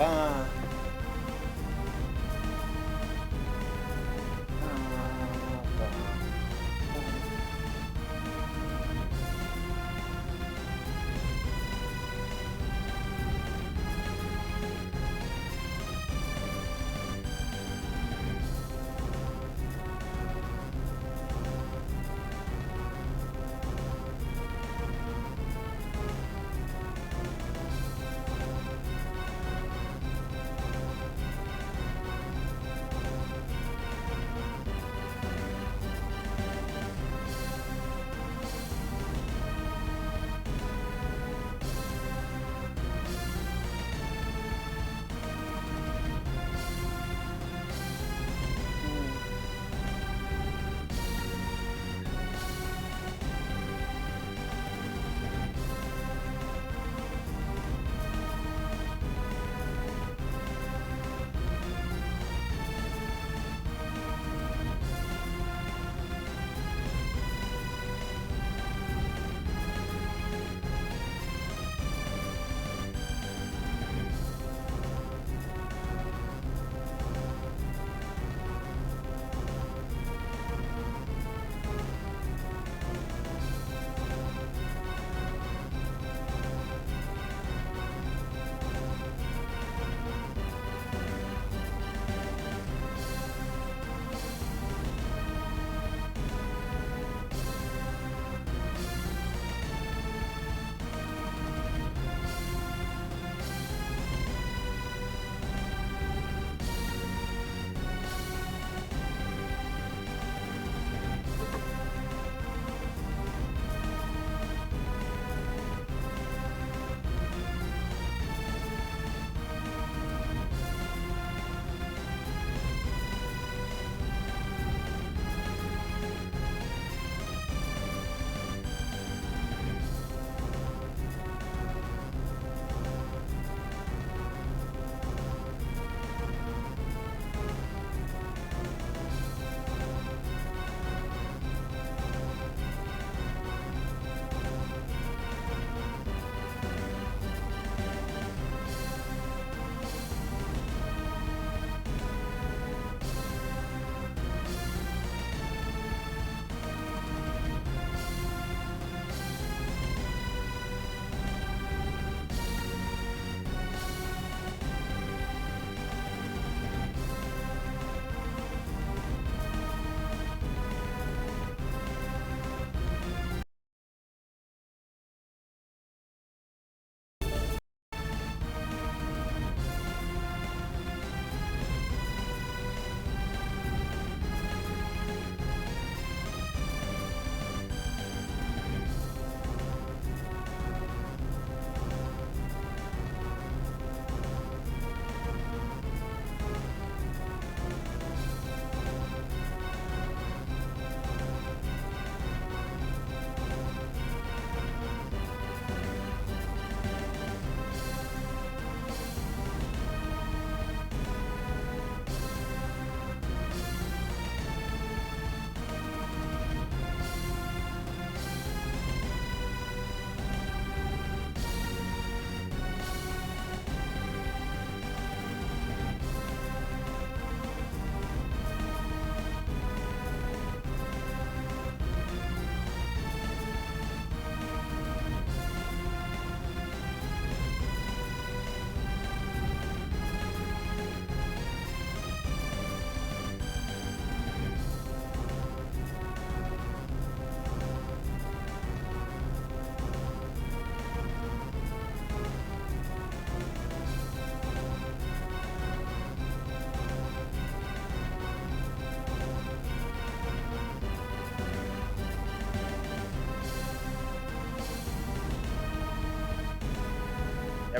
ba.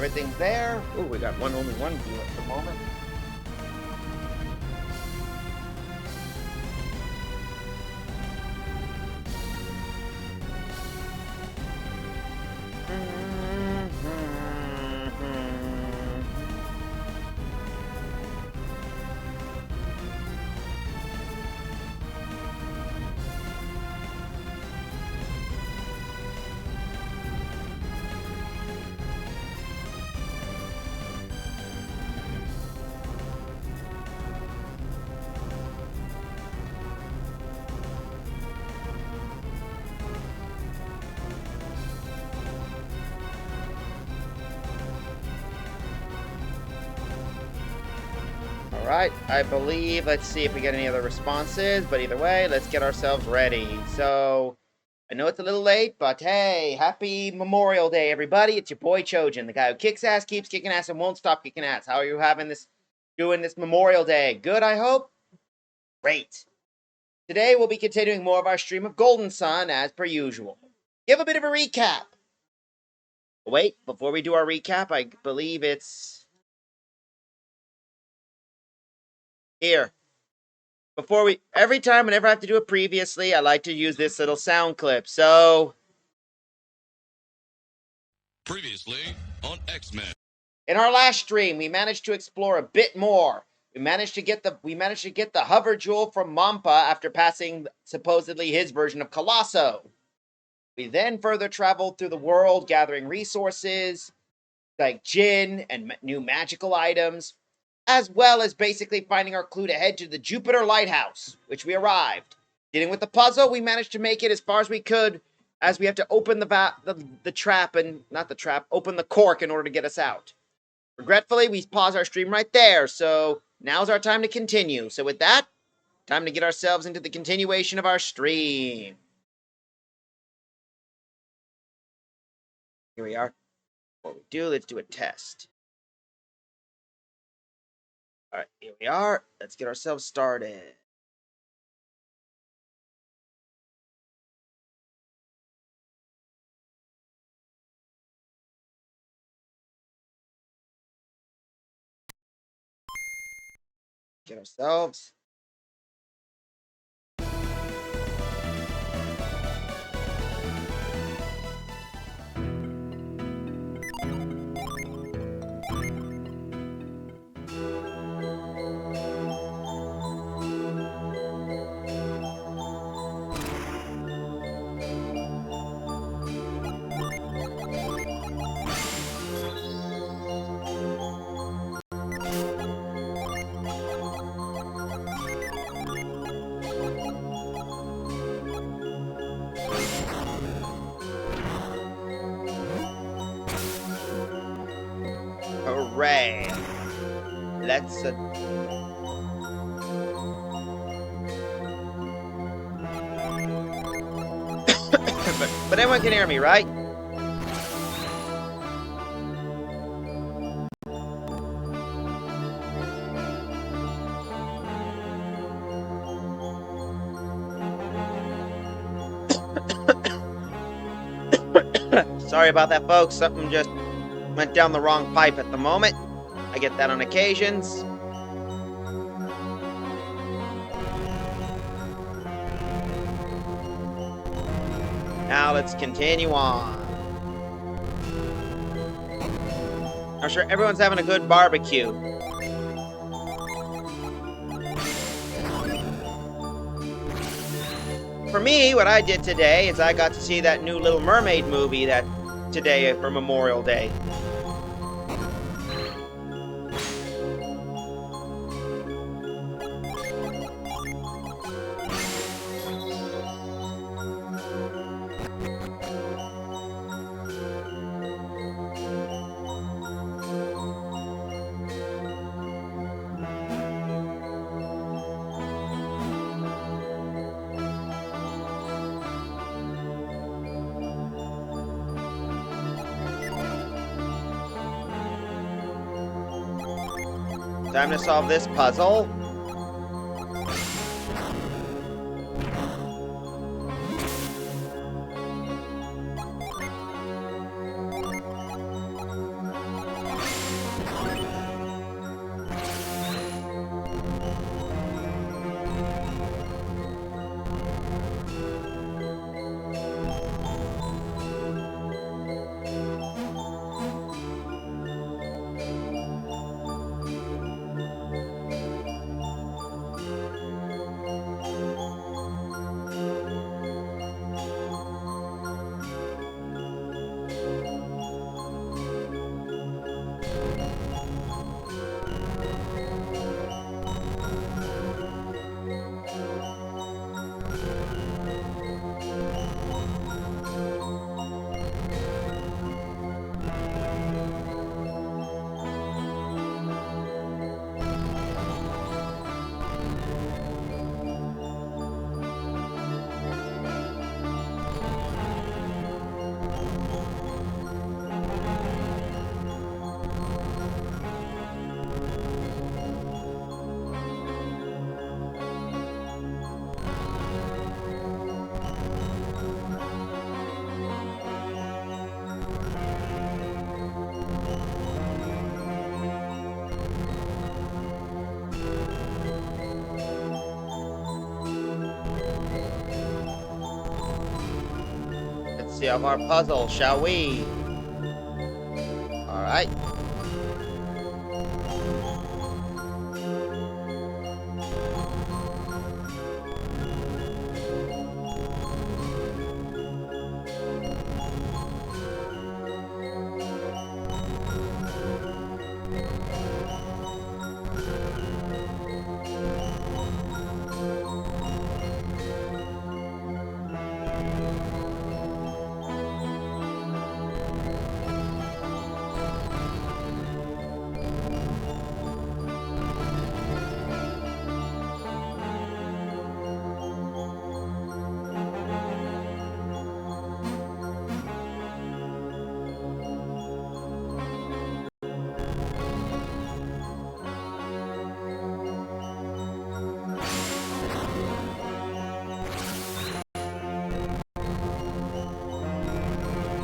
Everything's there. Ooh, we got only one view at the moment. Alright, I believe, let's see if we get any other responses, but either way, let's get ourselves ready. So, I know it's a little late, but hey, happy Memorial Day, everybody. It's your boy Chojin, the guy who kicks ass, keeps kicking ass, and won't stop kicking ass. How are you doing this Memorial Day? Good, I hope? Great. Today, we'll be continuing more of our stream of Golden Sun, as per usual. Give a bit of a recap. Wait, before we do our recap, I believe it's here. Every time, whenever I have to do it previously, I like to use this little sound clip. So, previously on X-Men. In our last stream, we managed to explore a bit more. We managed to get the hover jewel from Mampa after passing supposedly his version of Colosso. We then further traveled through the world, gathering resources like Jin and new magical items, as well as basically finding our clue to head to the Jupiter Lighthouse, which we arrived. Dealing with the puzzle, we managed to make it as far as we could, as we have to open the trap and open the cork in order to get us out. Regretfully, we pause our stream right there, so now's our time to continue. So with that, time to get ourselves into the continuation of our stream. Here we are. What we do, let's do a test. Alright, here we are. Let's get ourselves started. Get ourselves. Hooray. Let's but everyone can hear me, right? Sorry about that, folks. Something just went down the wrong pipe at the moment. I get that on occasions. Now let's continue on. I'm sure everyone's having a good barbecue. For me, what I did today is I got to see that new Little Mermaid movie today for Memorial Day. Time to solve this puzzle. difficulty of our puzzle, shall we? Alright.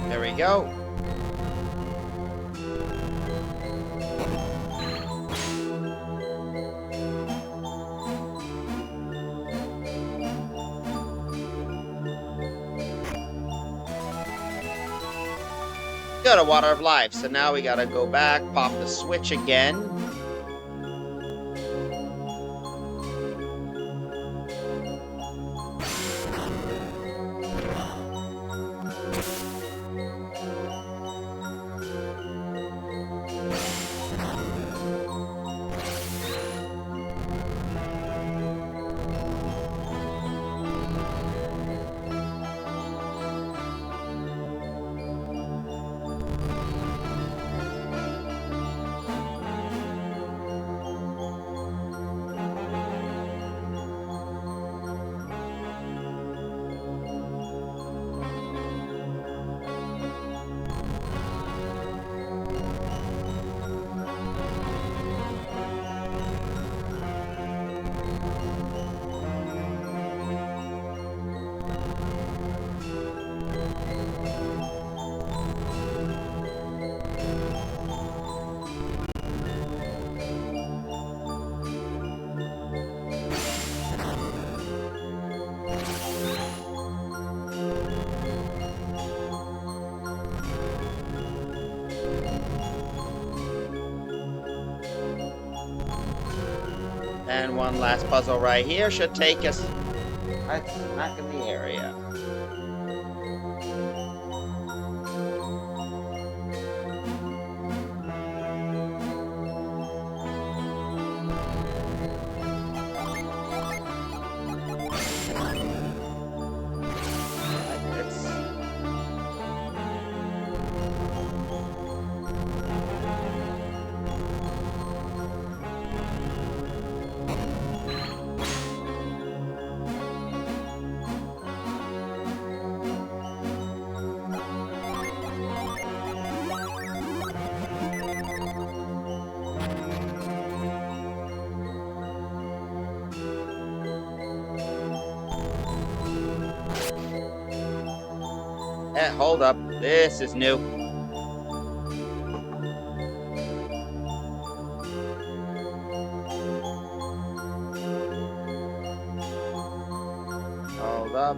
There we go. Got a water of life, so now we gotta go back, pop the switch again. And one last puzzle right here should take us right smack in the area. Hold up. This is new. Hold up.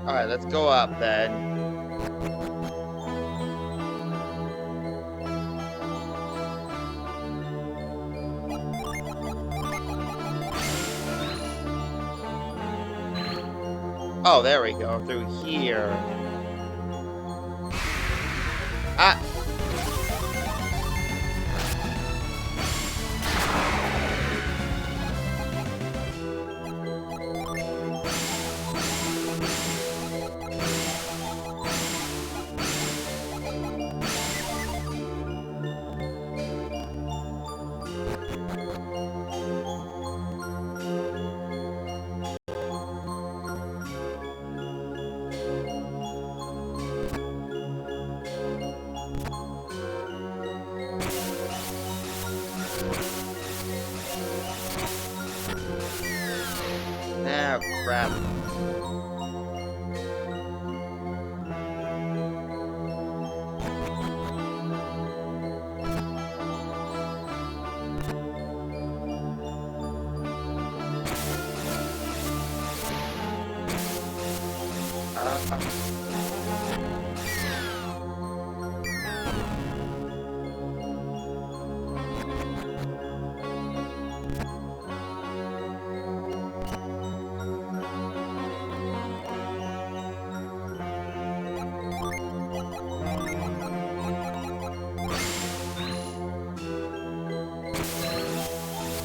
Alright, let's go up then. Oh, there we go, through here. Ah!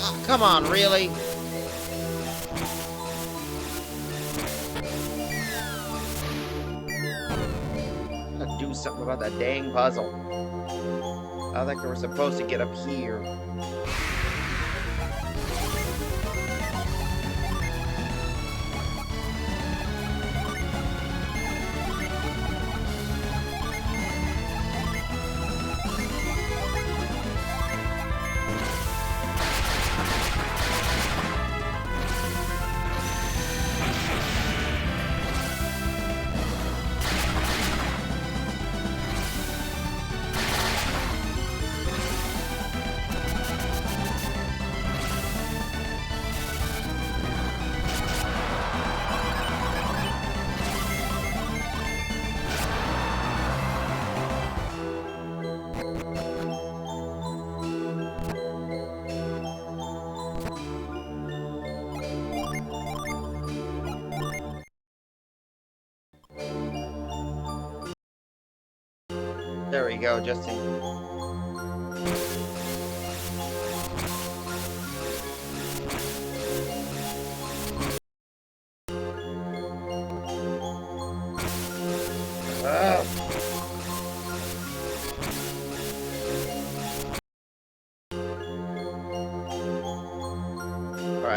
Oh, come on, really? Gotta do something about that dang puzzle. I think we were supposed to get up here. There we go, Justin.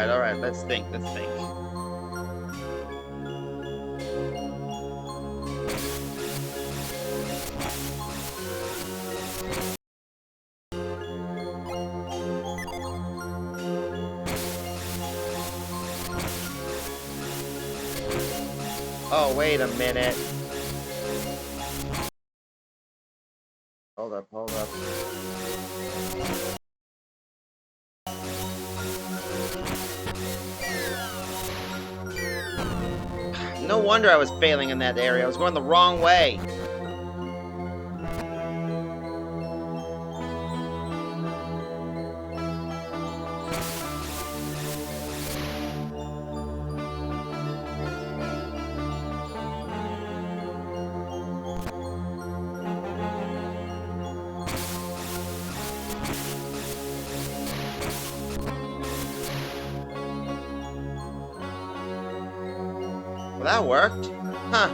Alright, let's think. Oh, wait a minute. Hold up. No wonder I was failing in that area. I was going the wrong way. Well, that worked. Huh.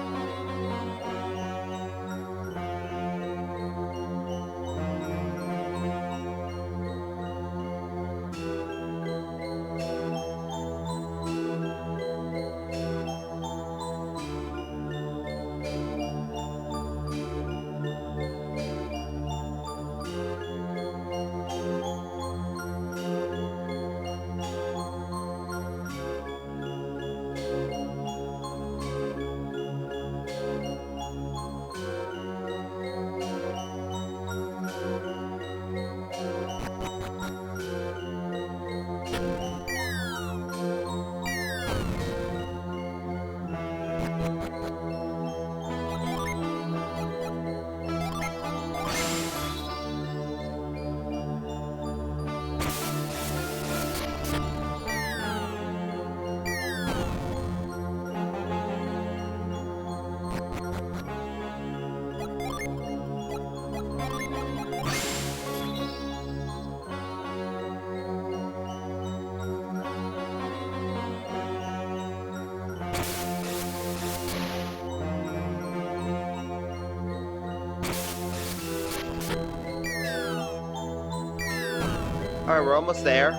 Alright, we're almost there.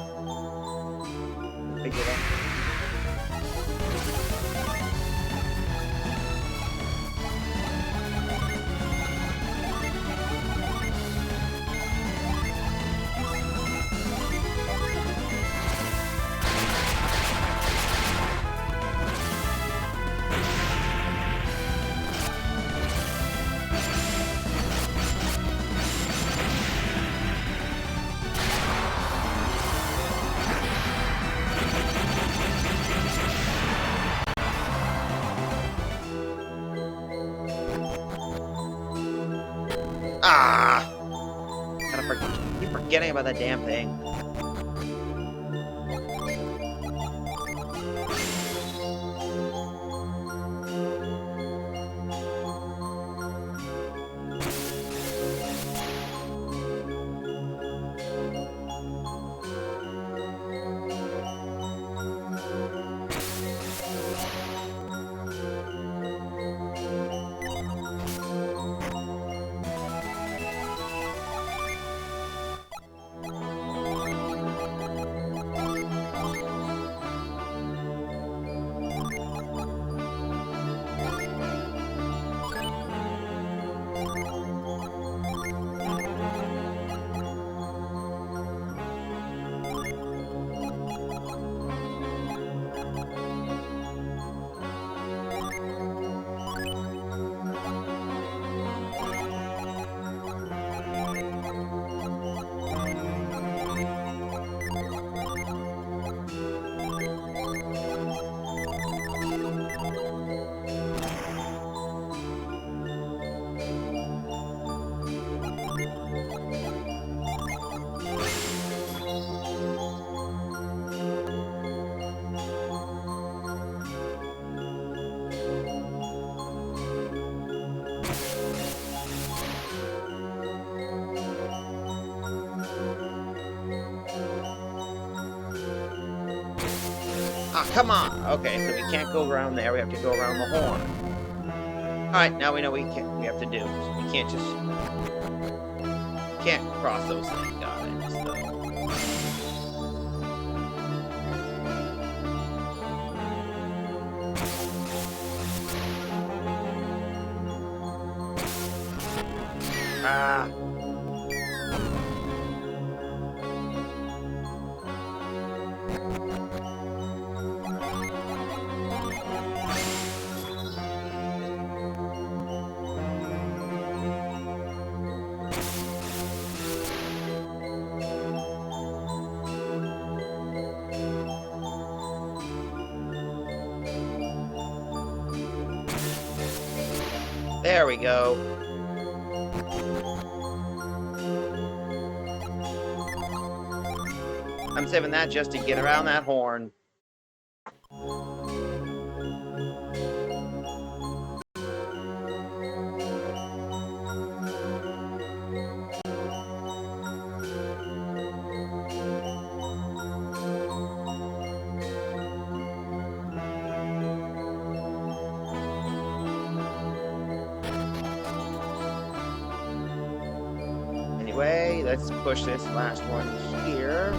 Pick it up. Ah! Keep forgetting about that damn thing. Ah, come on! Okay, so we can't go around there, we have to go around the horn. Alright, now we know we have to do. So we can't just... Can't cross those things, got it. So. Ah. There we go. I'm saving that just to get around that horn. Anyway, let's push this last one here.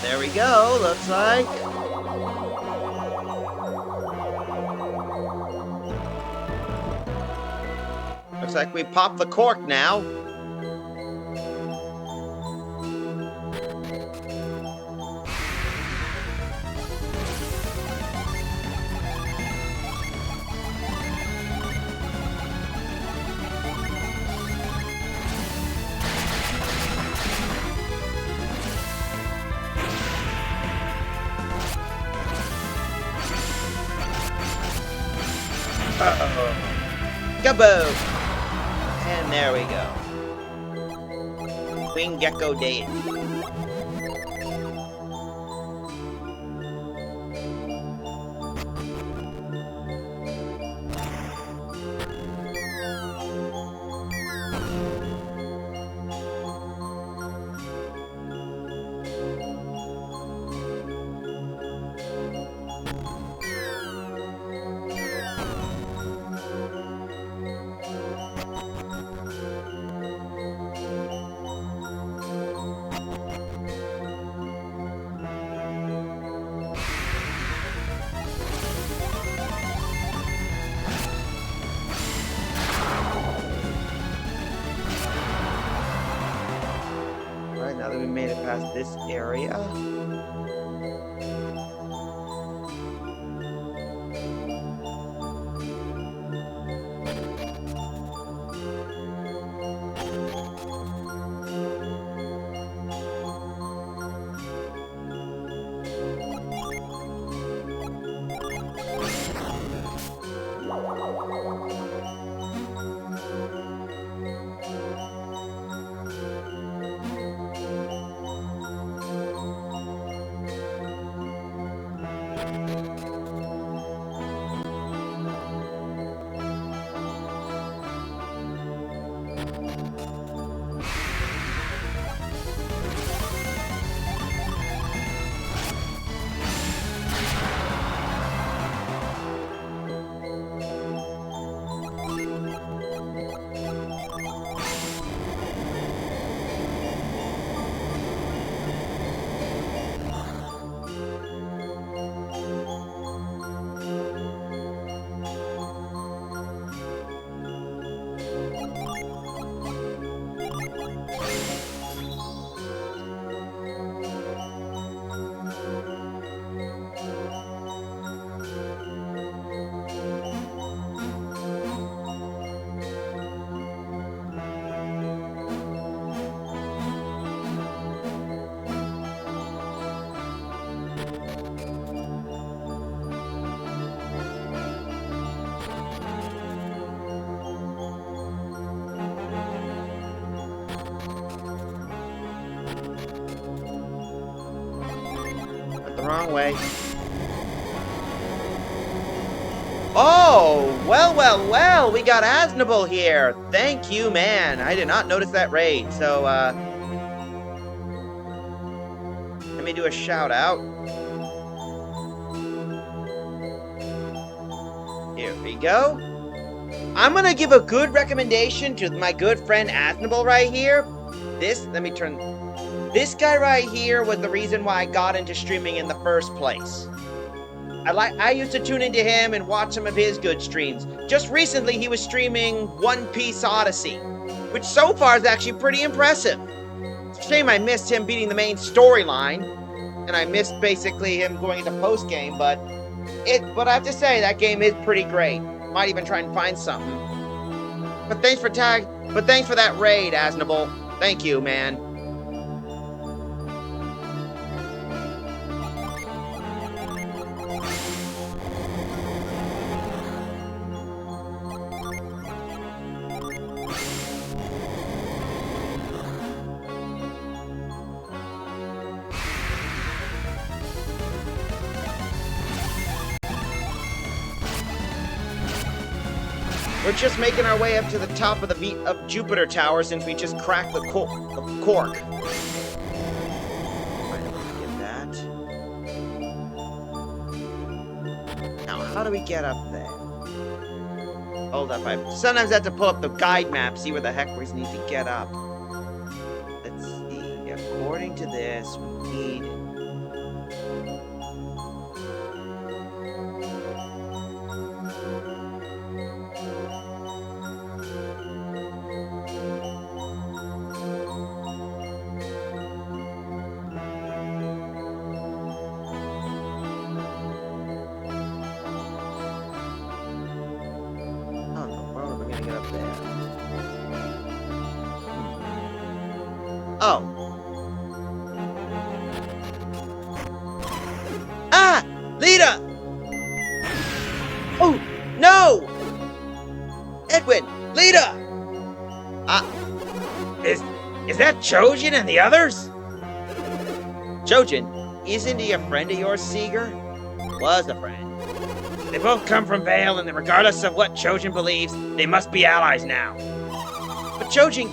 There we go, looks like. Looks like we popped the cork now. Uh-oh. Kaboom! And there we go. Wing Gecko dead. Alright, now that we made it past this area. wrong way. Oh, well, we got Asnable here. Thank you, man. I did not notice that raid, so, let me do a shout out. Here we go. I'm gonna give a good recommendation to my good friend Asnable right here. This guy right here was the reason why I got into streaming in the first place. I used to tune into him and watch some of his good streams. Just recently, he was streaming One Piece Odyssey, which so far is actually pretty impressive. It's a shame I missed him beating the main storyline, and I missed basically him going into post-game, but I have to say, that game is pretty great. Might even try and find something. But thanks for that raid, Asnable. Thank you, man. We're just making our way up to the top of the Jupiter Tower since we just cracked the cork. Get that. Now, how do we get up there? Hold up, sometimes I have to pull up the guide map, see where the heck we need to get up. Let's see. According to this, we need... Oh. Ah! Lita! Oh, no! Edwin! Lita! Is that Chojin and the others? Chojin? Isn't he a friend of yours, Seeger? Was a friend. They both come from Vale, and regardless of what Chojin believes, they must be allies now. But Chojin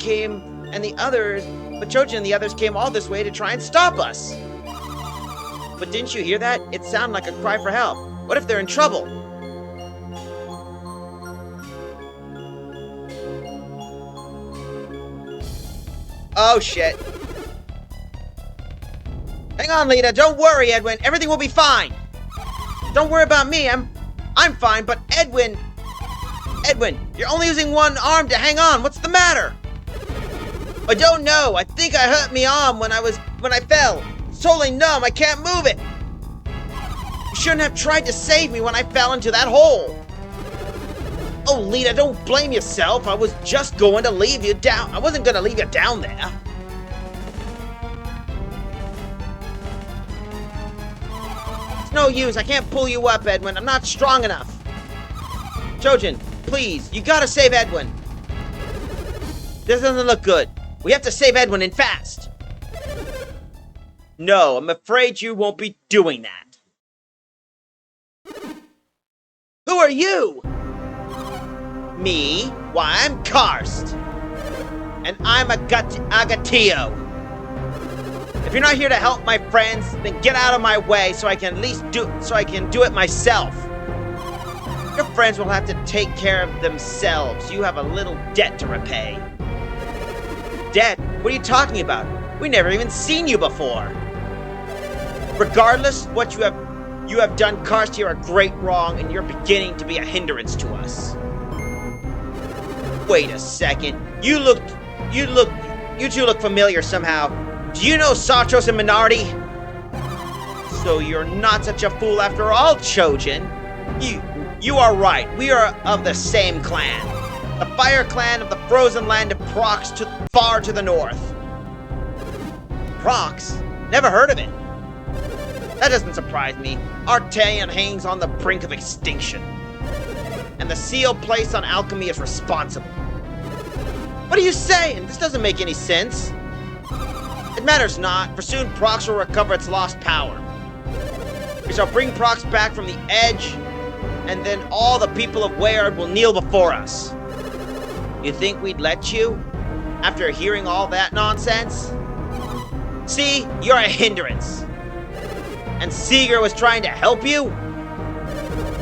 and the others came all this way to try and stop us. But didn't you hear that? It sounded like a cry for help. What if they're in trouble? Oh, shit. Hang on, Lita. Don't worry, Edwin. Everything will be fine. Don't worry about me. I'm fine, but Edwin, you're only using one arm to hang on. What's the matter? I don't know. I think I hurt me arm when I fell. It's totally numb. I can't move it. You shouldn't have tried to save me when I fell into that hole. Oh, Lita, don't blame yourself. I was just going to leave you down. I wasn't going to leave you down there. It's no use. I can't pull you up, Edwin. I'm not strong enough. Chojin, please. You gotta save Edwin. This doesn't look good. We have to save Edwin and fast. No, I'm afraid you won't be doing that. Who are you? Me? Why, I'm Karst. And I'm Agatillo. If you're not here to help my friends, then get out of my way so I can do it myself. Your friends will have to take care of themselves. You have a little debt to repay. Debt? What are you talking about? We never even seen you before. Regardless what you have done, Karst, you're a great wrong, and you're beginning to be a hindrance to us. Wait a second. You two look familiar somehow. Do you know Satros and Minardi? So you're not such a fool after all, Chojin. You are right. We are of the same clan. The Fire Clan of the frozen land of Prox far to the north. Prox? Never heard of it. That doesn't surprise me. Artanian hangs on the brink of extinction. And the seal placed on alchemy is responsible. What are you saying? This doesn't make any sense. It matters not, for soon Prox will recover its lost power. We shall bring Prox back from the edge, and then all the people of Weyard will kneel before us. You think we'd let you? After hearing all that nonsense? See, you're a hindrance. And Seeger was trying to help you?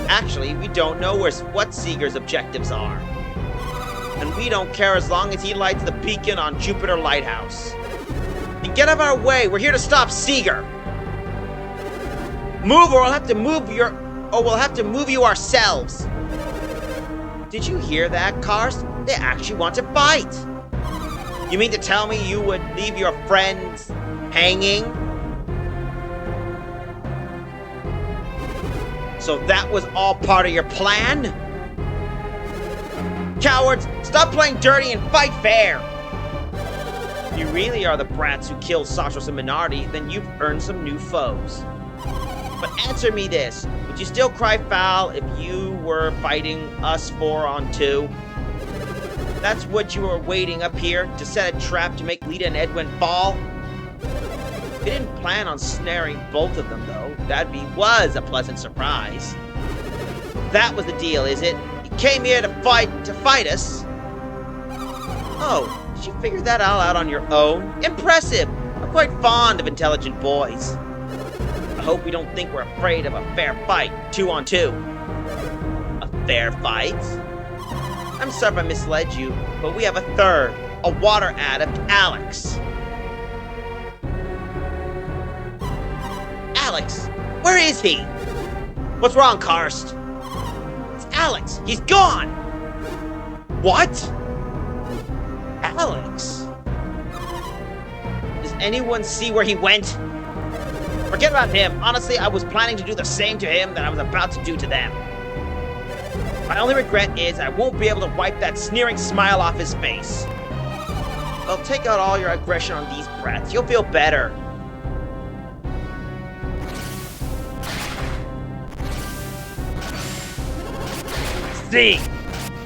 Actually, we don't know what Seeger's objectives are. And we don't care as long as he lights the beacon on Jupiter Lighthouse. And get out of our way, we're here to stop Seeger! Move or we'll have to move you ourselves! Did you hear that, Karst? They actually want to fight! You mean to tell me you would leave your friends hanging? So that was all part of your plan? Cowards, stop playing dirty and fight fair! If you really are the brats who killed Sotros and Minority, then you've earned some new foes. But answer me this, would you still cry foul if you were fighting us 4-on-2? That's what you were waiting up here, to set a trap to make Lita and Edwin fall? We didn't plan on snaring both of them, though. That was a pleasant surprise. That was the deal, is it? You came here to fight us? Oh, did you figure that all out on your own? Impressive! I'm quite fond of intelligent boys. I hope we don't think we're afraid of a fair fight, 2-on-2. A fair fight? I'm sorry if I misled you, but we have a third, a water adept, Alex. Alex? Where is he? What's wrong, Karst? It's Alex. He's gone! What? Alex? Does anyone see where he went? Forget about him. Honestly, I was planning to do the same to him that I was about to do to them. My only regret is I won't be able to wipe that sneering smile off his face. Well, take out all your aggression on these brats. You'll feel better. See!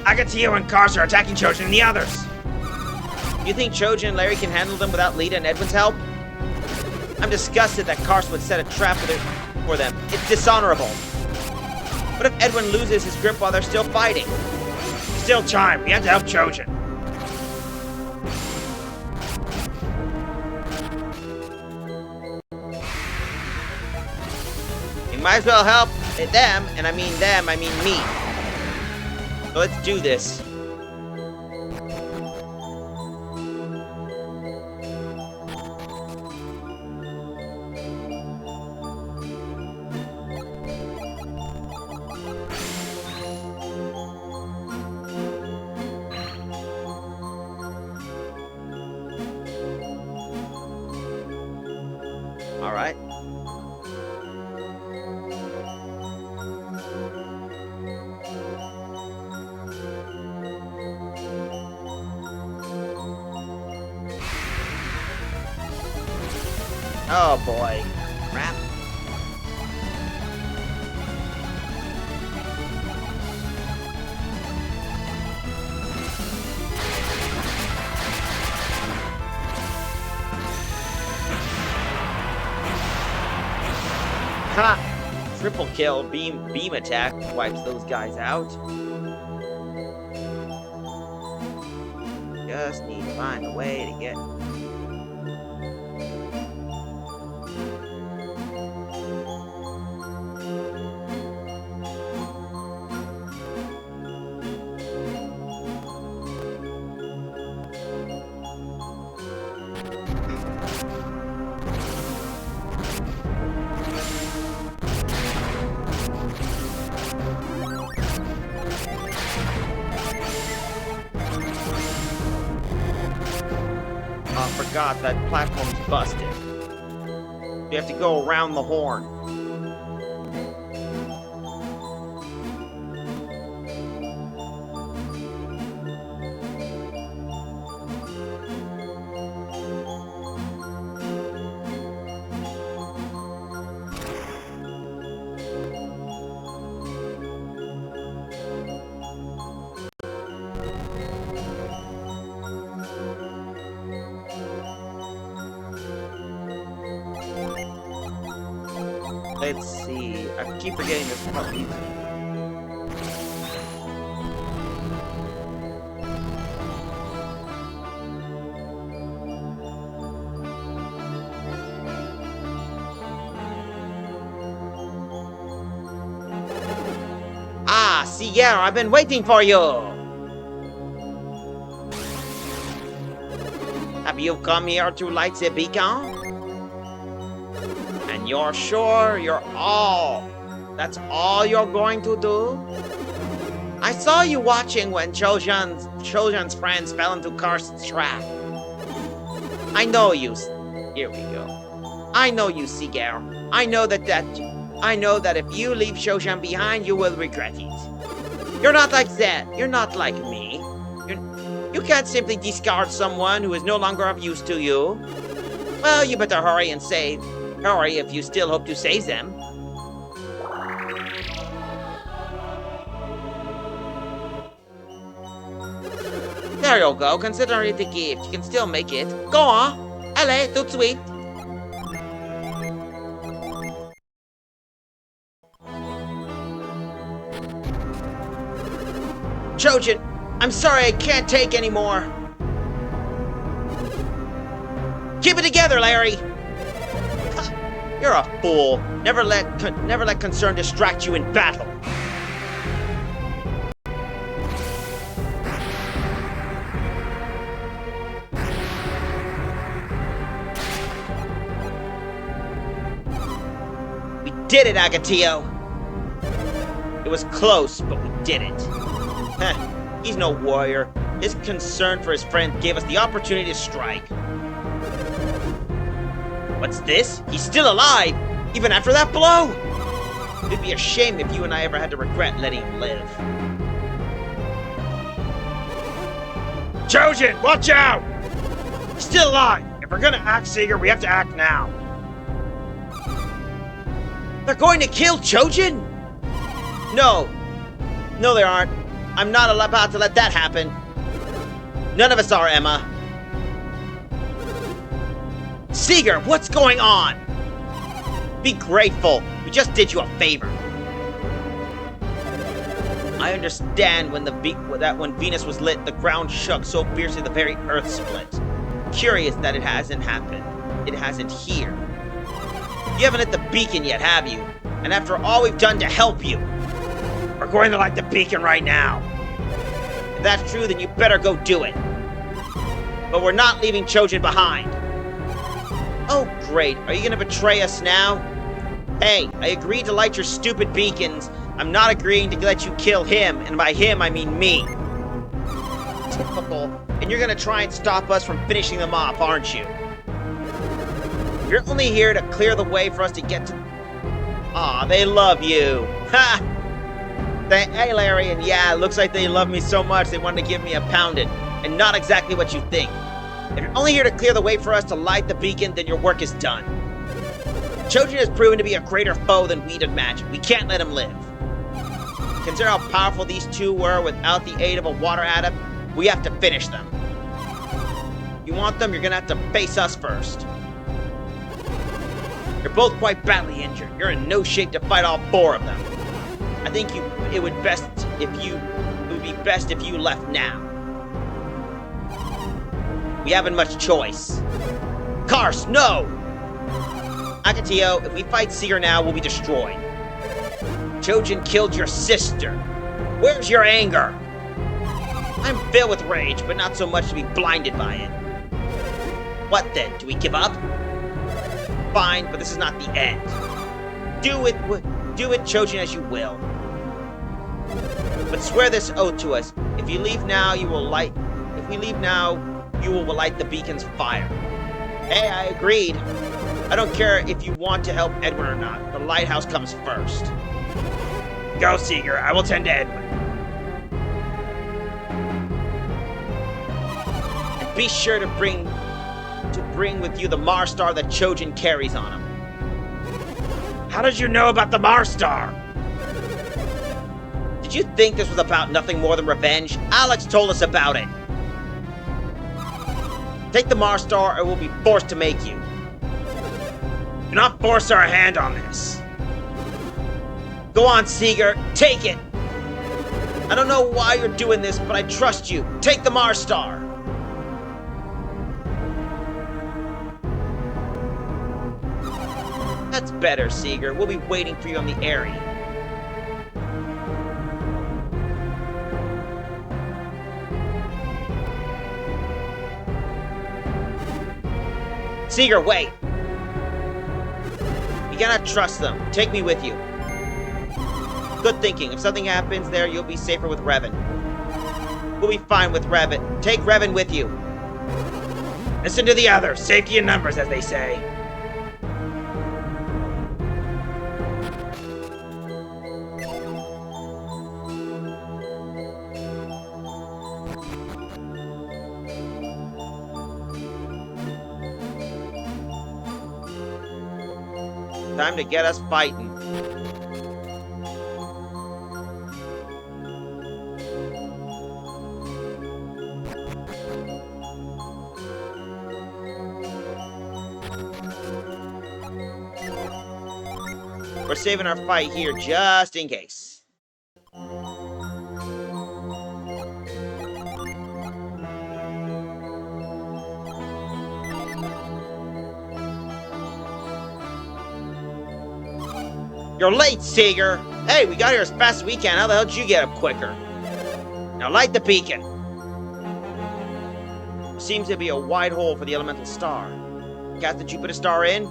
I can see you and Karst are attacking Trojan and the others. You think Trojan and Larry can handle them without Lita and Edwin's help? I'm disgusted that Karst would set a trap for them. It's dishonorable. What if Edwin loses his grip while they're still fighting? Still time. We have to help Trojan. We might as well help them, and I mean me. So let's do this. All right. Oh boy. Crap. Ha! Triple kill, beam attack wipes those guys out. Just need to find a way to get... Forgot that platform's busted. You have to go around the horn. Let's see. I keep forgetting this puppy. Ah, Sierra, I've been waiting for you. Have you come here to light the beacon? And you're sure that's all you're going to do? I saw you watching when Children's friends fell into Carson's trap. I know you. Here we go. I know you, Seagar. I know that if you leave Shoshan behind, you will regret it. You're not like that. You're not like me. You can't simply discard someone who is no longer of use to you. Well, you better hurry if you still hope to save them. There you go. Consider it a gift. You can still make it. Go on. Allez, tout de suite. Trojan, I'm sorry, I can't take anymore. Keep it together, Larry. You're a fool. Never let concern distract you in battle. We did it, Agatio. It was close, but we did it. He's no warrior. His concern for his friend gave us the opportunity to strike. What's this? He's still alive, even after that blow! It'd be a shame if you and I ever had to regret letting him live. Trojan, watch out! He's still alive! If we're gonna act, Seeger, we have to act now. They're going to kill Trojan? No, they aren't. I'm not about to let that happen. None of us are, Emma. Seeger, what's going on? Be grateful. We just did you a favor. I understand when when Venus was lit, the ground shook so fiercely the very earth split. Curious that it hasn't happened. It hasn't here. You haven't lit the beacon yet, have you? And after all we've done to help you, we're going to light the beacon right now. If that's true, then you better go do it. But we're not leaving Trojan behind. Oh, great. Are you going to betray us now? Hey, I agreed to light your stupid beacons. I'm not agreeing to let you kill him, and by him, I mean me. Typical. And you're going to try and stop us from finishing them off, aren't you? You're only here to clear the way for us to get to... Aw, they love you. Ha! Hey, Larry, and yeah, it looks like they love me so much they wanted to give me a pounding. And not exactly what you think. If you're only here to clear the way for us to light the beacon, then your work is done. Trojan has proven to be a greater foe than we'd imagined. We can't let him live. Consider how powerful these two were without the aid of a water atom. We have to finish them. If you want them, you're gonna have to face us first. You're both quite badly injured. You're in no shape to fight all four of them. I think it would be best if you left now. We haven't much choice. Kars, no! Agatio, if we fight Seeger now, we'll be destroyed. Trojan killed your sister. Where's your anger? I'm filled with rage, but not so much to be blinded by it. What then? Do we give up? Fine, but this is not the end. Do it, Trojan, as you will. But swear this oath to us. If we leave now, you will light the beacon's fire. Hey, I agreed. I don't care if you want to help Edwin or not. The lighthouse comes first. Go, Seeger. I will tend to Edwin. And be sure to bring with you the Mars Star that Trojan carries on him. How did you know about the Mars Star? Did you think this was about nothing more than revenge? Alex told us about it. Take the Mars Star or we'll be forced to make you. Do not force our hand on this. Go on, Seeger. Take it. I don't know why you're doing this, but I trust you. Take the Mars Star. That's better, Seeger. We'll be waiting for you on the Airy. Seeger, wait! You cannot trust them. Take me with you. Good thinking. If something happens there, you'll be safer with Revan. We'll be fine with Revan. Take Revan with you. Listen to the others. Safety in numbers, as they say. Time to get us fighting. We're saving our fight here just in case. You're late, Seeger! Hey, we got here as fast as we can. How the hell did you get up quicker? Now light the beacon. There seems to be a wide hole for the elemental star. Cast the Jupiter star in.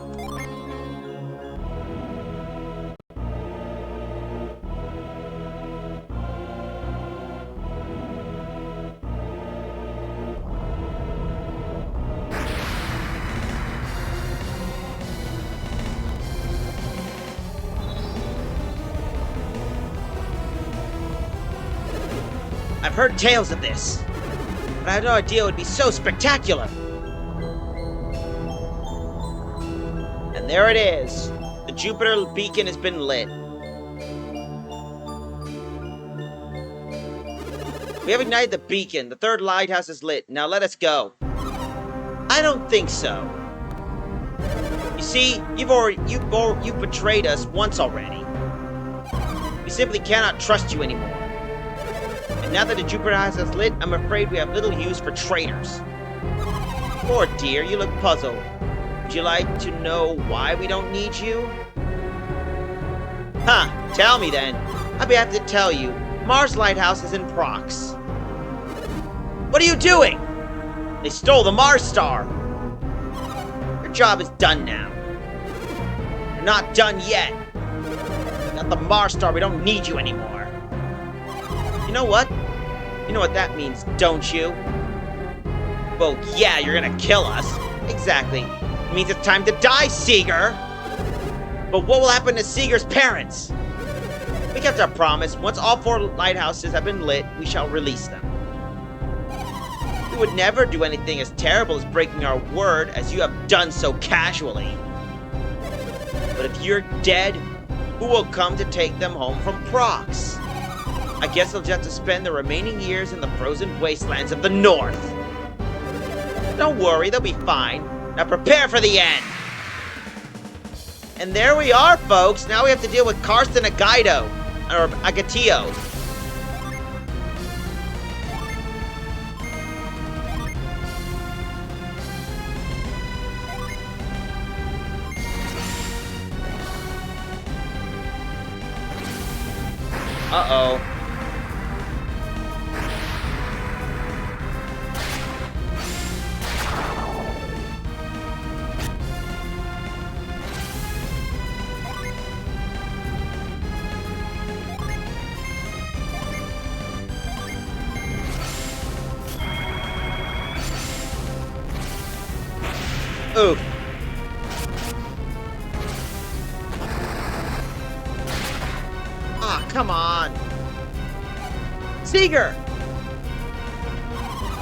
I've heard tales of this, but I had no idea it would be so spectacular. And there it is. The Jupiter beacon has been lit. We have ignited the beacon. The third lighthouse is lit. Now let us go. I don't think so. You see, you've betrayed us once already. We simply cannot trust you anymore. And now that the Jupiter house is lit, I'm afraid we have little use for traitors. Poor dear, you look puzzled. Would you like to know why we don't need you? Huh, tell me then. I'd be happy to tell you. Mars Lighthouse is in Prox. What are you doing? They stole the Mars Star. Your job is done now. You're not done yet. Got the Mars Star, we don't need you anymore. You know what? You know what that means, don't you? Well, yeah, you're gonna kill us. Exactly. It means it's time to die, Seeger! But what will happen to Seeger's parents? We kept our promise. Once all 4 lighthouses have been lit, we shall release them. We would never do anything as terrible as breaking our word, as you have done so casually. But if you're dead, who will come to take them home from Prox? I guess they'll just have to spend the remaining years in the frozen wastelands of the North. Don't worry, they'll be fine. Now prepare for the end! And there we are, folks! Now we have to deal with Karsten Agaido, or Agatillo. Uh-oh. Oof. Ah, come on. Seeger!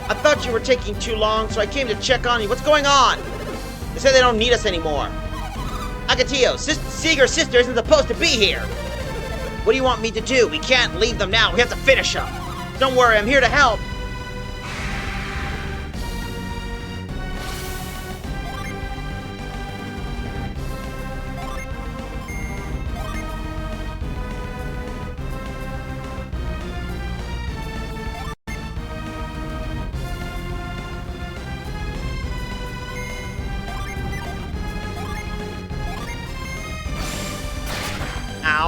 I thought you were taking too long, so I came to check on you. What's going on? They said they don't need us anymore. Agatillo, Seeger's sister isn't supposed to be here. What do you want me to do? We can't leave them now. We have to finish them. Don't worry, I'm here to help.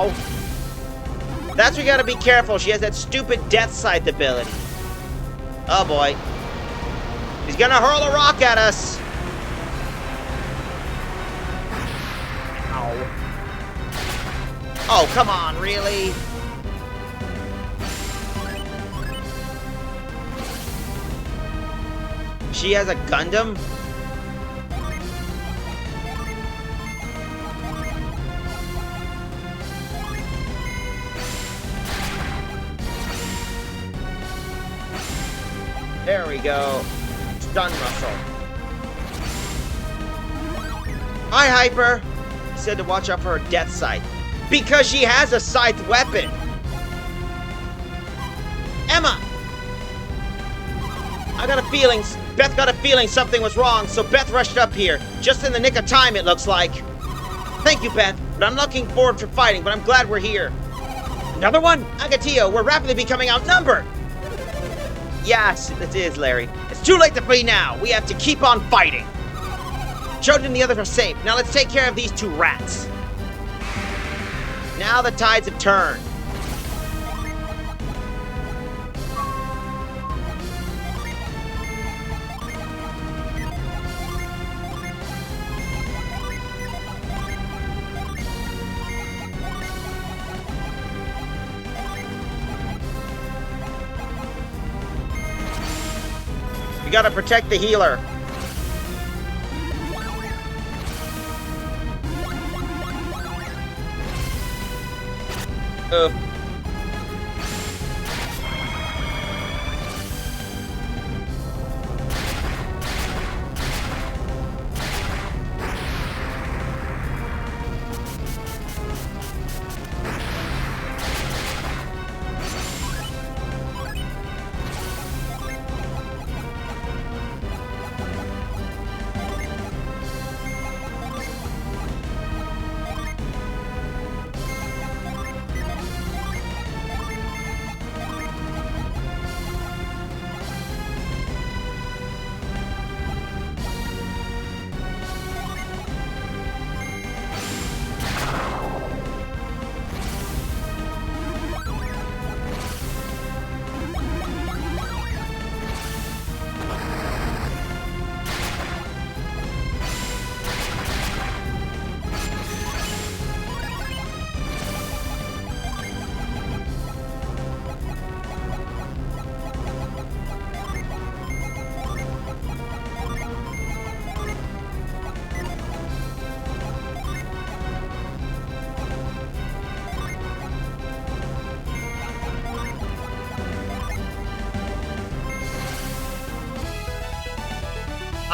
Ow. That's where you gotta be careful. She has that stupid death scythe ability. Oh boy. He's gonna hurl a rock at us. Ow. Oh, come on, really? She has a Gundam? There we go. Stun muscle. Hi, Hyper. He said to watch out for her death scythe. Because she has a scythe weapon. Emma! I got a feeling, Beth got a feeling something was wrong, so Beth rushed up here. Just in the nick of time, it looks like. Thank you, Beth, but I'm looking forward to fighting, but I'm glad we're here. Another one? Agatillo, we're rapidly becoming outnumbered. Yes, it is, Larry. It's too late to flee now. We have to keep on fighting. Jordan and the others are safe. Now let's take care of these two rats. Now the tides have turned. We gotta protect the healer. Ugh.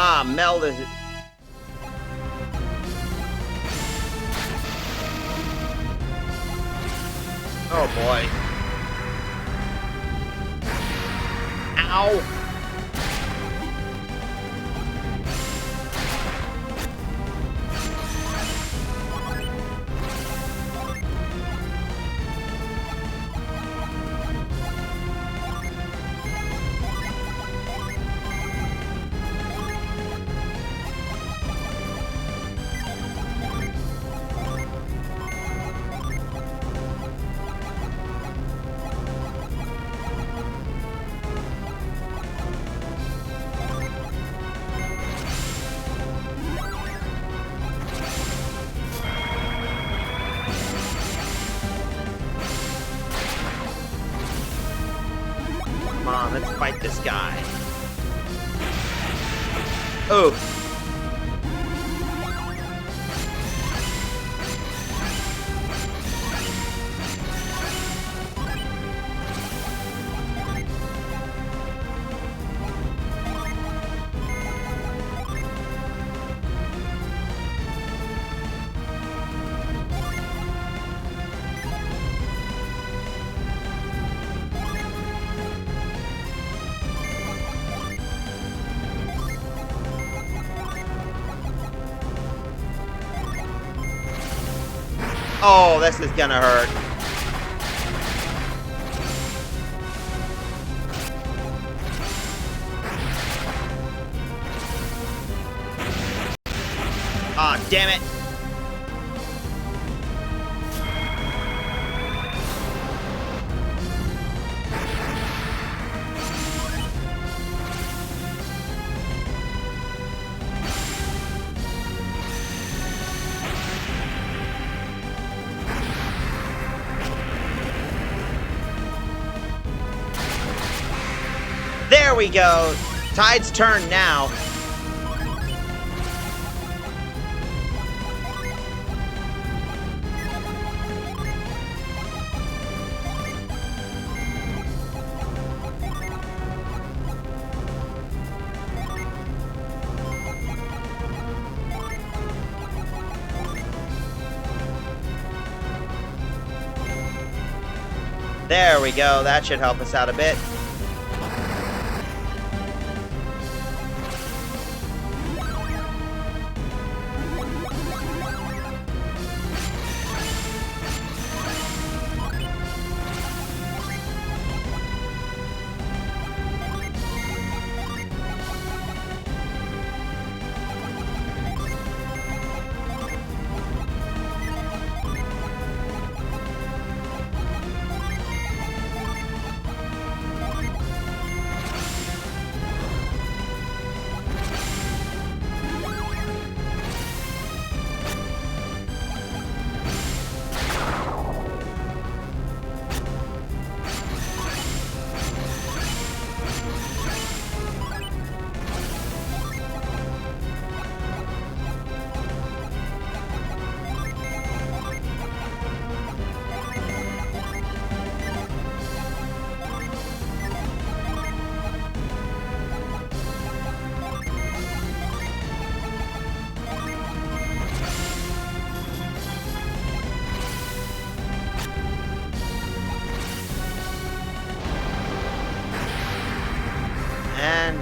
Ah, Mel is... Oh boy. Ow. Come on, let's fight this guy. Oh. Oh, this is gonna hurt. Ah, damn it. we go. Tide's turn now. There we go. That should help us out a bit. And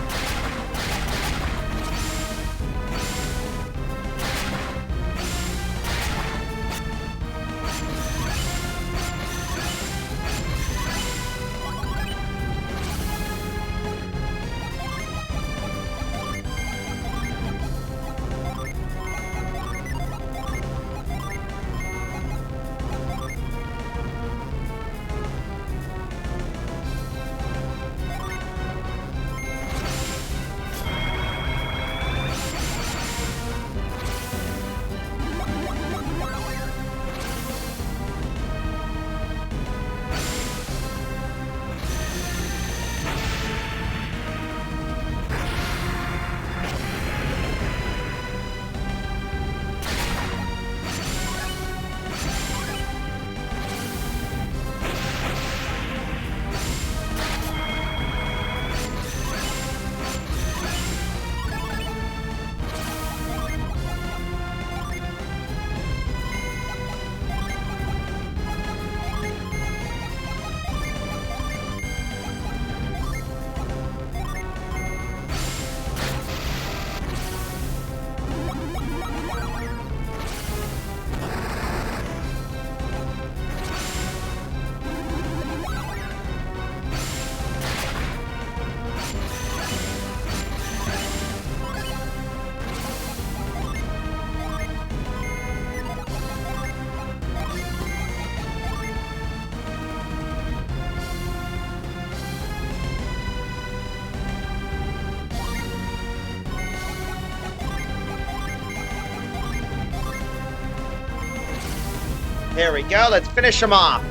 there we go. Let's finish him off.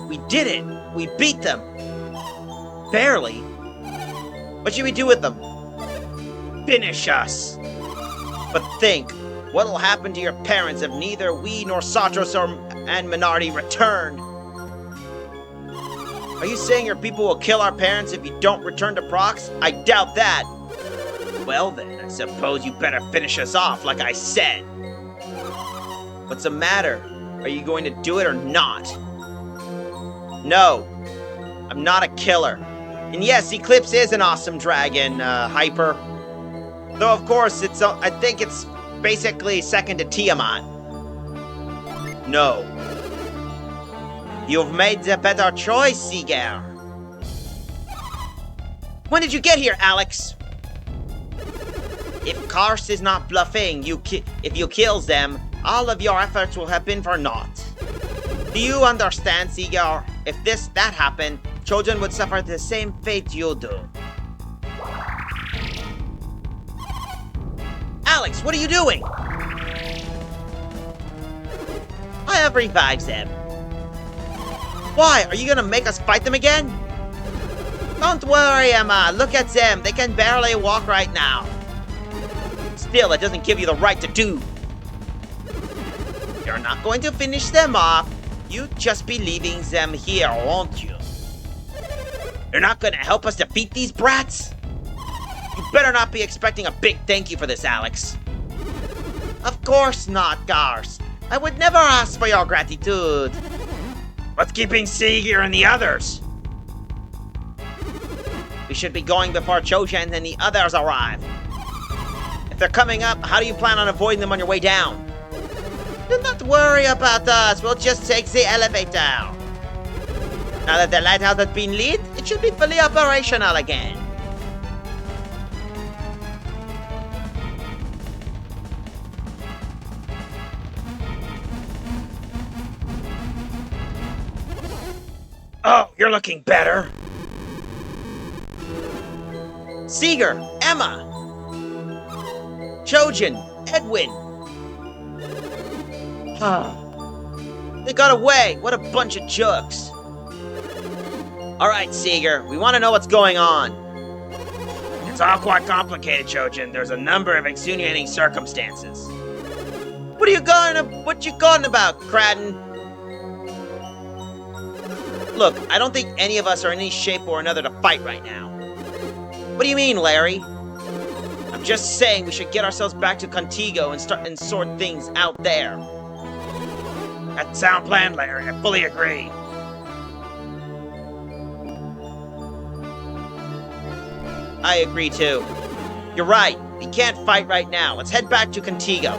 We did it! We beat them! Barely. What should we do with them? Finish us! But think, what'll happen to your parents if neither we nor Satros and Minardi return? Are you saying your people will kill our parents if you don't return to Prox? I doubt that! Well then, I suppose you better finish us off like I said. What's the matter? Are you going to do it or not? No, I'm not a killer. And yes, Eclipse is an awesome dragon, Hyper. Though of course, I think it's basically second to Tiamat. No. You've made the better choice, Seagull. When did you get here, Alex? If Karst is not bluffing, if you kills them, all of your efforts will have been for naught. Do you understand, Seagull? If that happened, children would suffer the same fate you do. Alex, what are you doing? I have revived them. Why? Are you gonna make us fight them again? Don't worry, Emma. Look at them. They can barely walk right now. Still, it doesn't give you the right to do. You're not going to finish them off. You'd just be leaving them here, won't you? You're not gonna help us defeat these brats? You better not be expecting a big thank you for this, Alex. Of course not, Garth. I would never ask for your gratitude. What's keeping Seeger and the others? We should be going before Chojin and the others arrive. If they're coming up, how do you plan on avoiding them on your way down? Do not worry about us. We'll just take the elevator. Now that the lighthouse has been lit, it should be fully operational again. Oh, you're looking better. Seeger, Emma, Chojin, Edwin. They got away. What a bunch of jerks. Alright, Seeger, we want to know what's going on. It's all quite complicated, Chojin. There's a number of extenuating circumstances. What you going about, Cradden? Look, I don't think any of us are in any shape or another to fight right now. What do you mean, Larry? I'm just saying we should get ourselves back to Contigo and sort things out there. That's a sound plan, Larry. I fully agree. I agree too. You're right. We can't fight right now. Let's head back to Contigo.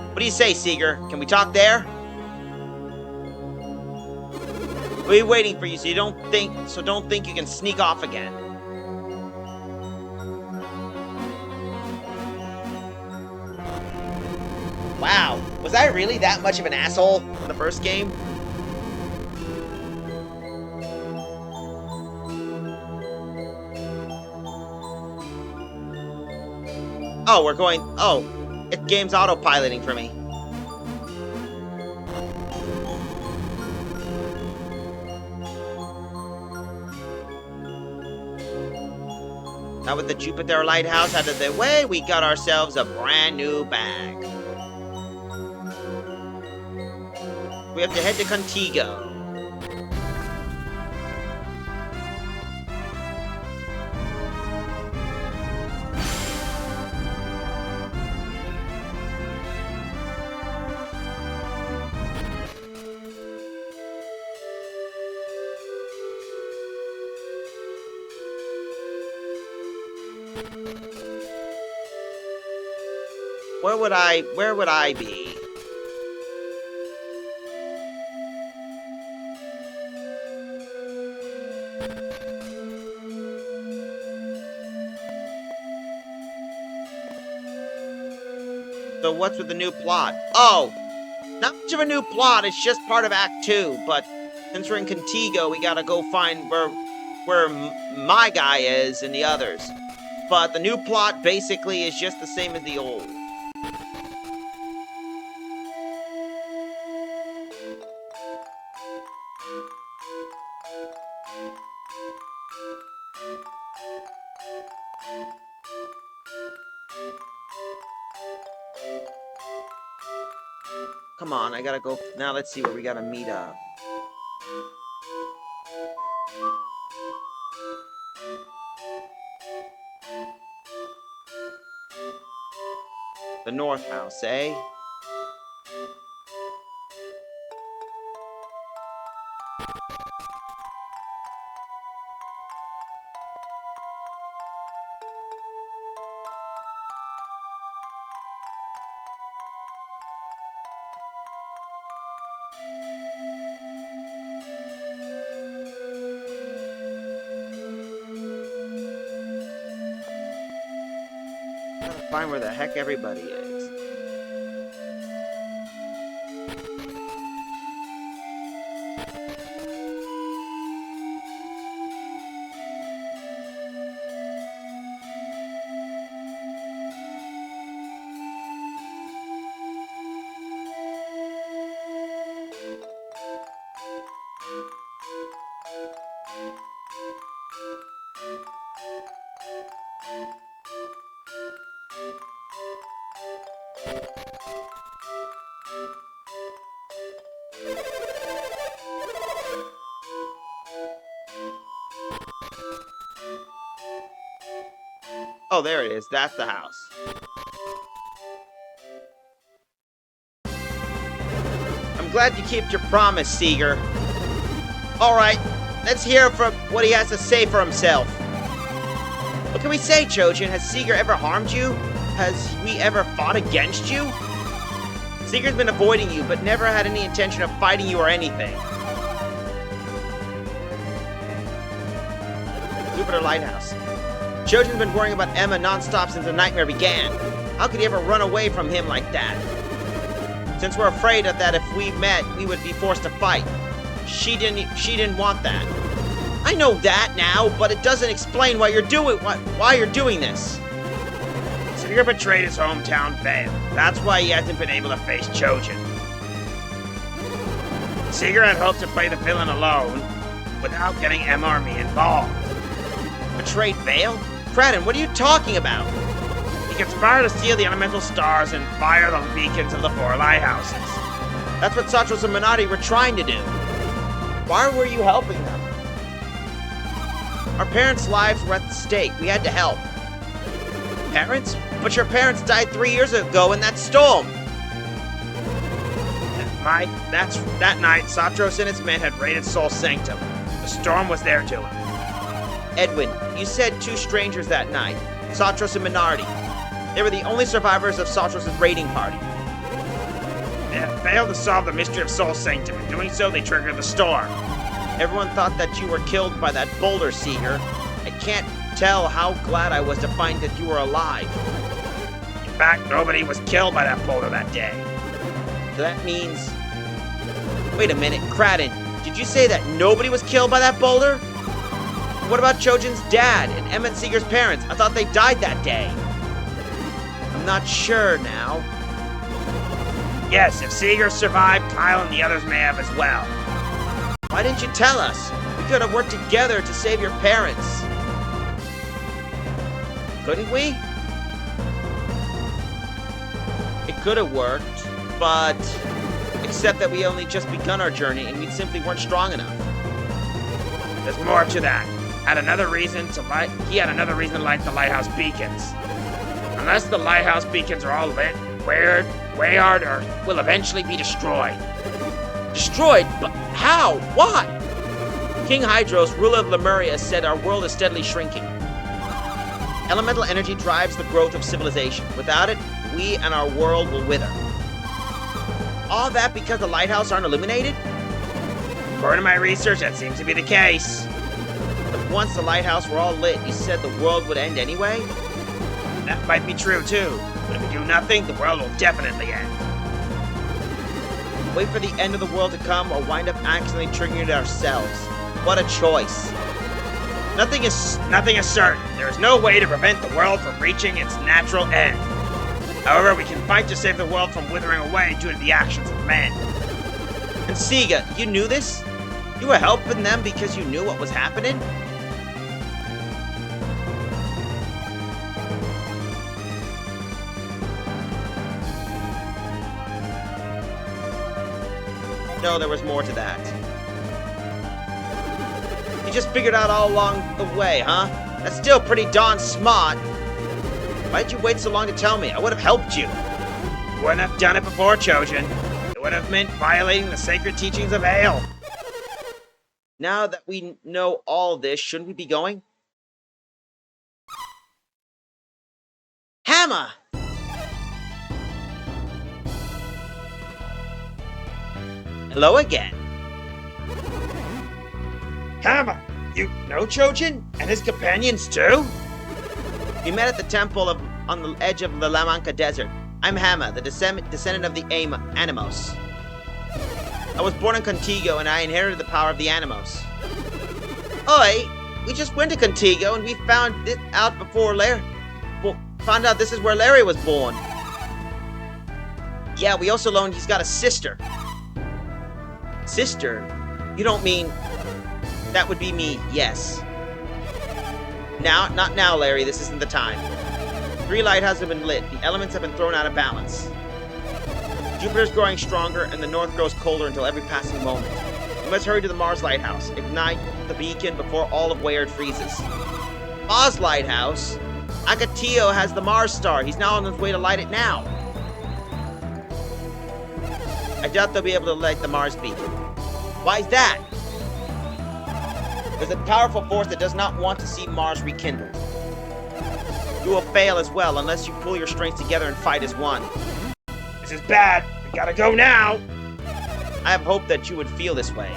What do you say, Seeger? Can we talk there? We're waiting for you, so don't think you can sneak off again. Wow, was I really that much of an asshole in the first game? Oh, it game's autopiloting for me. Now with the Jupiter Lighthouse out of the way, we got ourselves a brand new bag. We have to head to Contigo. Where would I be? So what's with the new plot? Oh, not much of a new plot, it's just part of Act 2, but since we're in Contigo, we gotta go find where my guy is and the others. But the new plot basically is just the same as the old. Come on, I gotta go. Now let's see where we gotta meet up. The North House, eh? Find where the heck everybody is. Oh, there it is. That's the house. I'm glad you kept your promise, Seeger. Alright, let's hear from what he has to say for himself. What can we say, Trojan? Has Seeger ever harmed you? Has we ever fought against you? Seeger's been avoiding you, but never had any intention of fighting you or anything. Jupiter Lighthouse. Trojan's been worrying about Emma non-stop since the nightmare began. How could he ever run away from him like that? Since we're afraid of that if we met, we would be forced to fight. She didn't want that. I know that now, but it doesn't explain why you're doing this. Seeger betrayed his hometown Vale. That's why he hasn't been able to face Trojan. Seeger had hoped to play the villain alone, without getting Emma or me involved. Betrayed Vale? Kraden, what are you talking about? He conspired to steal the elemental stars and fire the beacons of the 4 lighthouses. That's what Satros and Minotti were trying to do. Why were you helping them? Our parents' lives were at the stake. We had to help. Parents? But your parents died 3 years ago in that storm. That night, Satros and his men had raided Sol Sanctum. The storm was there to him. Edwin, you said 2 strangers that night. Satros and Minardi. They were the only survivors of Satros' raiding party. They had failed to solve the mystery of Sol Sanctum. In doing so, they triggered the storm. Everyone thought that you were killed by that boulder, Seeger. I can't tell how glad I was to find that you were alive. In fact, nobody was killed by that boulder that day. So that means... Wait a minute, Kraden, did you say that nobody was killed by that boulder? What about Trojan's dad and Emmett Seeger's parents? I thought they died that day. I'm not sure now. Yes, if Seeger survived, Kyle and the others may have as well. Why didn't you tell us? We could have worked together to save your parents. Couldn't we? It could have worked, but... Except that we only just begun our journey and we simply weren't strong enough. There's more to that. He had another reason to light the lighthouse beacons. Unless the lighthouse beacons are all lit, Wayhard Earth will eventually be destroyed. Destroyed? But how? Why? King Hydros, ruler of Lemuria, said our world is steadily shrinking. Elemental energy drives the growth of civilization. Without it, we and our world will wither. All that because the lighthouse aren't illuminated? According to my research, that seems to be the case. But once the lighthouse were all lit, you said the world would end anyway? That might be true too, but if we do nothing, the world will definitely end. Wait for the end of the world to come or wind up accidentally triggering it ourselves. What a choice. Nothing is certain. There is no way to prevent the world from reaching its natural end. However, we can fight to save the world from withering away due to the actions of men. And Seeger, you knew this? You were helping them because you knew what was happening? No, there was more to that. You just figured out all along the way, huh? That's still pretty darn smart. Why did you wait so long to tell me? I would have helped you. You wouldn't have done it before, Trojan. It would have meant violating the sacred teachings of Ale. Now that we know all this, shouldn't we be going? Hammer! Hello again. Hammer! You know Trojan? And his companions too? We met at the temple on the edge of the La Manca Desert. I'm Hammer, the descendant of the Animos. I was born in Contigo and I inherited the power of the Animos. Oi! We just went to Contigo and we found it out before found out this is where Larry was born. Yeah, we also learned he's got a sister. Sister? You don't mean... That would be me, yes. Not now, Larry. This isn't the time. 3 lighthouses have been lit. The elements have been thrown out of balance. Jupiter's growing stronger, and the north grows colder until every passing moment. We must hurry to the Mars Lighthouse. Ignite the beacon before all of Wayard freezes. Mars Lighthouse? Agatio has the Mars star. He's now on his way to light it now. I doubt they'll be able to light the Mars beacon. Why is that? There's a powerful force that does not want to see Mars rekindled. You will fail as well unless you pull your strength together and fight as one. This is bad. We gotta go now. I have hoped that you would feel this way.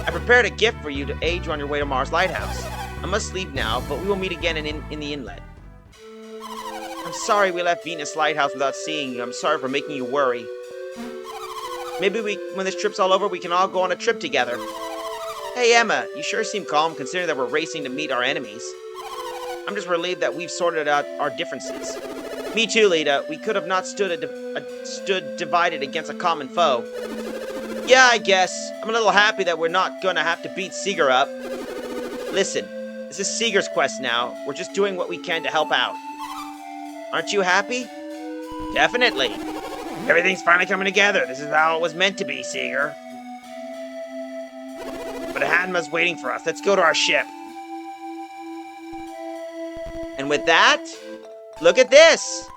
I prepared a gift for you to aid you on your way to Mars Lighthouse. I must leave now, but we will meet again in the inlet. I'm sorry we left Venus Lighthouse without seeing you. I'm sorry for making you worry. Maybe when this trip's all over, we can all go on a trip together. Hey, Emma, you sure seem calm considering that we're racing to meet our enemies. I'm just relieved that we've sorted out our differences. Me too, Lita. We could have not stood divided against a common foe. Yeah, I guess. I'm a little happy that we're not gonna have to beat Seeger up. Listen, this is Seeger's quest now. We're just doing what we can to help out. Aren't you happy? Definitely. Everything's finally coming together. This is how it was meant to be, Seeger. But Hadma's waiting for us. Let's go to our ship. And with that, look at this.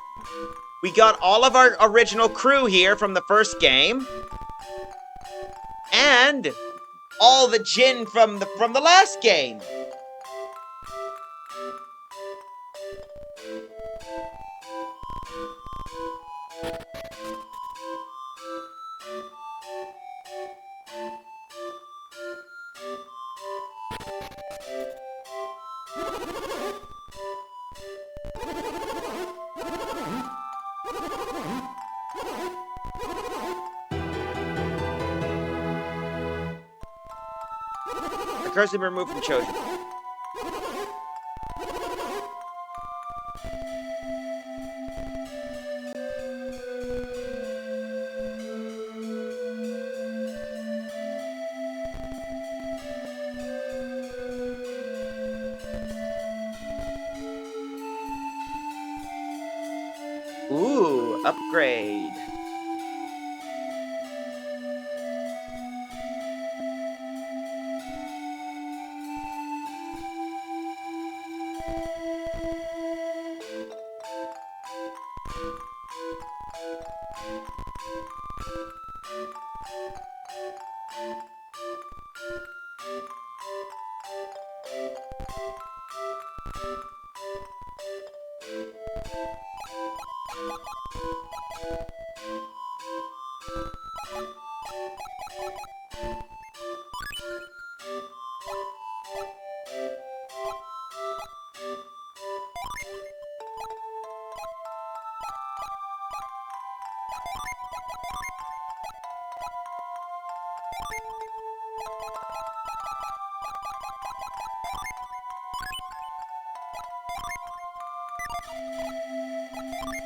We got all of our original crew here from the first game. And all the Jinn from the last game. Curse has been removed from Chosen. Ooh, upgrade.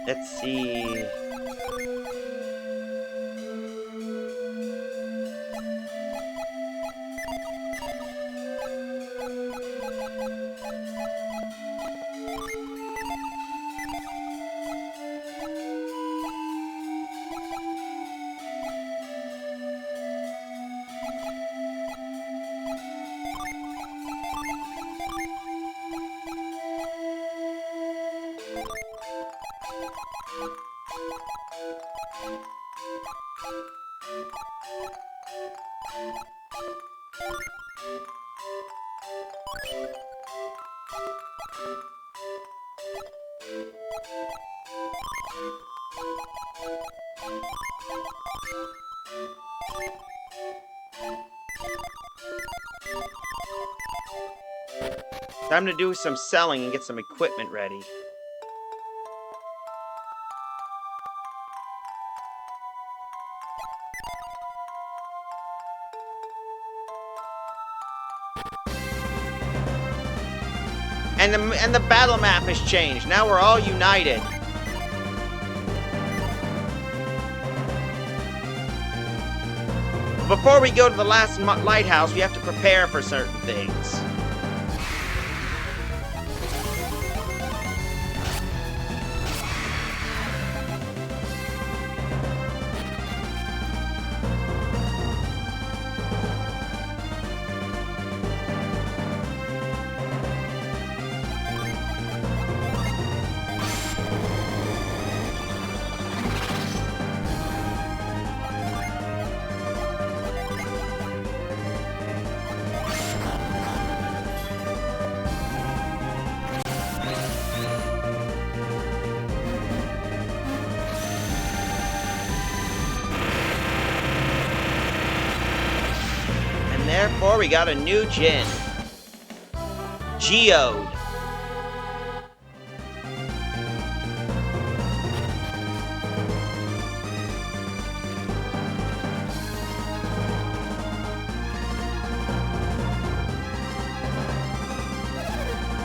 Let's see. Time to do some selling and get some equipment ready. And the battle map has changed. Now we're all united. Before we go to the last lighthouse, we have to prepare for certain things. therefore we got a new Jin. Geode.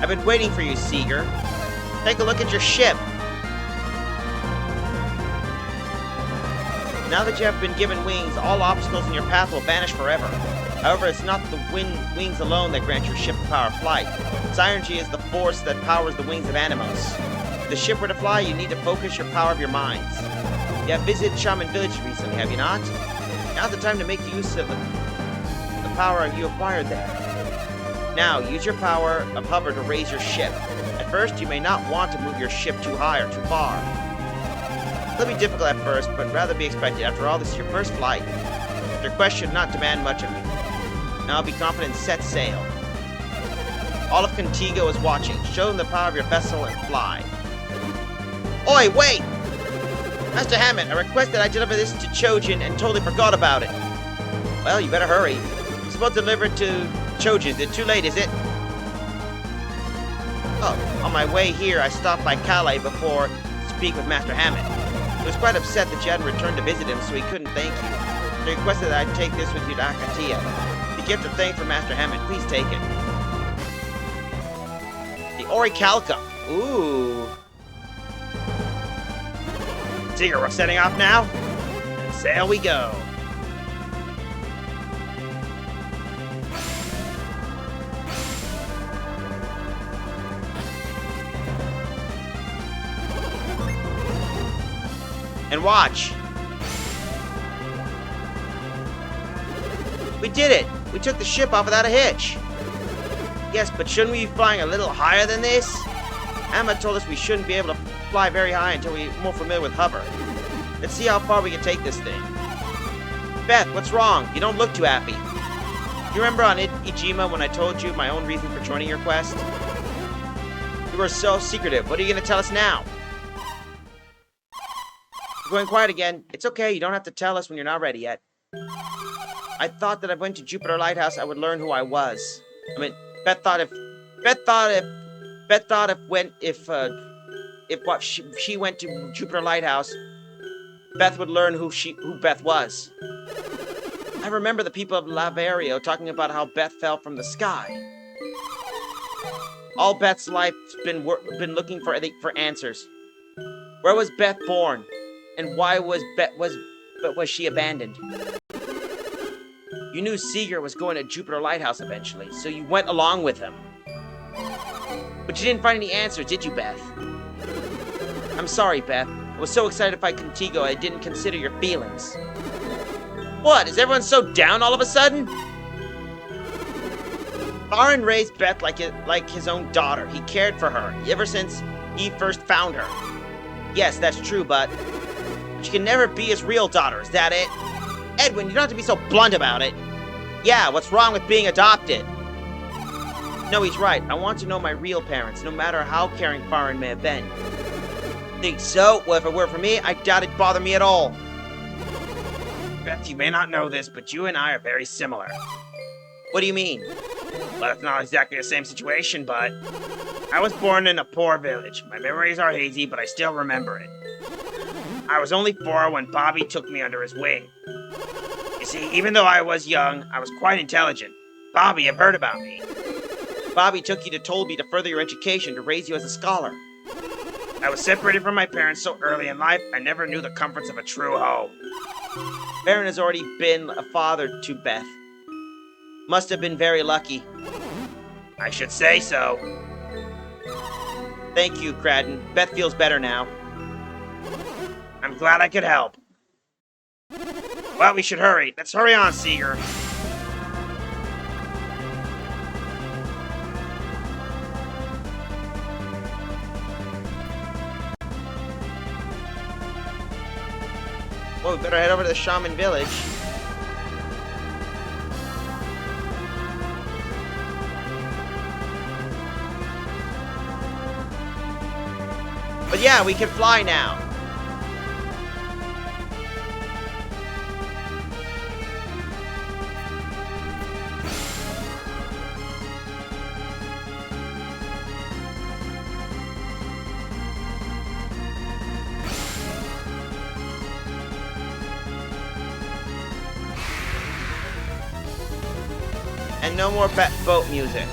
I've been waiting for you, Seeger. Take a look at your ship. Now that you have been given wings, all obstacles in your path will vanish forever. However, it's not the wings alone that grant your ship the power of flight. Synergy is the force that powers the wings of Animos. If the ship were to fly, you need to focus your power of your minds. You have visited Shaman Village recently, have you not? Now's the time to make use of the power you acquired there. Now, use your power of hover to raise your ship. At first, you may not want to move your ship too high or too far. It'll be difficult at first, but rather be expected. After all, this is your first flight. Your quest should not demand much of you. Now be confident and set sail. All of Contigo is watching. Show them the power of your vessel and fly. Oi, wait! Master Hammett, I requested I deliver this to Chojin and totally forgot about it. Well, you better hurry. I'm supposed to deliver it to Chojin. Is it too late, is it? Oh, on my way here, I stopped by Calais before to speak with Master Hammett. He was quite upset that you hadn't returned to visit him, so he couldn't thank you. So he requested that I take this with you to Akatia. The gift of thanks for Master Hammett. Please take it. The Orichalcum. Ooh. Seeger, we're setting off now? And sail we go. And watch. We did it! We took the ship off without a hitch. Yes, but shouldn't we be flying a little higher than this? Amma told us we shouldn't be able to fly very high until we're more familiar with hover. Let's see how far we can take this thing. Beth, what's wrong? You don't look too happy. You remember on Ijima when I told you my own reason for joining your quest? You were so secretive. What are you going to tell us now? You're going quiet again. It's okay. You don't have to tell us when you're not ready yet. I thought that if I went to Jupiter Lighthouse, I would learn who I was. I mean, Beth thought if she went to Jupiter Lighthouse, Beth would learn who Beth was. I remember the people of Lavario talking about how Beth fell from the sky. All Beth's life's been looking for answers. Where was Beth born, and why was she abandoned? You knew Seeger was going to Jupiter Lighthouse eventually, so you went along with him. But you didn't find any answers, did you, Beth? I'm sorry, Beth. I was so excited to find Contigo, I didn't consider your feelings. What? Is everyone so down all of a sudden? Baron raised Beth like his own daughter. He cared for her ever since he first found her. Yes, that's true, but she can never be his real daughter. Is that it? Edwin, you don't have to be so blunt about it. Yeah, what's wrong with being adopted? No, he's right. I want to know my real parents, no matter how caring Farin may have been. Think so? Well, if it were for me, I doubt it'd bother me at all. Beth, you may not know this, but you and I are very similar. What do you mean? Well, it's not exactly the same situation, but I was born in a poor village. My memories are hazy, but I still remember it. I was only 4 when Bobby took me under his wing. You see, even though I was young, I was quite intelligent. Bobby had heard about me. Bobby took you to Tolby to further your education, to raise you as a scholar. I was separated from my parents so early in life, I never knew the comforts of a true home. Baron has already been a father to Beth. Must have been very lucky. I should say so. Thank you, Cradden. Beth feels better now. I'm glad I could help. Well, we should hurry. Let's hurry on, Seeger. Well, we better head over to the Shaman Village. But yeah, we can fly now. And no more boat music.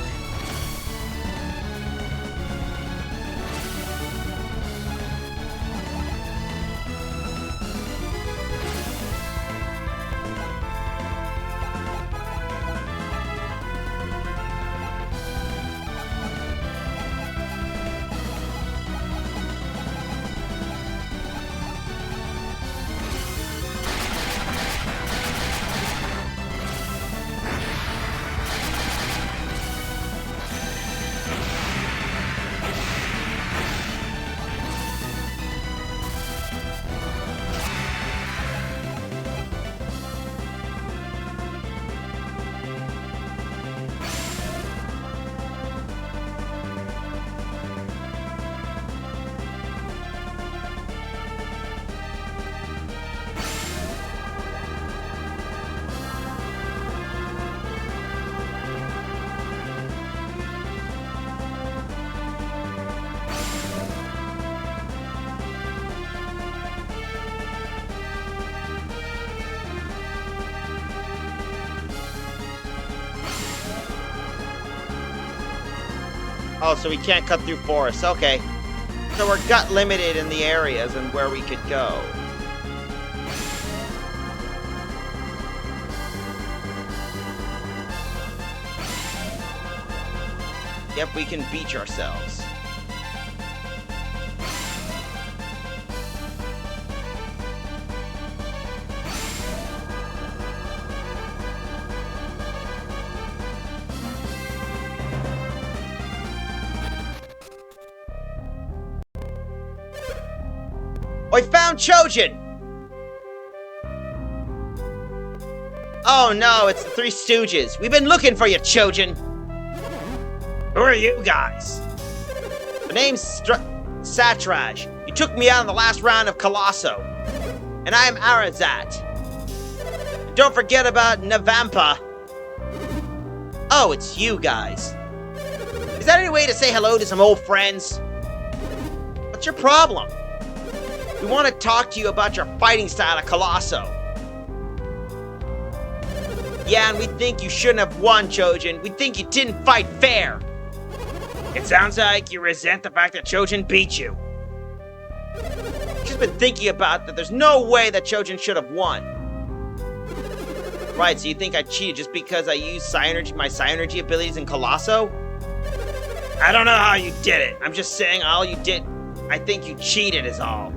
Oh, so we can't cut through forests. Okay. So we're gut limited in the areas and where we could go. Yep, we can beach ourselves. I found Chojin! Oh no, it's the Three Stooges. We've been looking for you, Chojin. Who are you guys? The name's Satraj. You took me out in the last round of Colosso. And I'm Arazat. And don't forget about Navampa. Oh, it's you guys. Is that any way to say hello to some old friends? What's your problem? We want to talk to you about your fighting style at Colosso. Yeah, and we think you shouldn't have won, Chojin. We think you didn't fight fair. It sounds like you resent the fact that Chojin beat you. Just been thinking about that. There's no way that Chojin should have won. Right, so you think I cheated just because I used my Psynergy abilities in Colosso? I don't know how you did it. I'm just saying all you did, I think you cheated is all.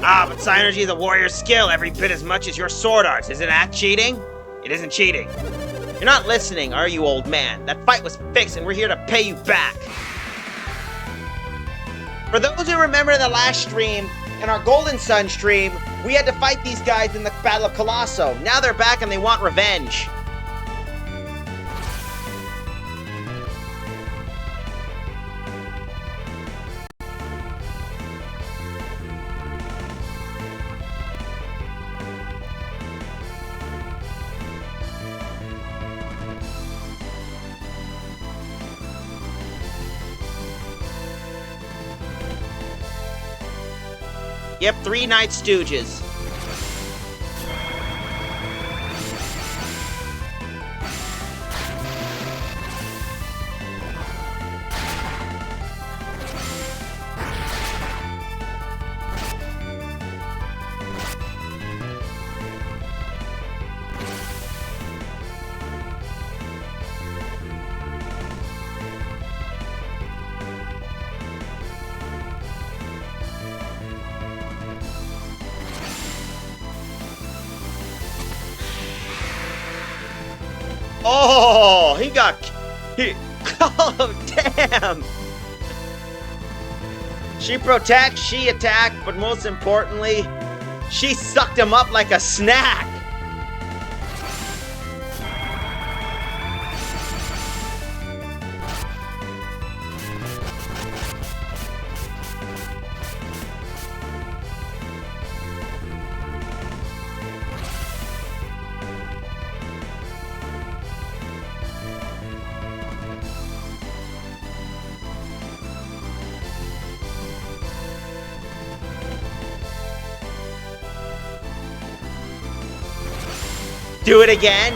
Ah, but Psynergy is a warrior's skill every bit as much as your sword arts. Isn't that cheating? It isn't cheating. You're not listening, are you, old man? That fight was fixed and we're here to pay you back. For those who remember the last stream, in our Golden Sun stream, we had to fight these guys in the Battle of Colosso. Now they're back and they want revenge. Yep, 3 Night Stooges. Oh, oh, damn. She protects, she attacked, but most importantly, she sucked him up like a snack. Do it again.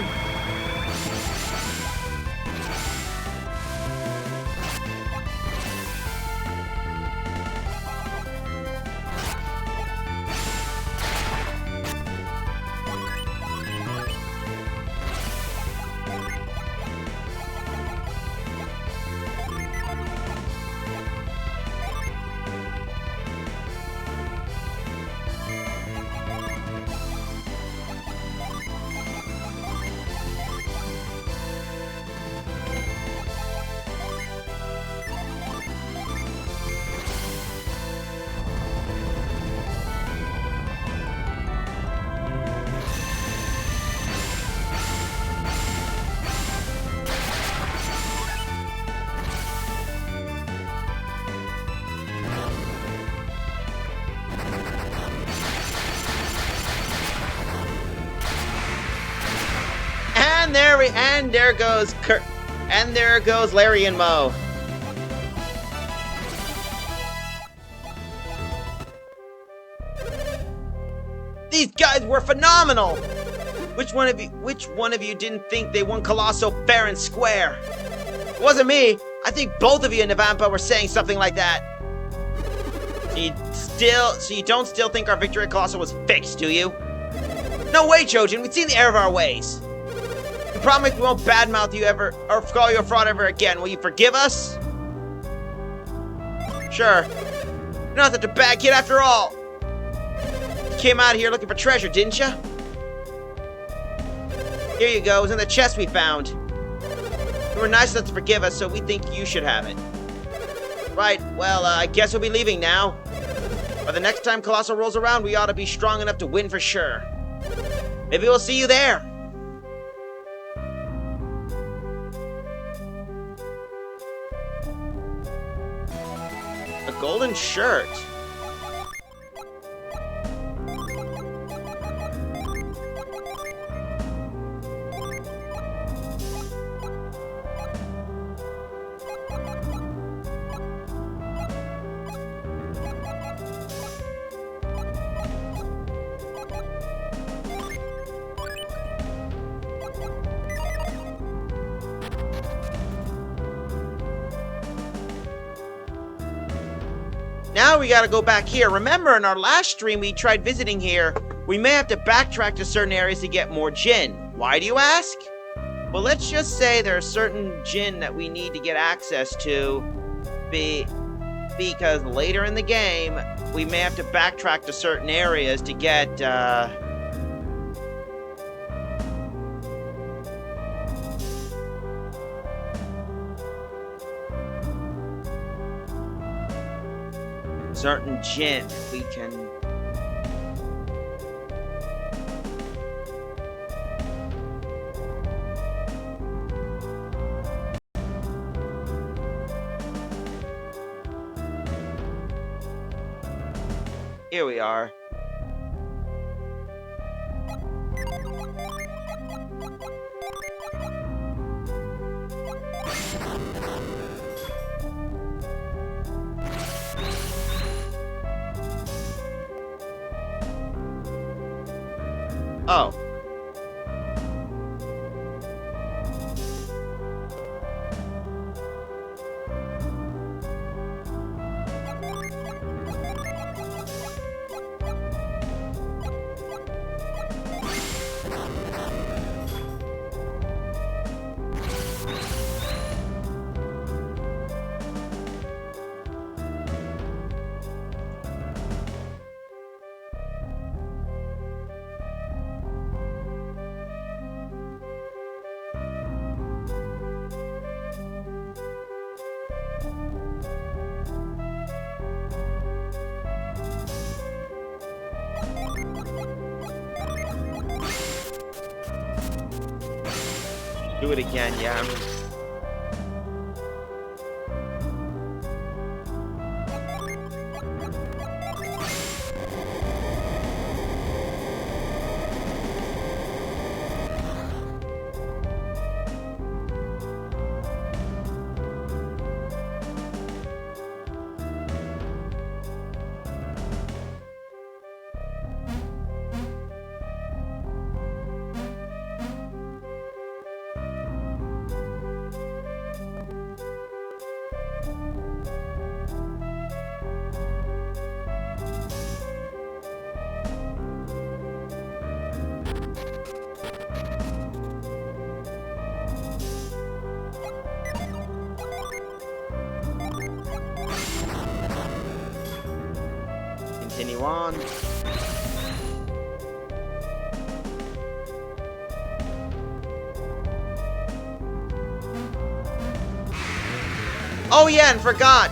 And there goes and there goes Larry and Moe. These guys were phenomenal. Which one of you didn't think they won Colosso fair and square? It wasn't me. I think both of you in Navampa were saying something like that. So you don't still think our victory at Colosso was fixed, do you? No way, Trojan. We've seen the error of our ways. We promise we won't badmouth you ever or call you a fraud ever again. Will you forgive us? Sure. You're not such a bad kid after all. You came out here looking for treasure, didn't you? Here you go. It was in the chest we found. You were nice enough to forgive us, so we think you should have it. Right. Well, I guess we'll be leaving now. By the next time Colosso rolls around, we ought to be strong enough to win for sure. Maybe we'll see you there. A golden shirt. Now we gotta go back here. Remember, in our last stream we tried visiting here. We may have to backtrack to certain areas to get more Jinn. Why do you ask? Well, let's just say there are certain Jinn that we need to get access to because later in the game, we may have to backtrack to certain areas to get, certain Jinn. We can... Here we are. Oh. Do it again, yeah. Continue on. Oh yeah, and forgot.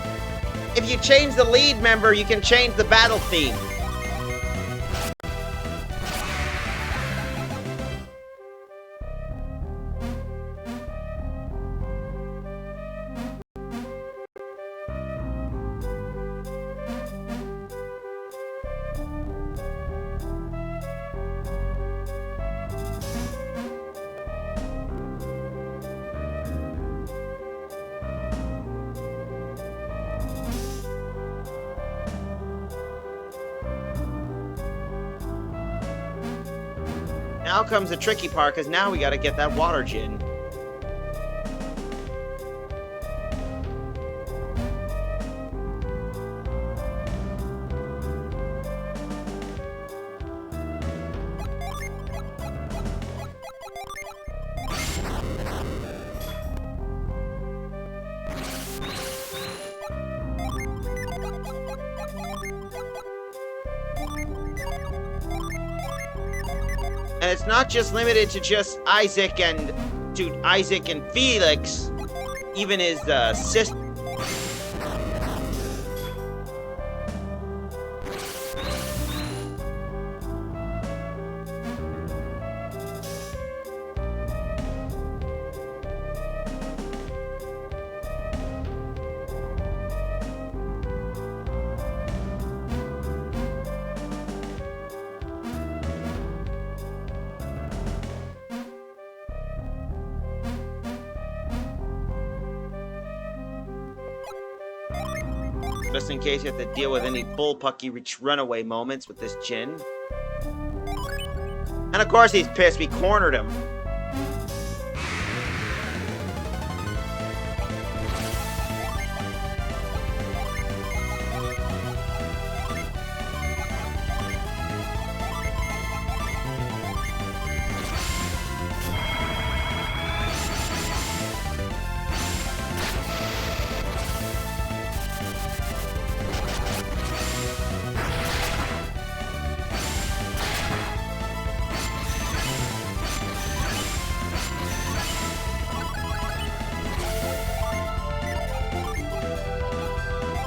If you change the lead member, you can change the battle theme. now comes the tricky part, because now we gotta get that water gin. And it's not just limited to just Isaac and Felix, even his sister. Just in case you have to deal with any bullpucky runaway moments with this Jin. And of course he's pissed we cornered him.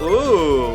Ooh.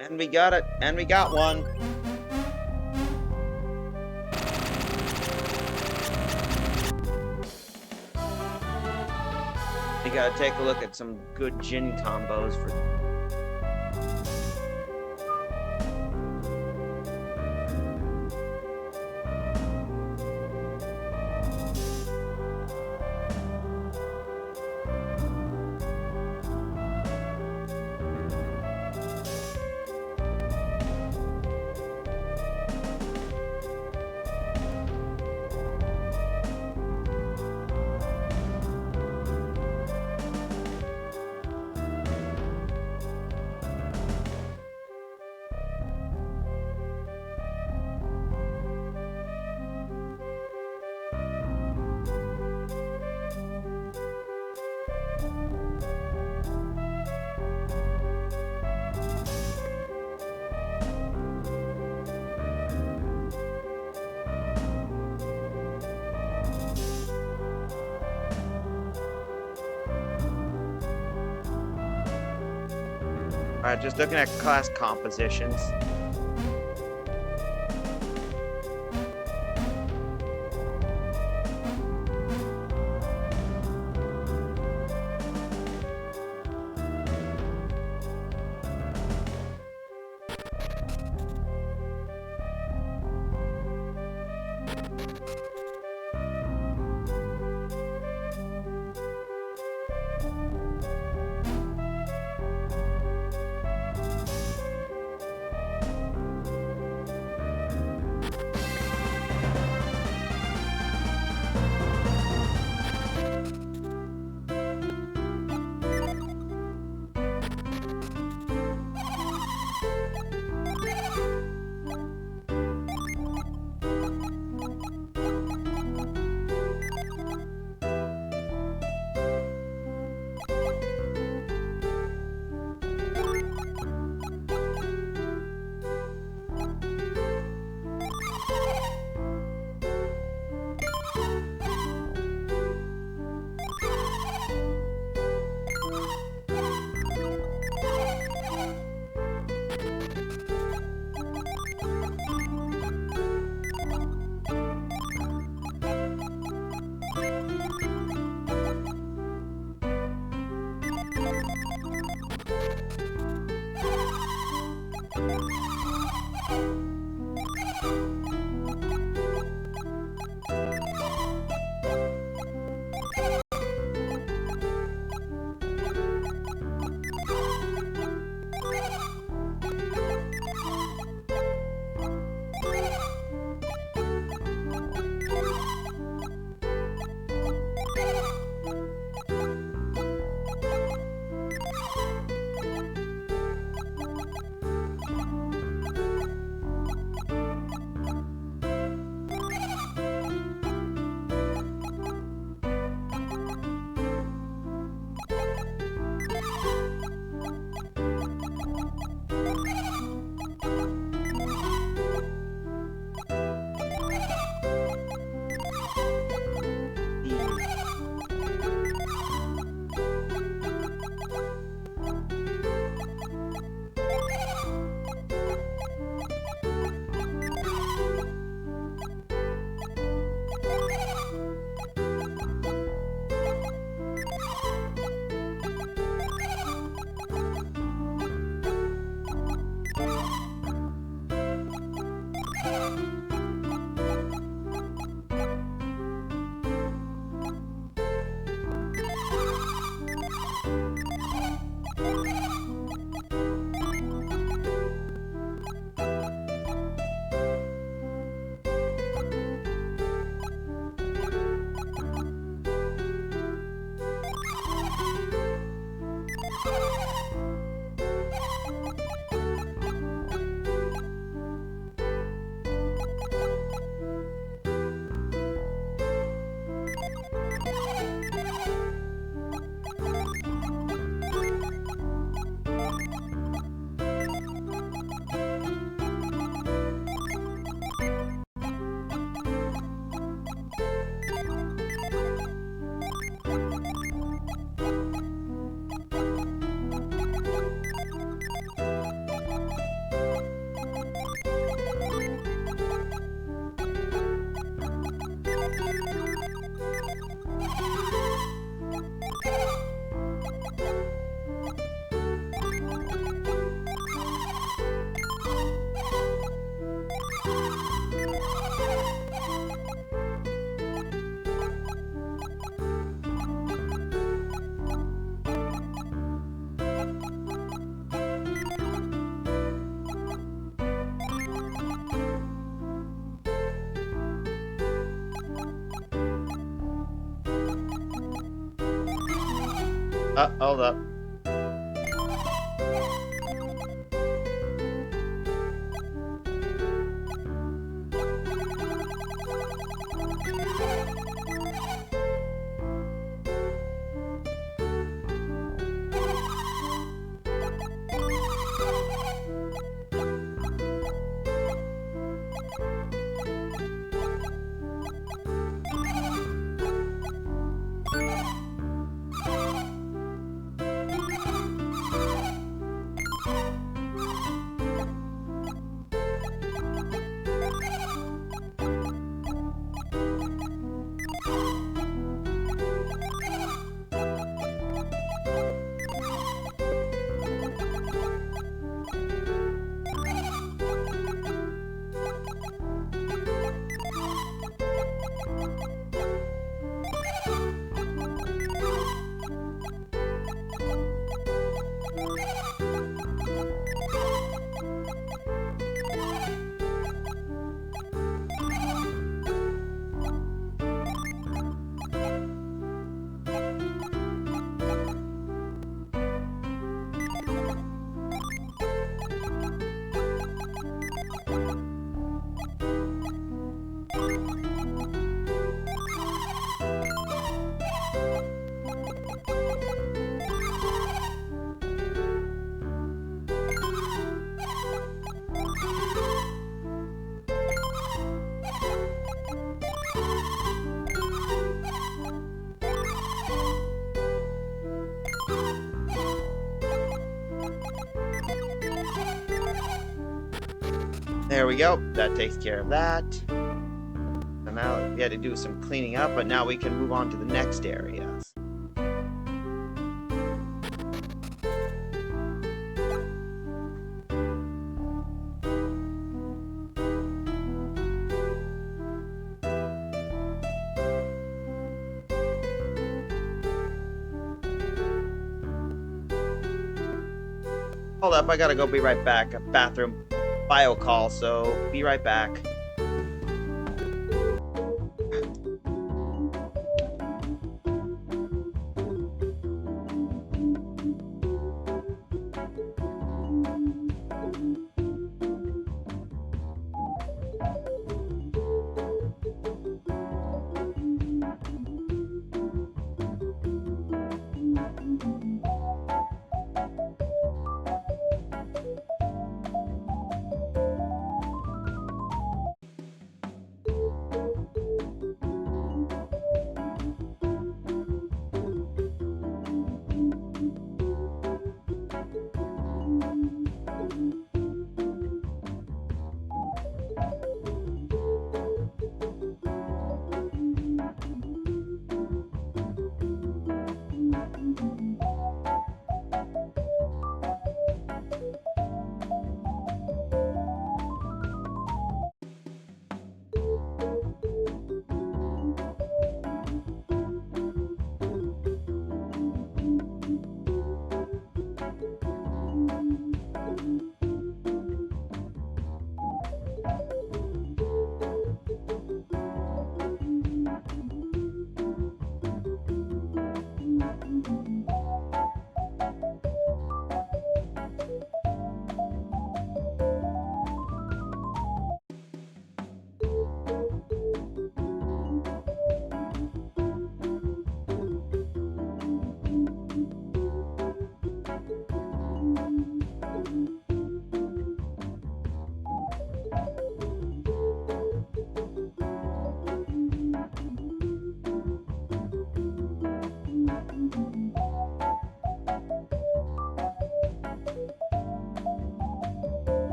And we got it, and we got one. We gotta take a look at some good Jin combos for. Alright, just looking at class compositions. Hold up. There we go. That takes care of that. So now we had to do some cleaning up, but now we can move on to the next areas. Hold up, I gotta go be right back. A bathroom bio call, so be right back.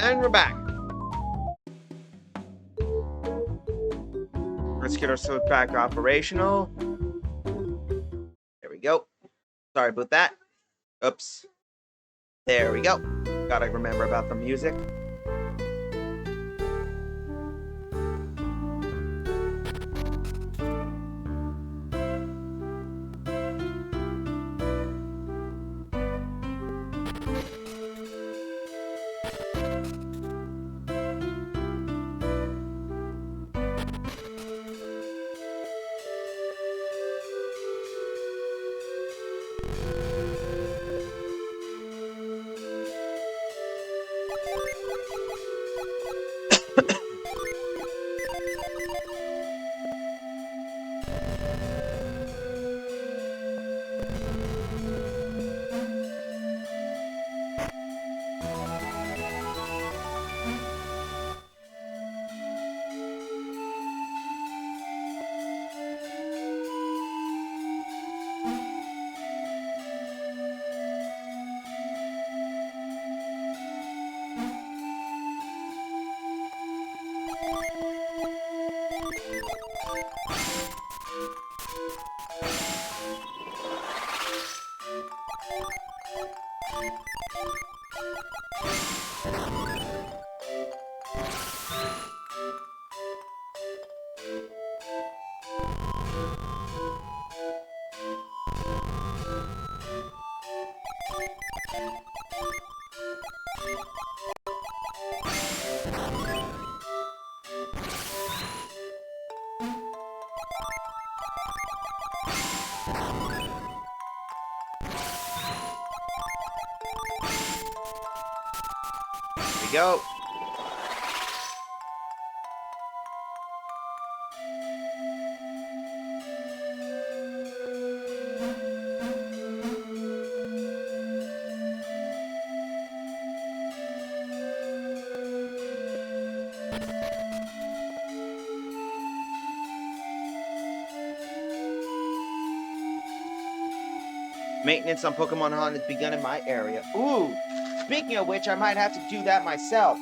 And we're back. Let's get ourselves back operational. There we go. Sorry about that. Oops. There we go. Gotta remember about the music. There we go. Maintenance on Pokemon Hunt has begun in my area. Ooh! Speaking of which, I might have to do that myself.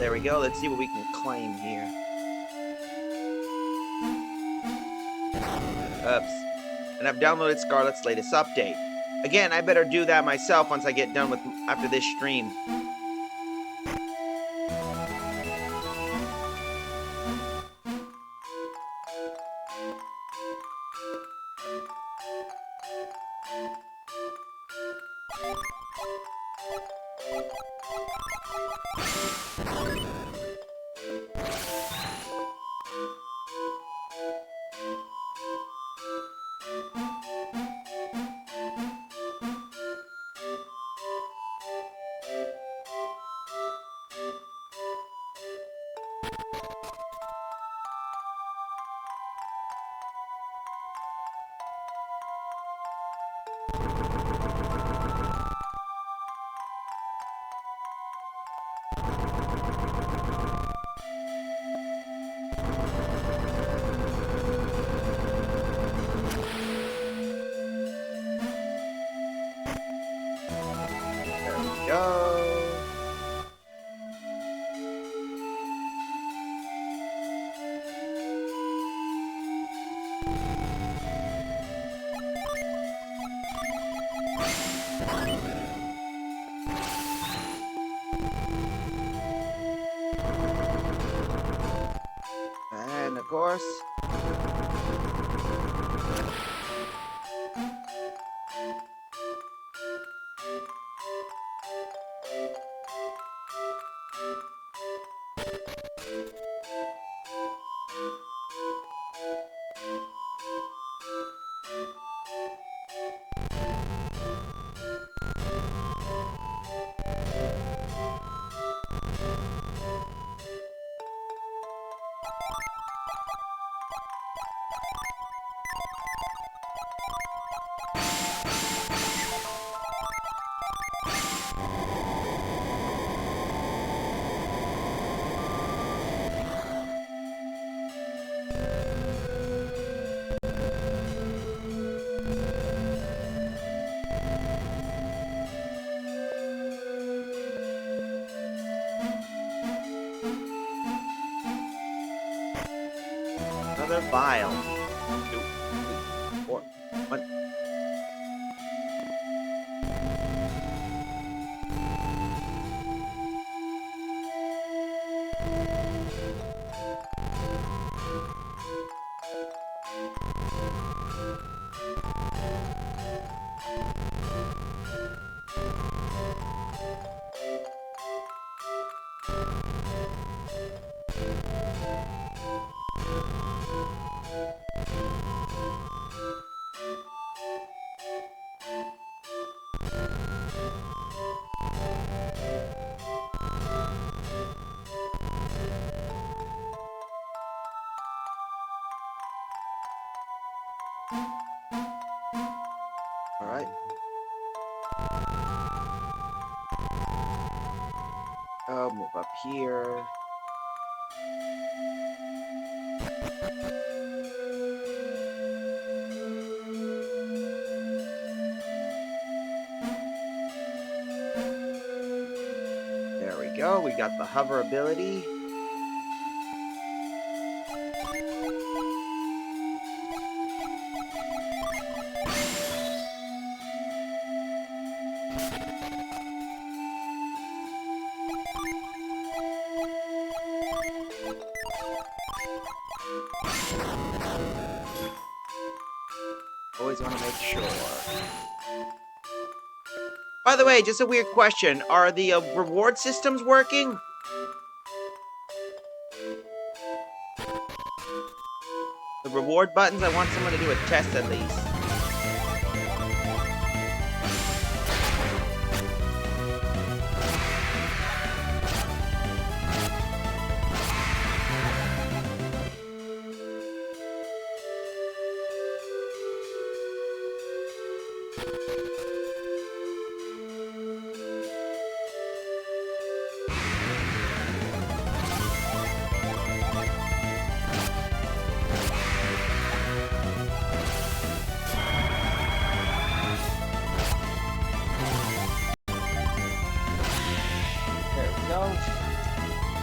There we go. Let's see what we can claim here. Oops. And I've downloaded Scarlet's latest update. Again, I better do that myself once I get done with after this stream. course. Another vial. 2, 3, 4, 1. All right. Move up here. There we go. We got the hover ability. Always want to make sure. By the way, just a weird question. Are the reward systems working? The reward buttons? I want someone to do a test at least.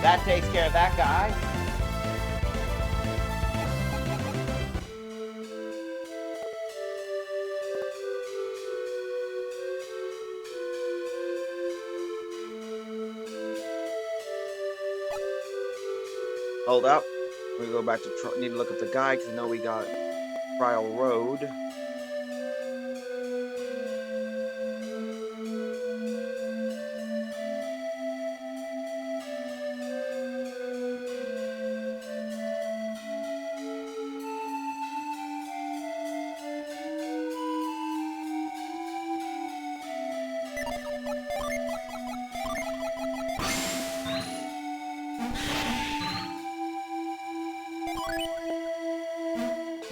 That takes care of that guy. Hold up. We go back to need to look up the guide because I know we got Trial Road.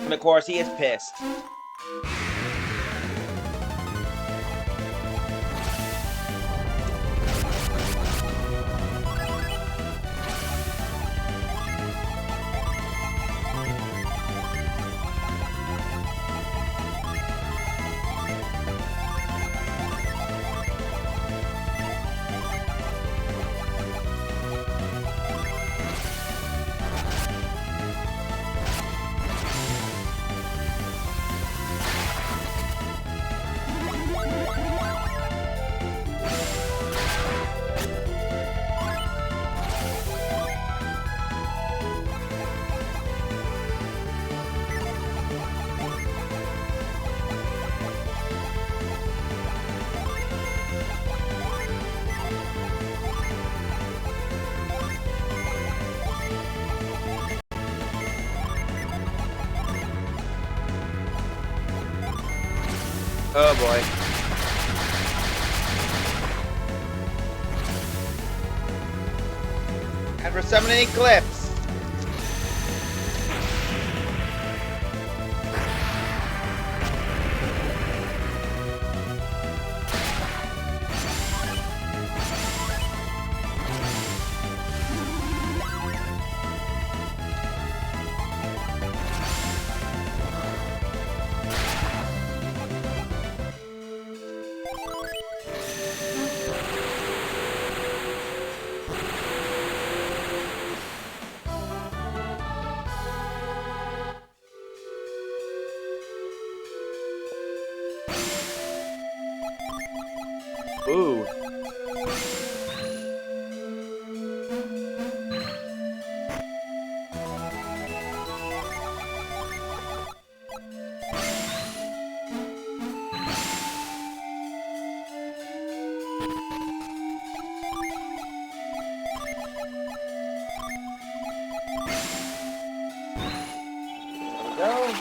And of course, he is pissed. Oh boy. And we're summoning Eclipse. Ooh. Go.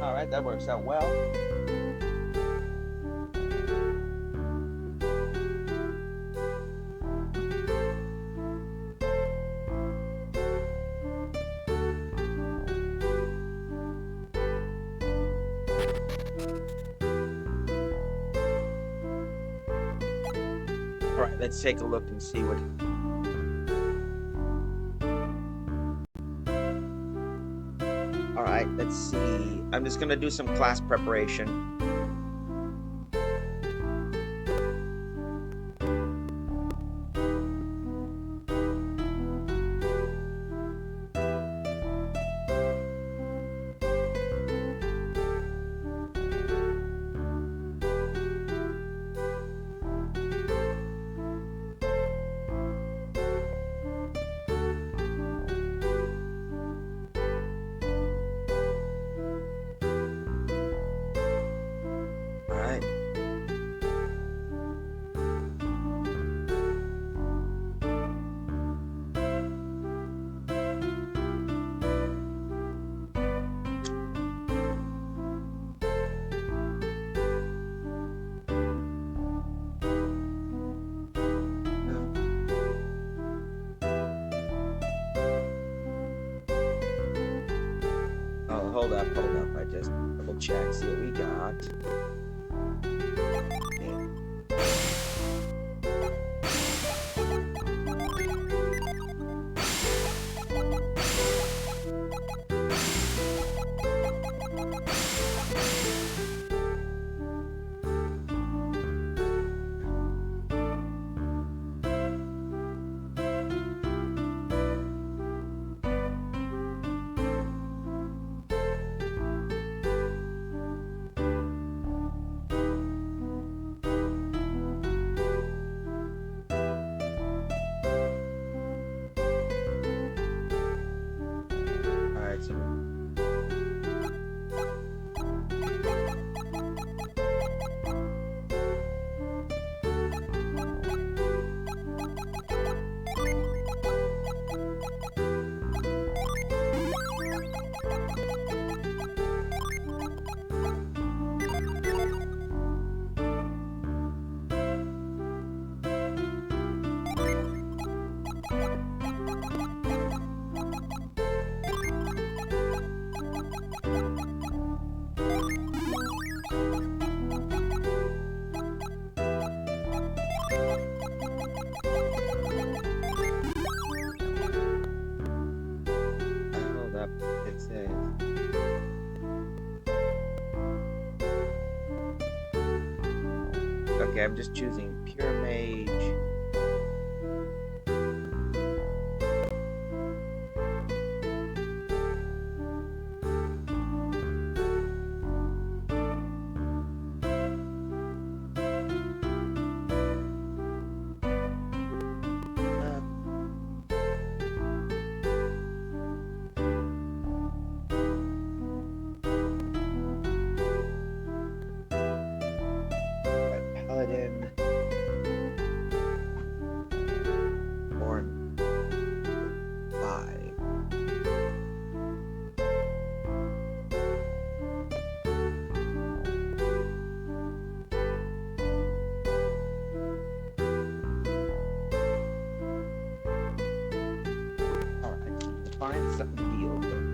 All right, that works out well. All right, let's take a look and see what. All right, let's see. I'm just gonna do some class preparation. All right. Oh, hold up. I just double check, see what we got. Okay, I'm just choosing pure mage. Paladin. Born 5. Alright, find something to deal with.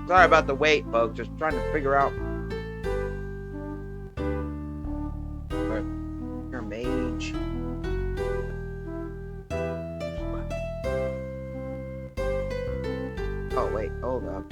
Sorry about the wait, folks. Just trying to figure out where your mage. Oh wait, hold up.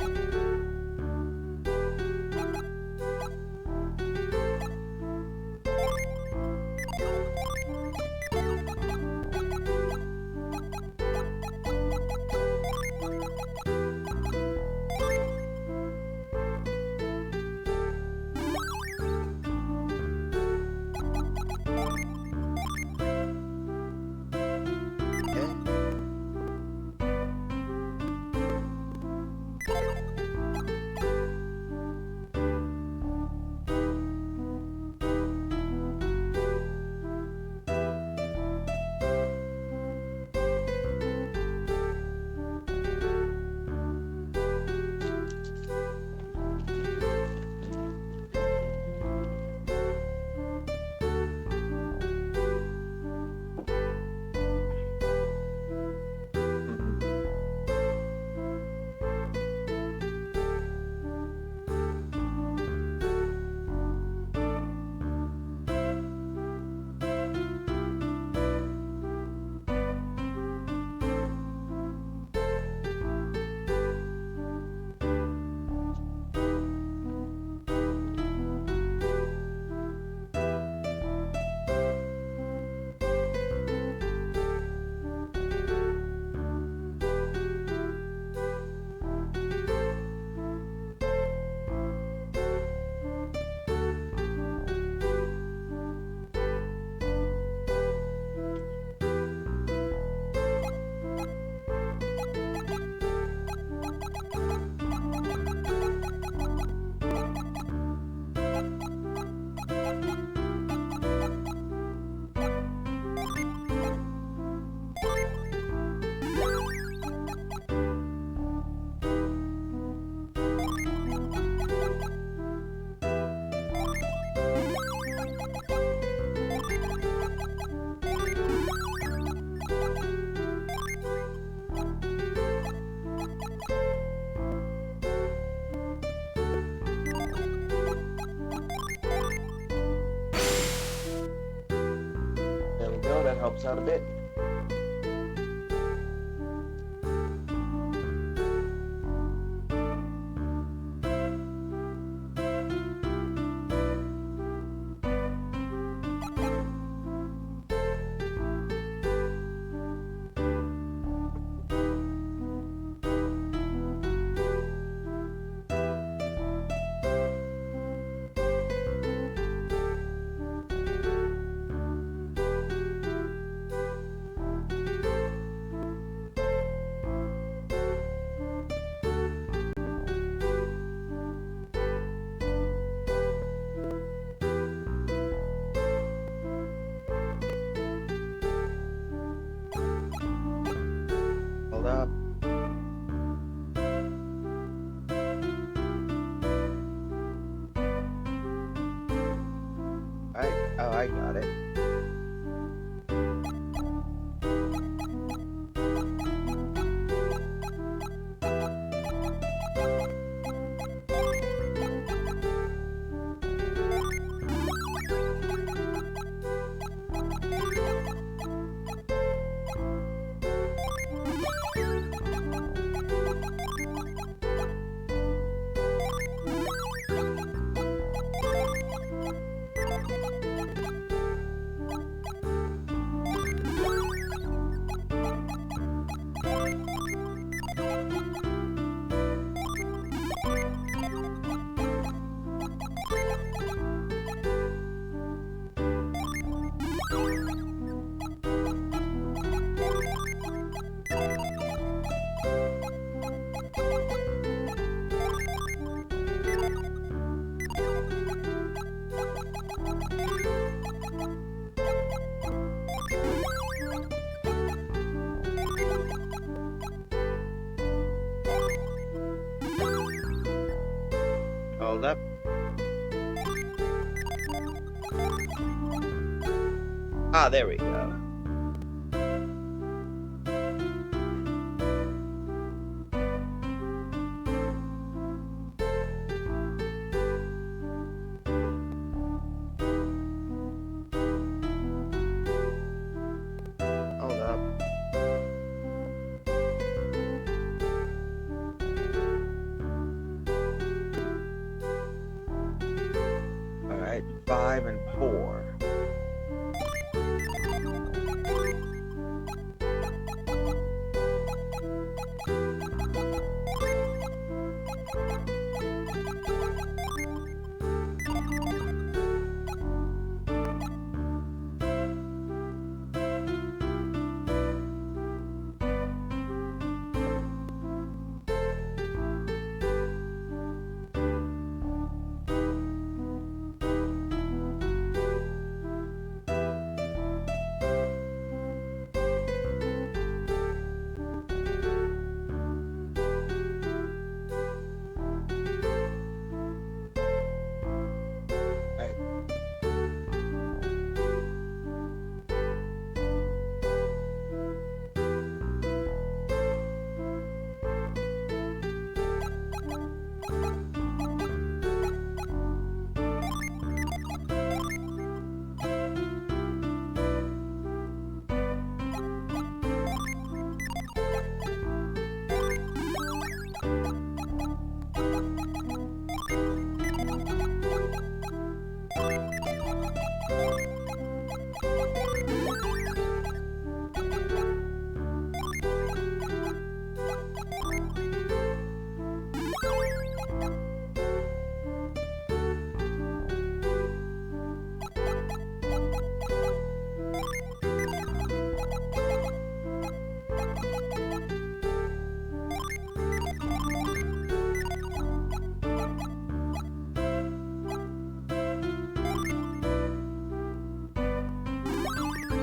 There we go, that helps out a bit. Hold up. I got it. Hold up. Ah, there we go. Hold up. Alright, 5 and 4.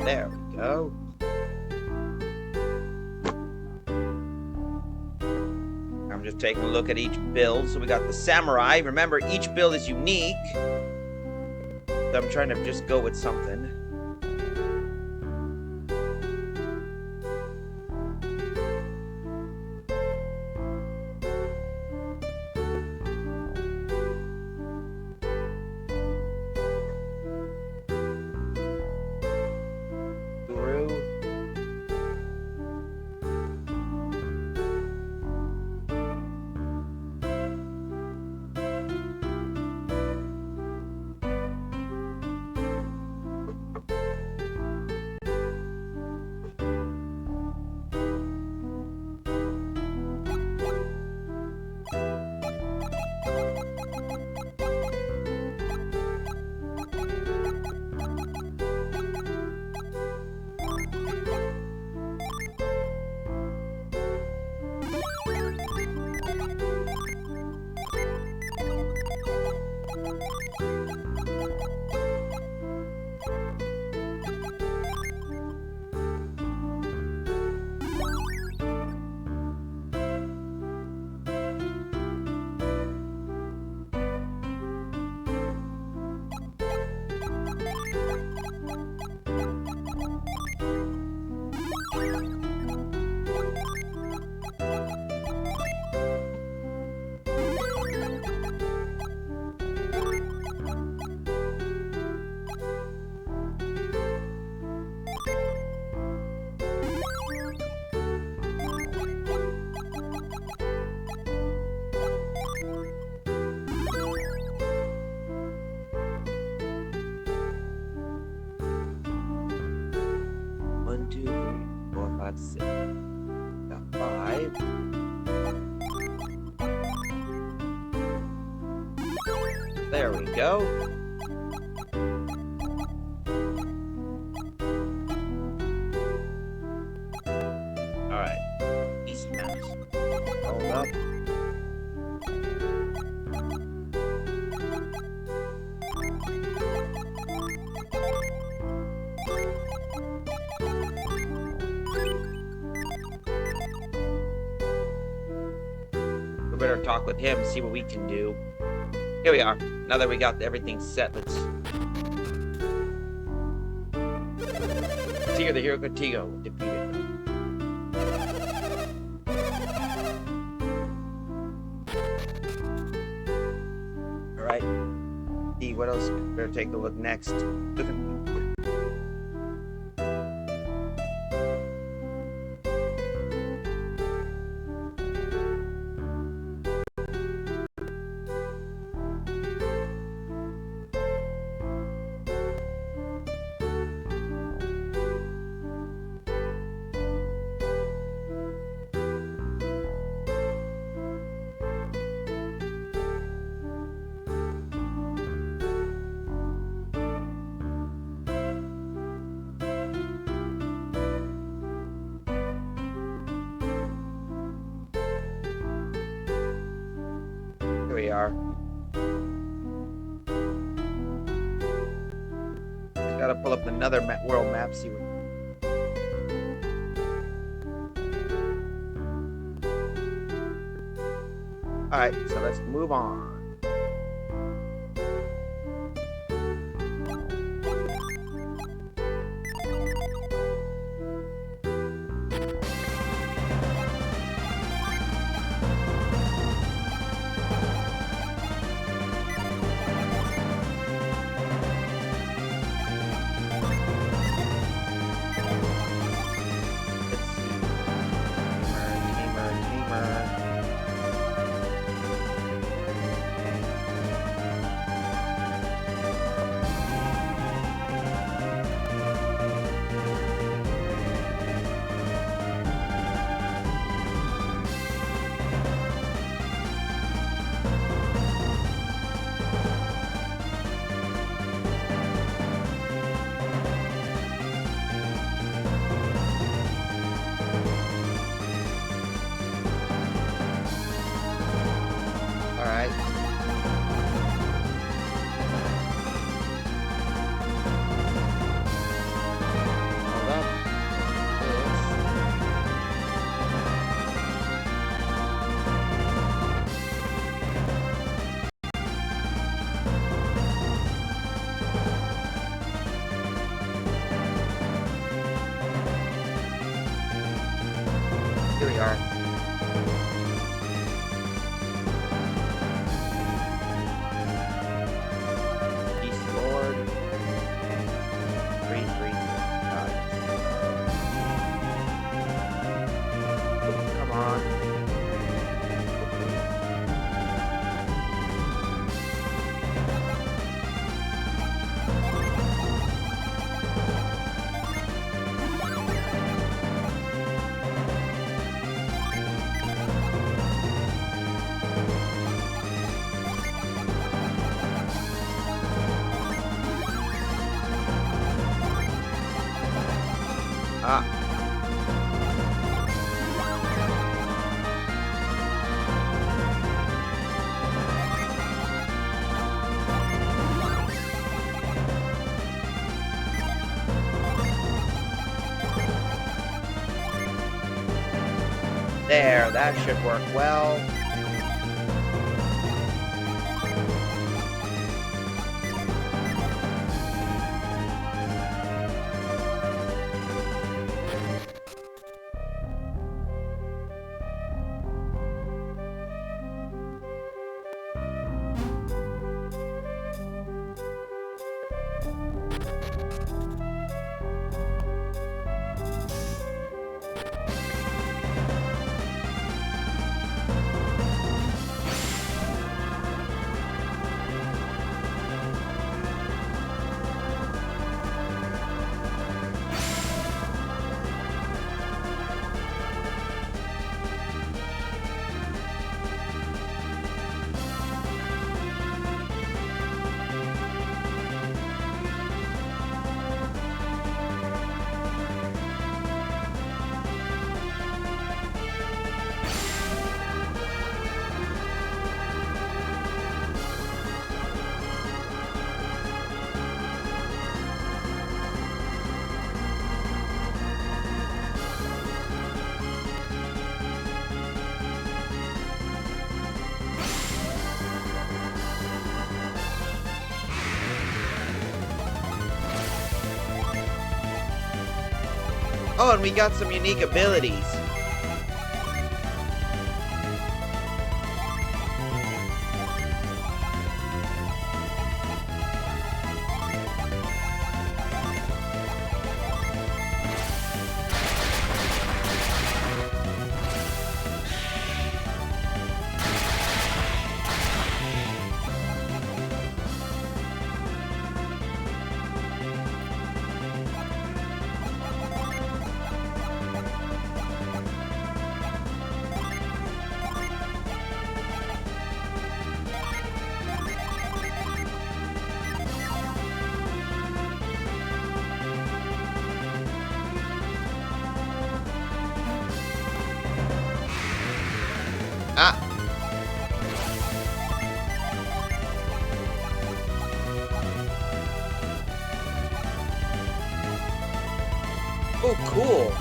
There we go. I'm just taking a look at each build. So we got the samurai. Remember, each build is unique. So I'm trying to just go with something. Let's see. Got 5. There we go. Alright. East Mass. Hold up. Better talk with him, see what we can do. Here we are. Now that we got everything set, let's... Tiger the Hero Contigo defeated. Alright. See, what else? Better take a look next. Here we are. Just gotta pull up another world map, see what. Alright, so let's move on. Alright. Hold up. Here we are. East Lord. 3-3. Come on. Ah. There, that should work well. Oh, and we got some unique abilities. Ah. Oh, cool.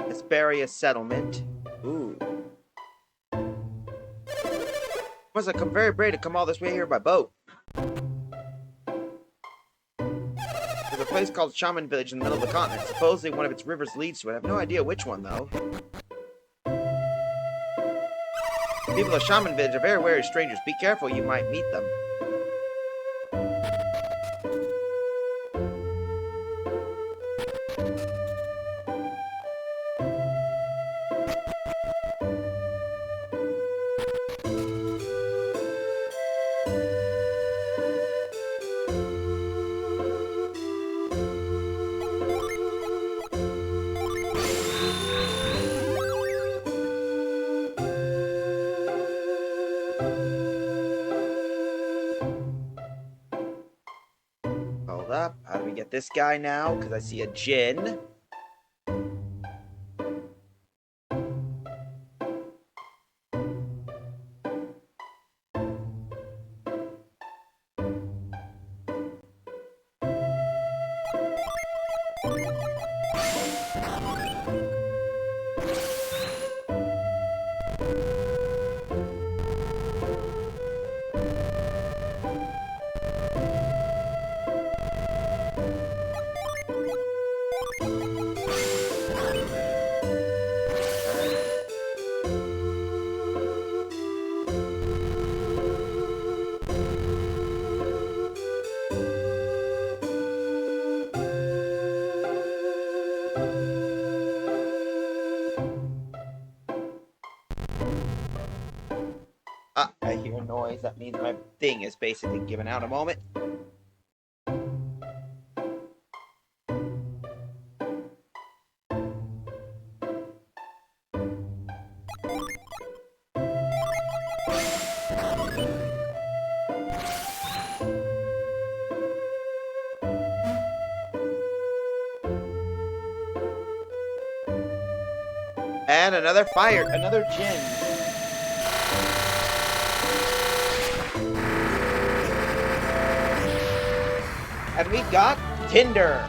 Hesperia settlement. Ooh. Must have come very brave to come all this way here by boat. There's a place called Shaman Village in the middle of the continent. Supposedly one of its rivers leads to it. I have no idea which one, though. People of Shaman Village are very wary of strangers. Be careful, you might meet them. Hold up. How do we get this guy now? Because I see a Jin. Ah, I hear a noise. That means my thing is basically giving out a moment. And another fire, another Jin. And we got Tinder.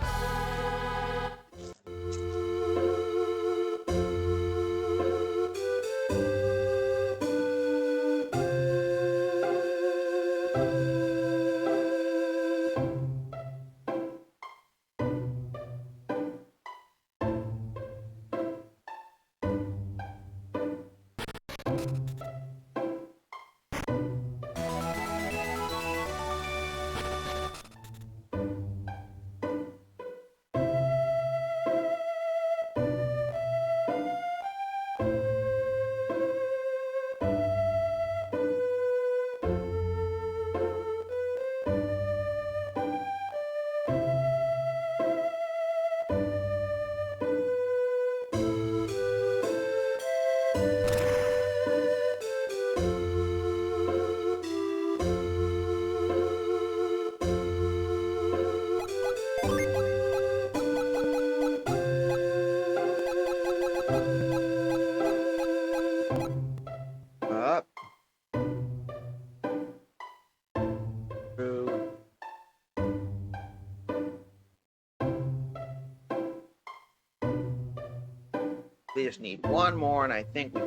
We just need one more, and I think we.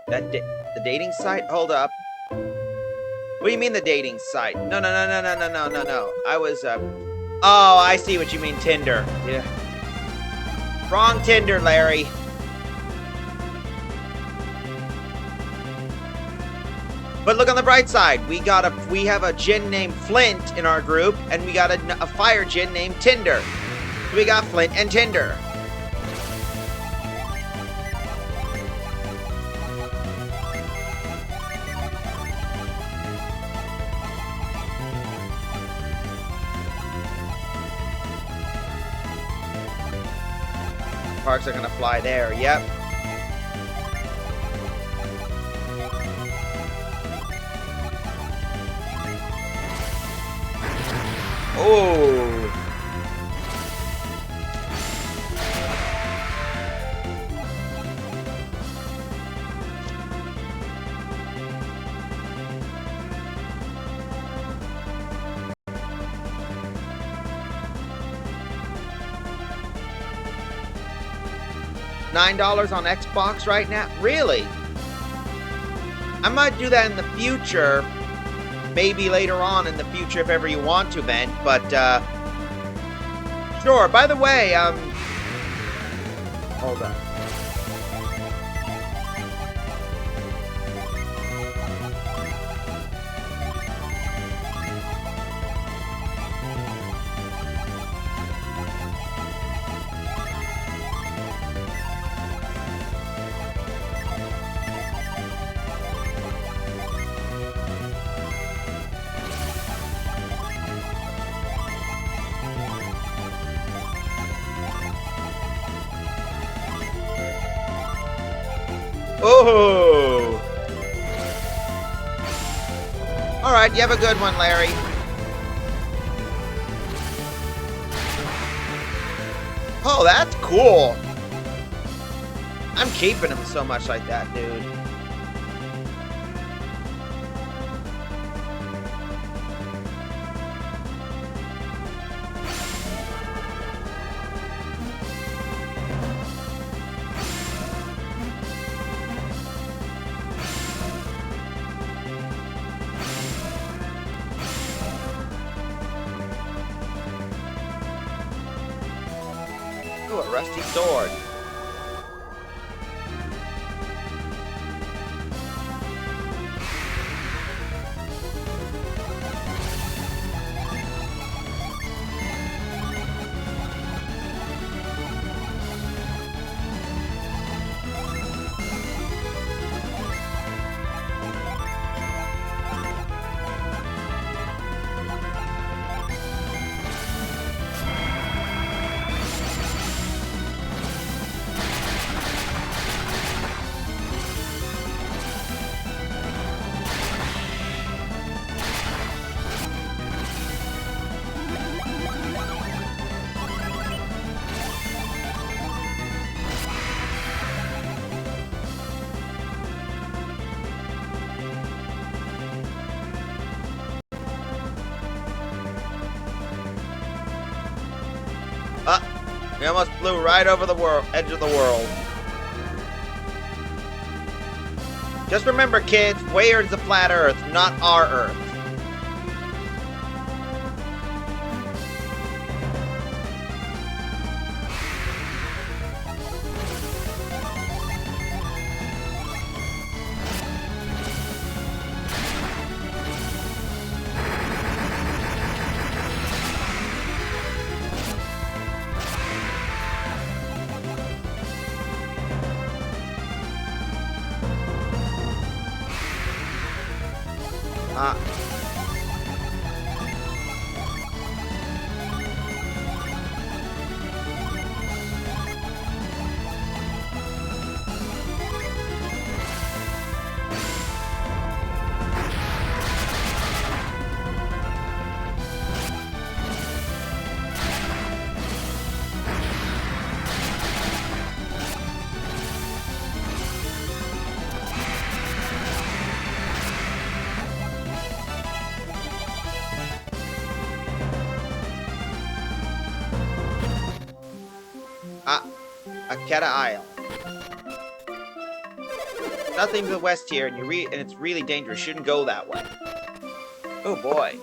The dating site? Hold up. What do you mean the dating site? No. I was, Oh, I see what you mean, Tinder. Yeah. Wrong Tinder, Larry. But look on the bright side. We have a djinn named Flint in our group, and we got a fire djinn named Tinder. We got Flint and Tinder. Sparks are gonna fly there. Yep. Oh. $9 on Xbox right now? Really? I might do that in the future. Maybe later on in the future if ever you want to, Ben. But, sure. By the way, hold on. Oh! Alright, you have a good one, Larry. Oh, that's cool. I'm keeping him so much like that, dude. Ooh, a rusty sword. We almost flew right over the edge of the world. Just remember, kids, where is the flat Earth, not our Earth. Keta Isle. Nothing to the west here, and it's really dangerous. Shouldn't go that way. Oh boy.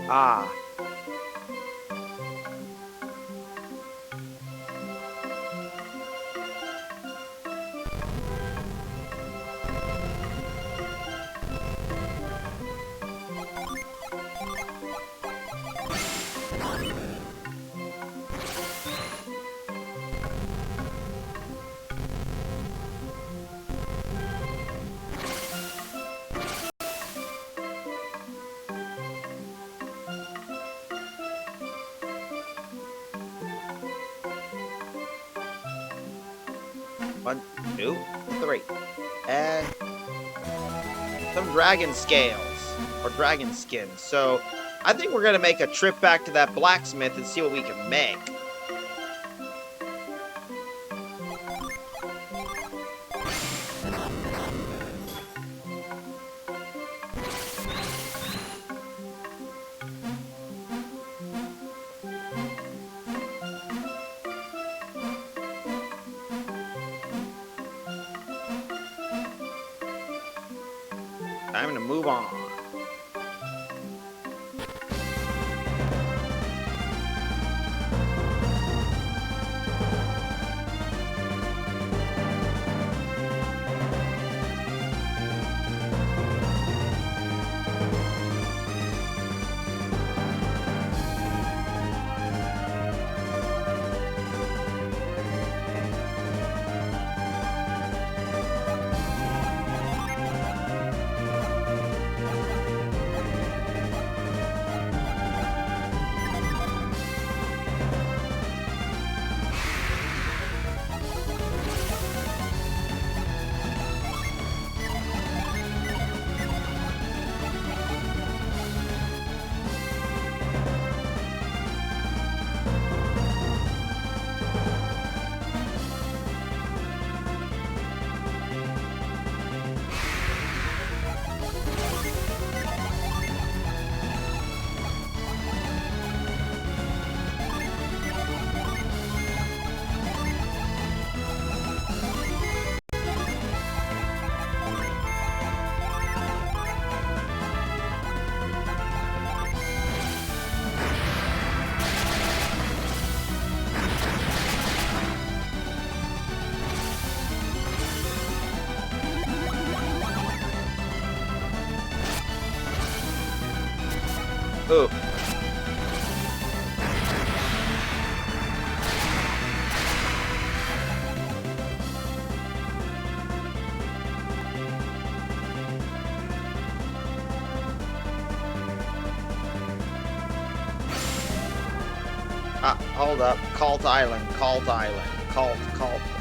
Ah. One, two, three. And some dragon scales. Or dragon skins. So, I think we're gonna make a trip back to that blacksmith and see what we can make. Time to move on. Ooh. Hold up. Cult Island. Cult Island. Cult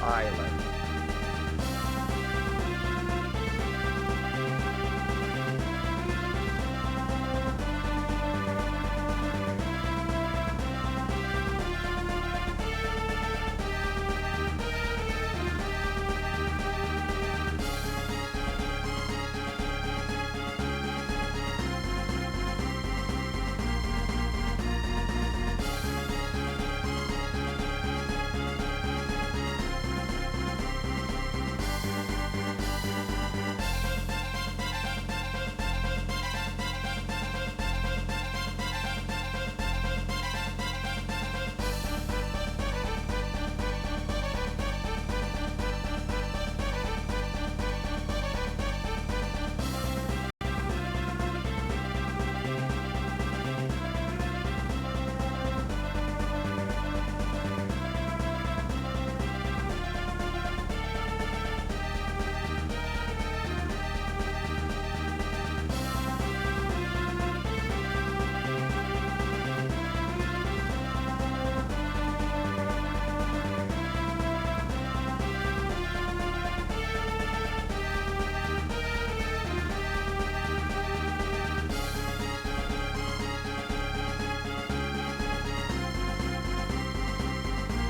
Island.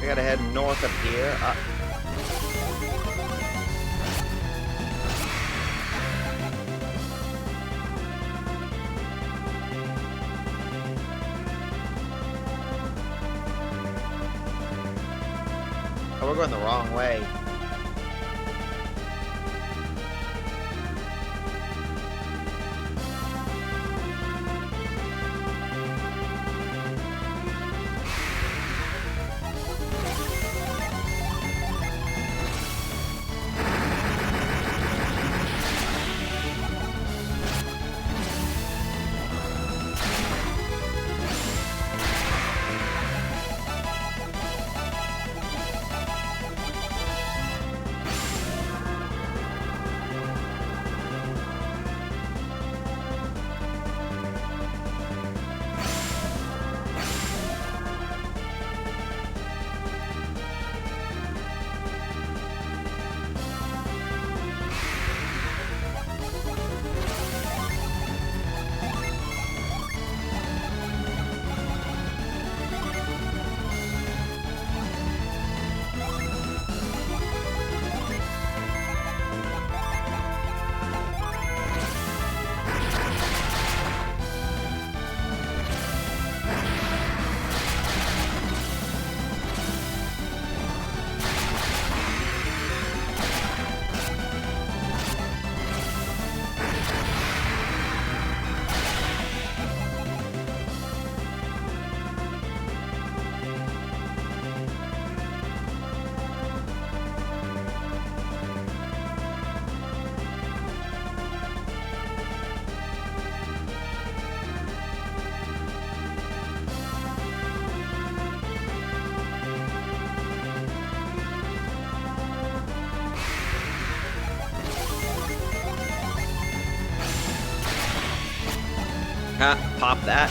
I gotta head north of here. Oh, we're going the wrong way. Pop that.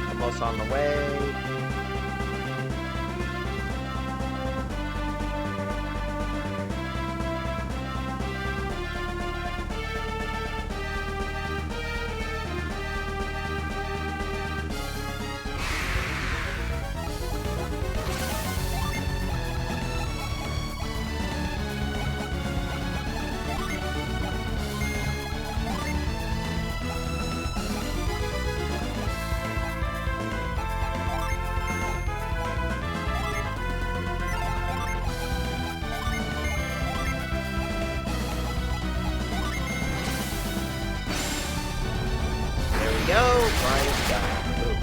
Almost on the way. Go, quiet down. Ooh.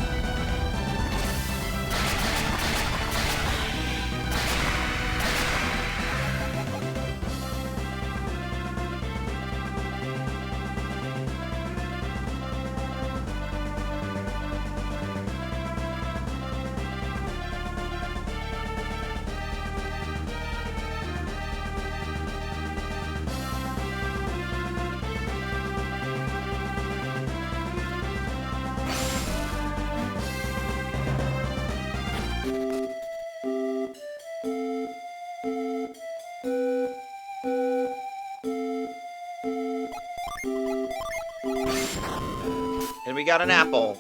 And we got an apple.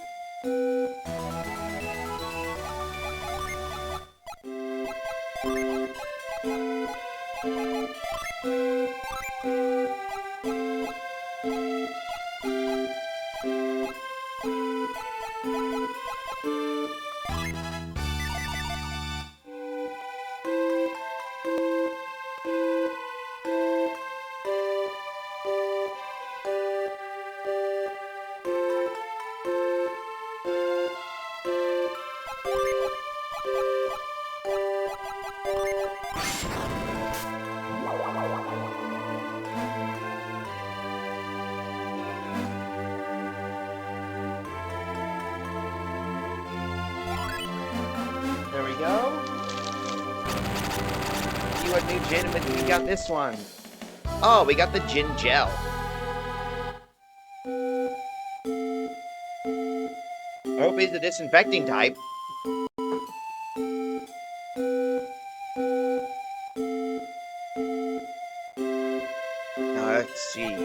There we go. See what new gin we got this one. Oh, we got the gin gel. hope he's the disinfecting type. Now, let's see.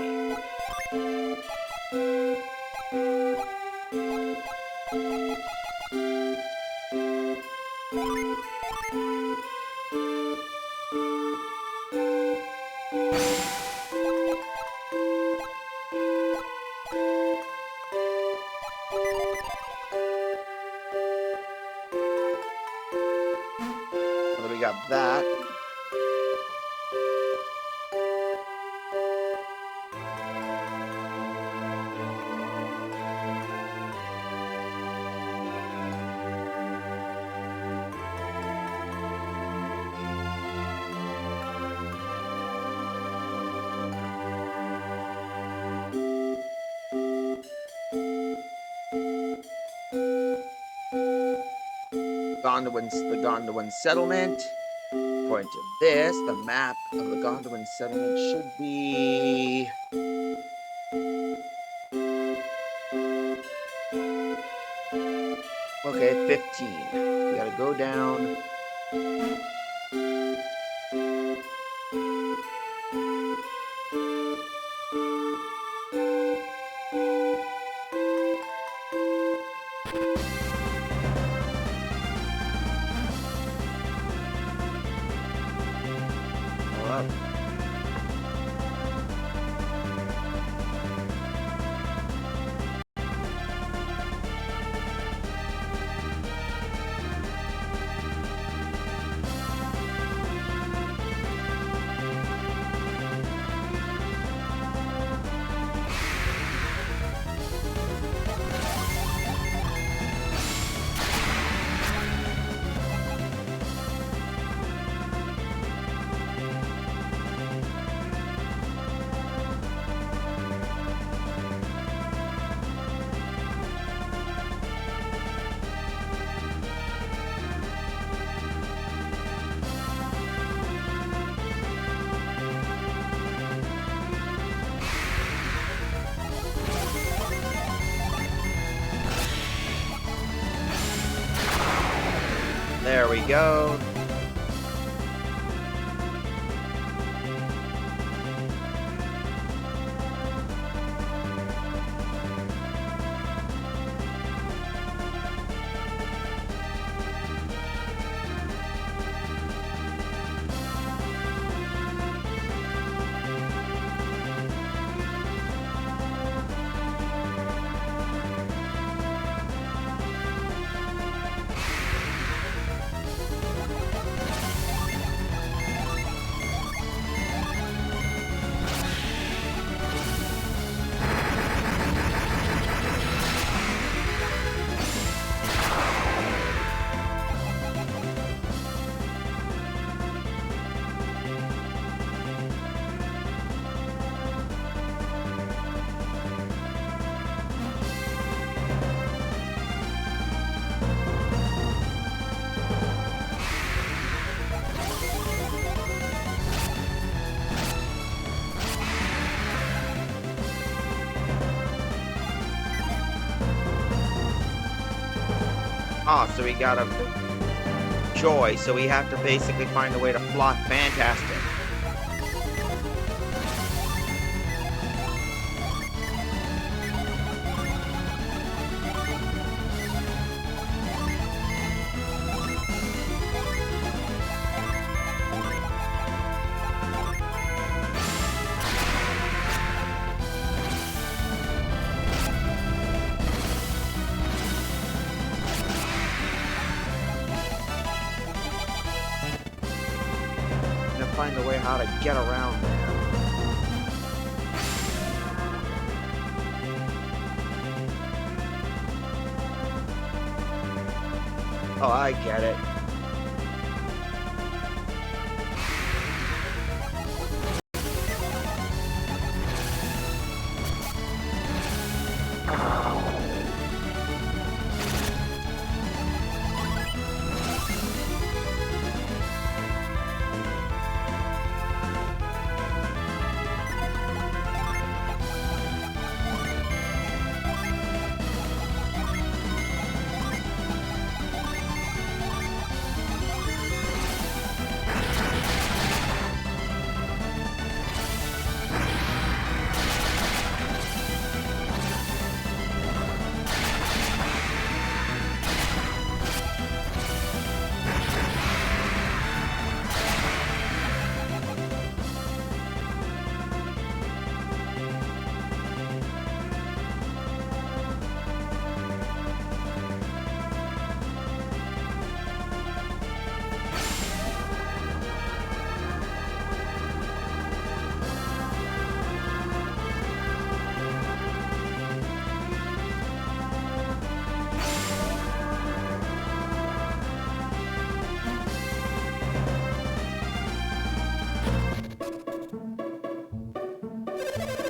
Well, we got that. The Gondwan settlement. According to this, the map of the Gondwan settlement should be... Okay, 15. We gotta go down. Up. There we go. Oh, so we got a joy, so we have to basically find a way to flock. Fantastic. Find a way how to get around there. Oh, I get it.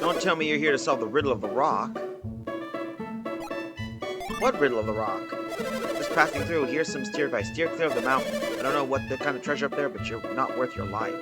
Don't tell me you're here to solve the riddle of the rock. What riddle of the rock? Just passing through. Here's some steer advice. Steer clear of the mountain. I don't know what the kind of treasure up there, but you're not worth your life.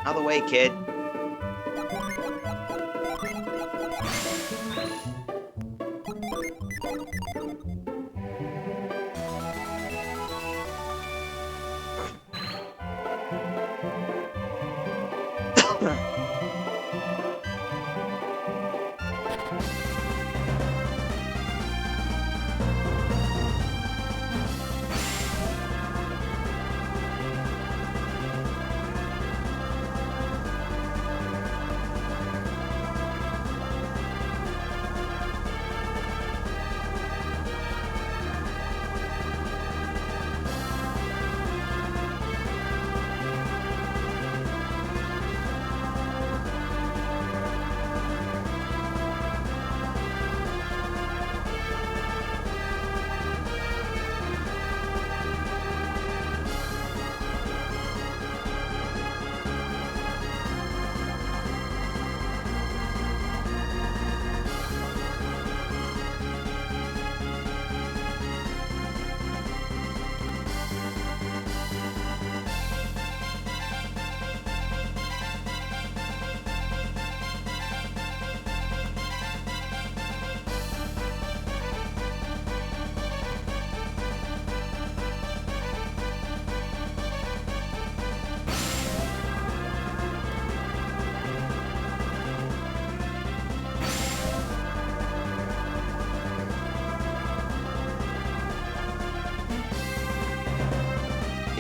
Out of the way, kid.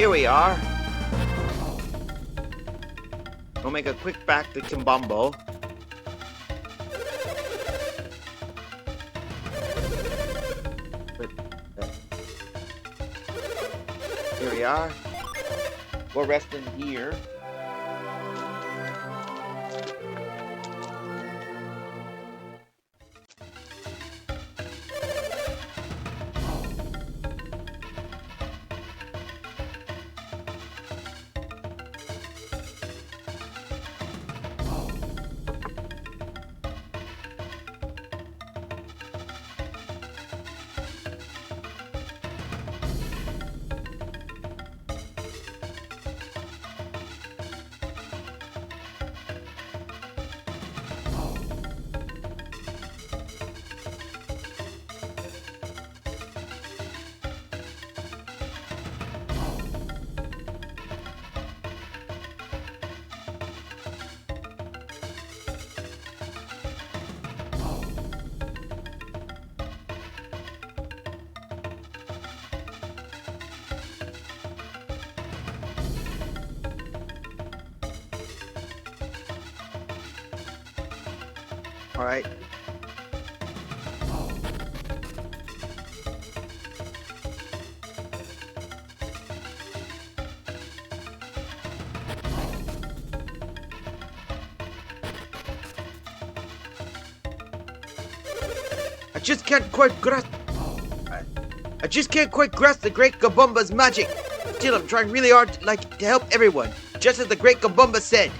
Here we are. We'll make a quick back to Kimbombo. Here we are. We'll rest in here. All right. I just can't quite grasp. I just can't quite grasp the Great Kabumba's magic. Still, I'm trying really hard to help everyone, just as the Great Kabumba said.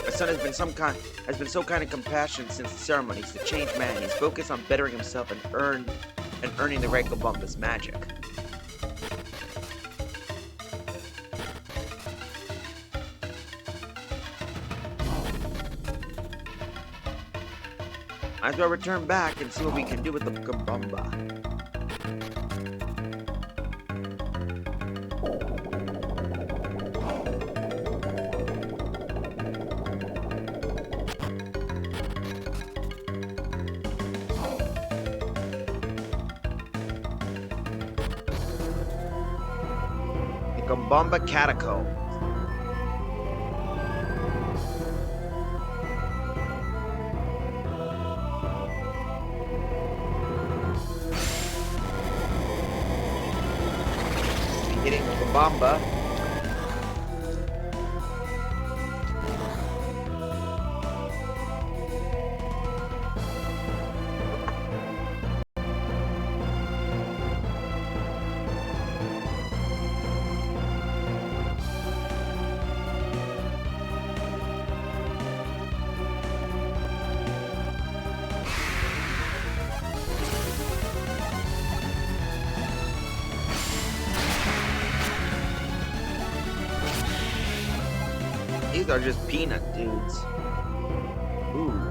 My son has been so kind and compassionate since the ceremony. He's a changed man. He's focused on bettering himself and earning the Great Kabumba's magic. Might as well return back and see what we can do with the Kabumba. The Kabumba Catacomb. Hitting the Kabumba. These are just peanut dudes. Ooh.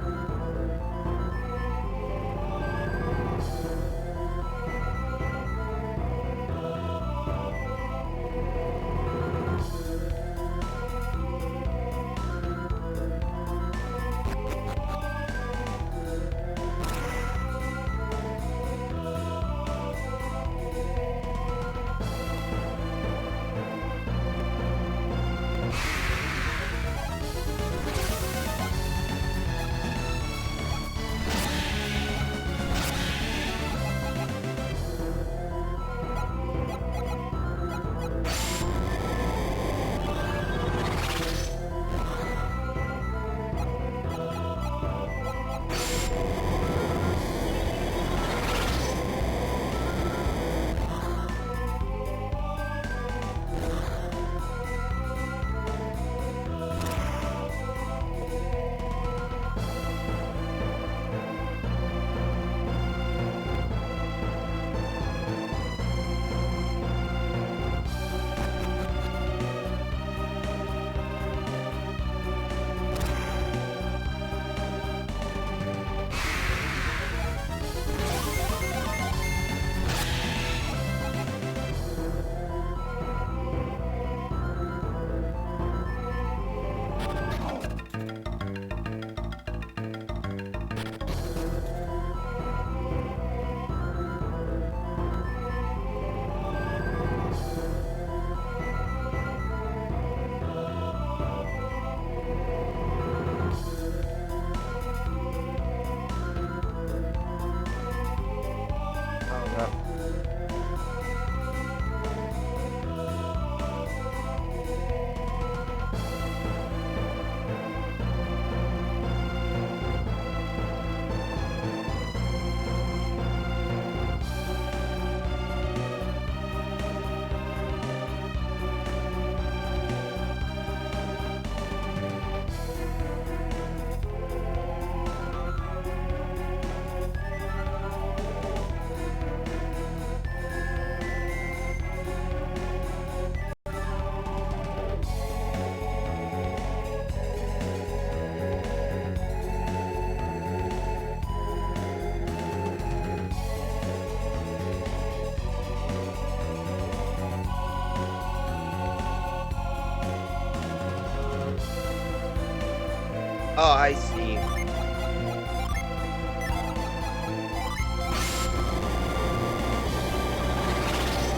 Oh, I see.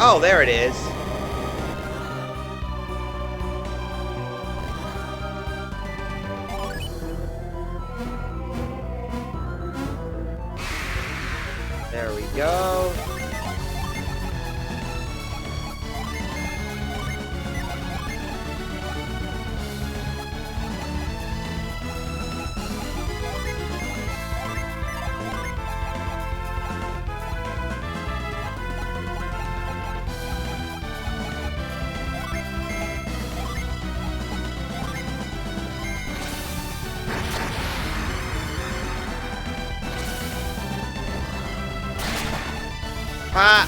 Oh, there it is. There we go. Ha!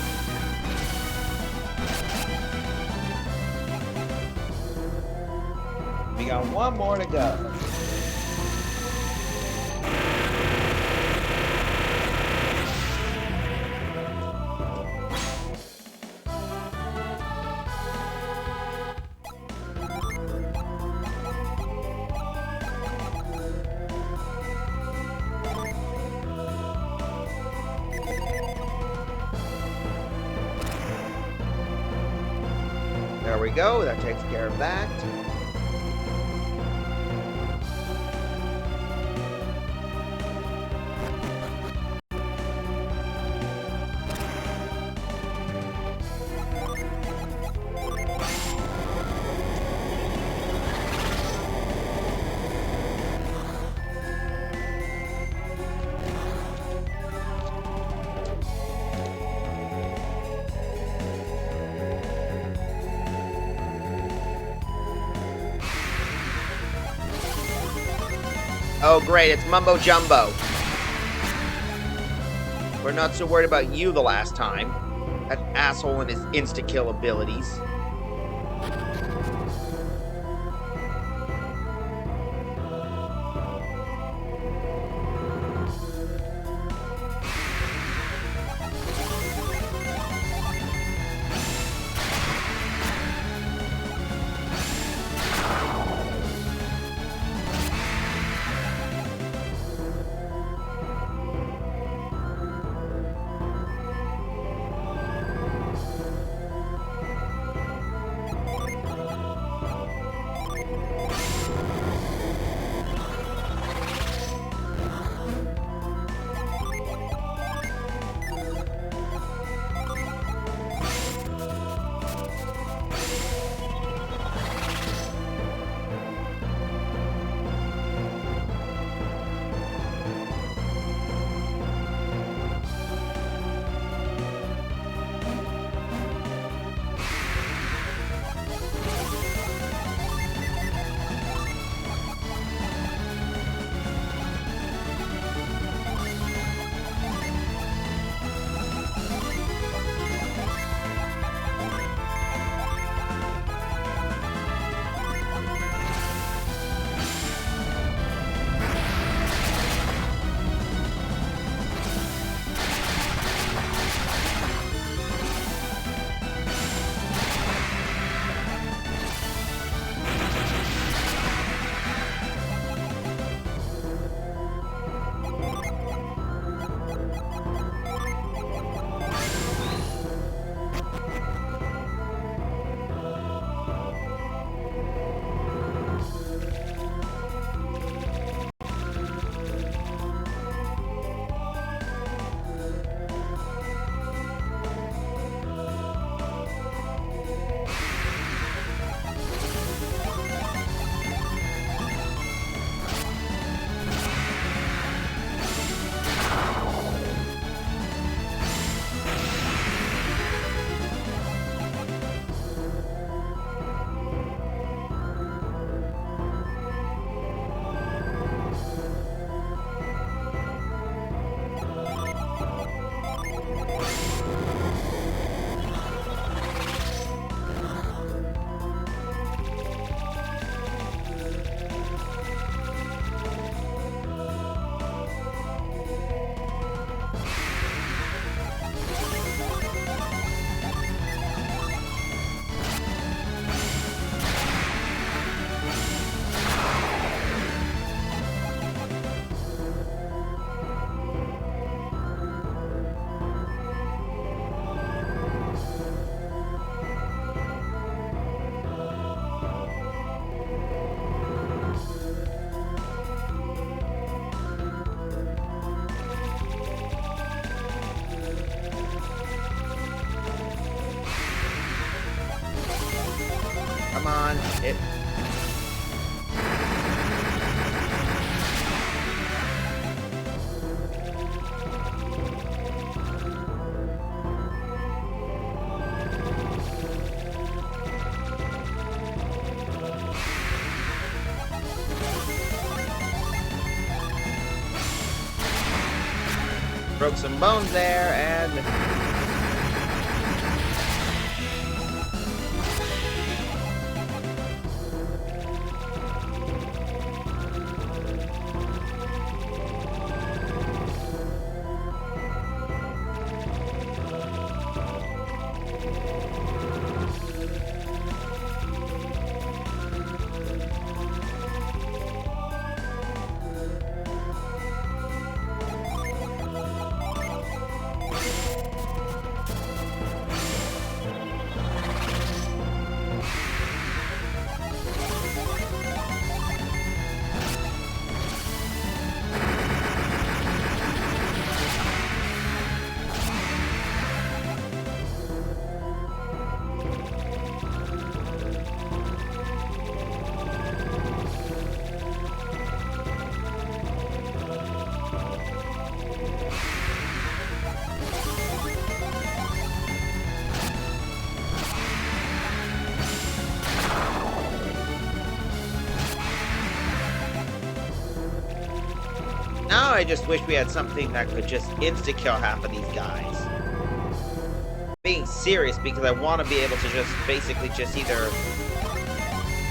We got one more to go. There we go. That takes care of that. Oh, great, it's Mumbo Jumbo. We're not so worried about you the last time. That asshole and his insta-kill abilities. Come on. It. Broke some bones there, and Now I just wish we had something that could just insta-kill half of these guys. Being serious, because I want to be able to just basically just either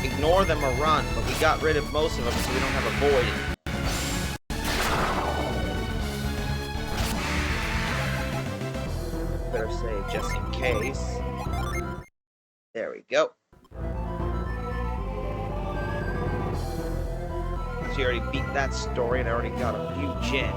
ignore them or run, but we got rid of most of them so we don't have a void. Better save just in case. There we go. So you already beat that story and I already got a few gen.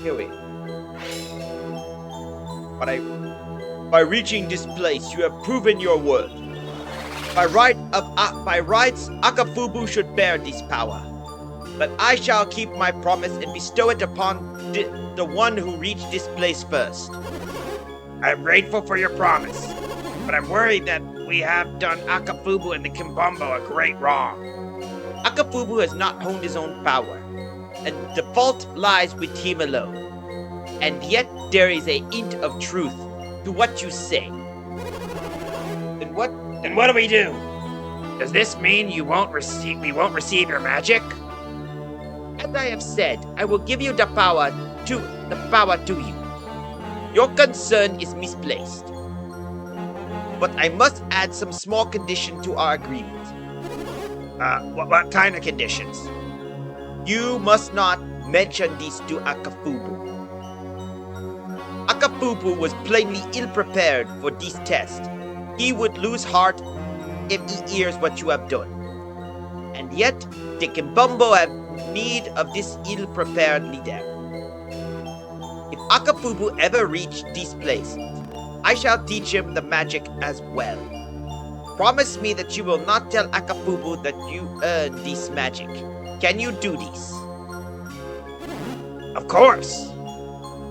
Here we go. By reaching this place, you have proven your worth. By rights, Akafubu should bear this power. But I shall keep my promise and bestow it upon the one who reached this place first. I'm grateful for your promise, but I'm worried that we have done Akafubu and the Kimbombo a great wrong. Akafubu has not honed his own power, and the fault lies with him alone. And yet there is a hint of truth to what you say. Then what do we do? Does this mean we won't receive your magic? As I have said, I will give you the power to you. Your concern is misplaced. But I must add some small condition to our agreement. What kind of conditions? You must not mention these to Akafubu. Akafubu was plainly ill-prepared for this test. He would lose heart if he hears what you have done. And yet, the Kimbombo have need of this ill-prepared leader. If Akafubu ever reach this place, I shall teach him the magic as well. Promise me that you will not tell Akafubu that you earned this magic. Can you do this? Of course.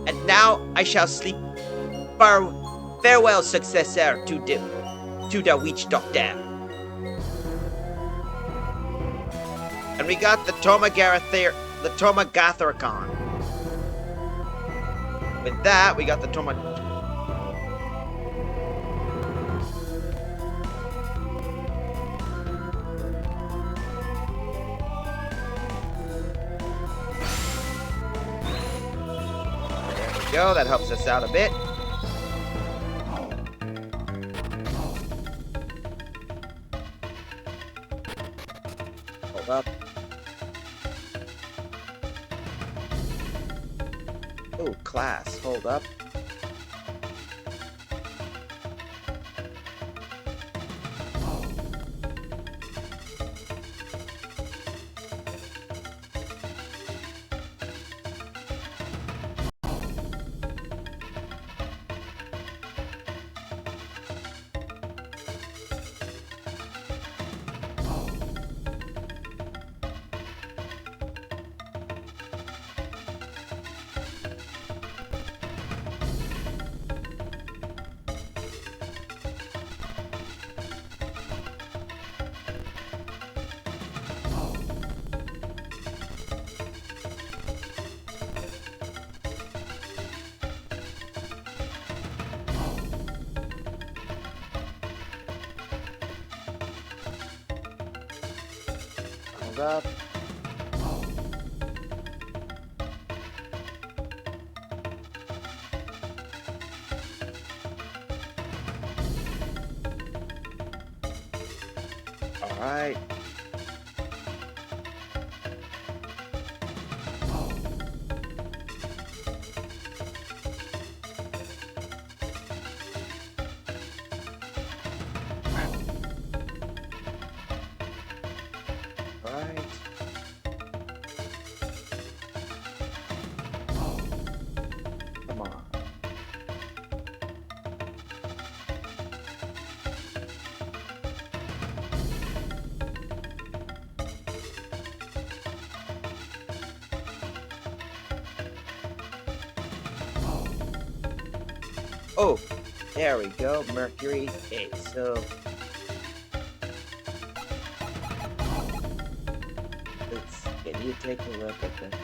And now I shall sleep. Farewell, successor to the witch doctor. And we got the Tomagatharkon. With that, we got the There we go, that helps us out a bit. Hold up. Oh, class, hold up. Up. All right. Oh, there we go, Mercury. Okay, so can you take a look at that?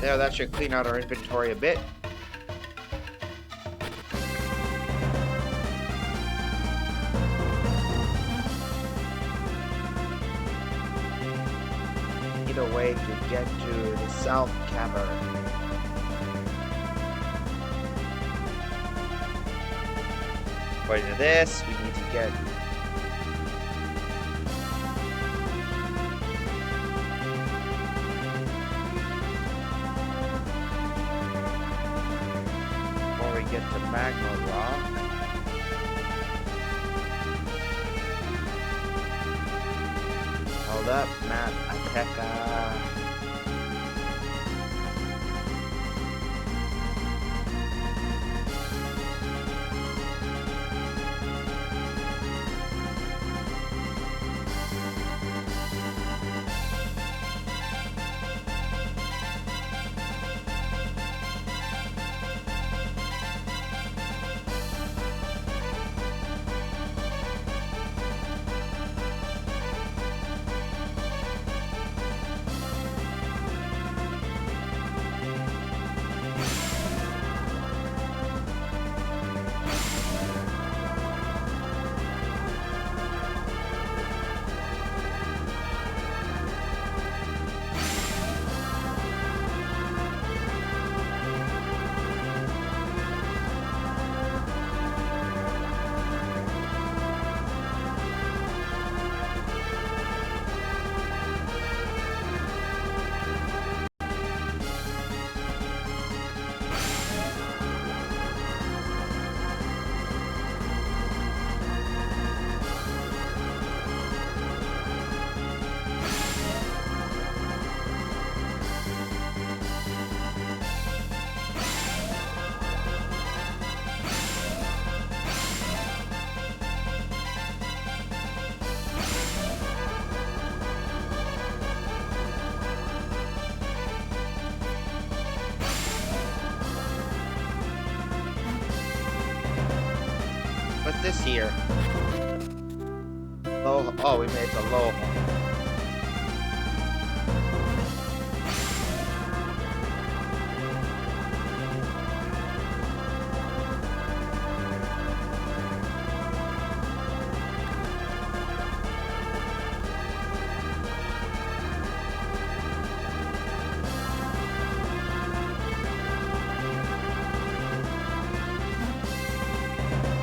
There, that should clean out our inventory a bit. Need a way to get to the South Cavern. According to this, we need to get... before we get to Magma Rock. Hold up, Matt Ateka. What's this here? Low. Oh, we made it to low.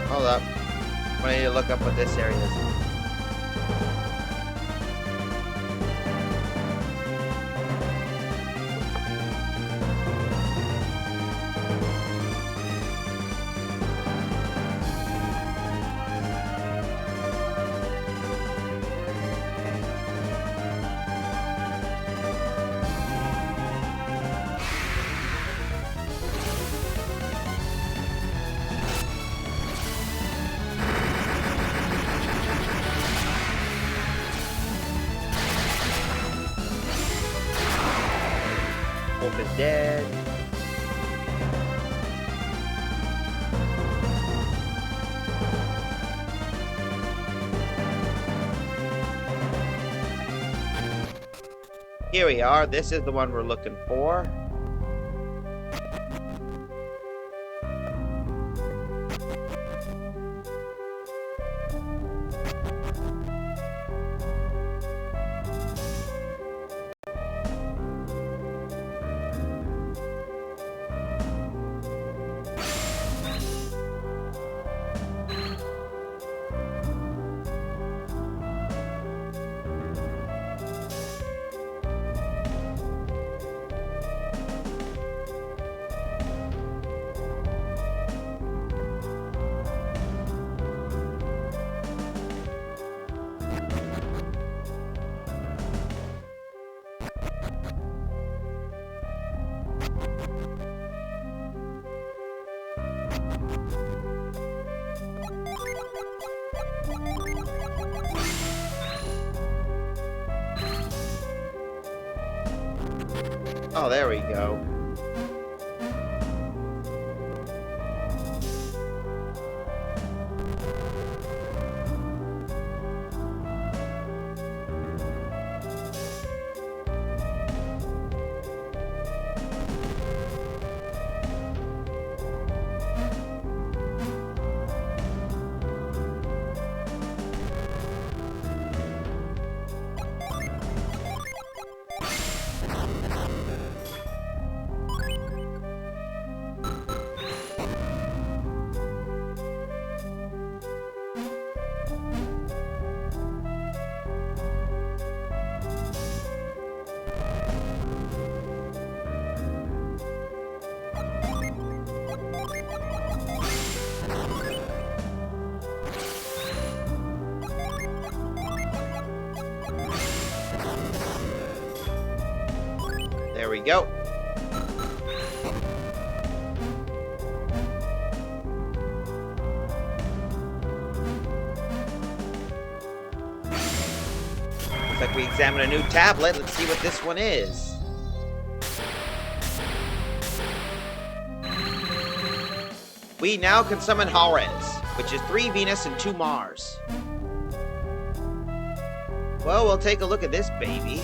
Hold up. I need to look up what this area is. Wolf is dead. Here we are. This is the one we're looking for. Oh, there we go. we go. Looks like we examine a new tablet. Let's see what this one is. We now can summon Halres, which is 3 Venus and 2 Mars. Well, we'll take a look at this baby.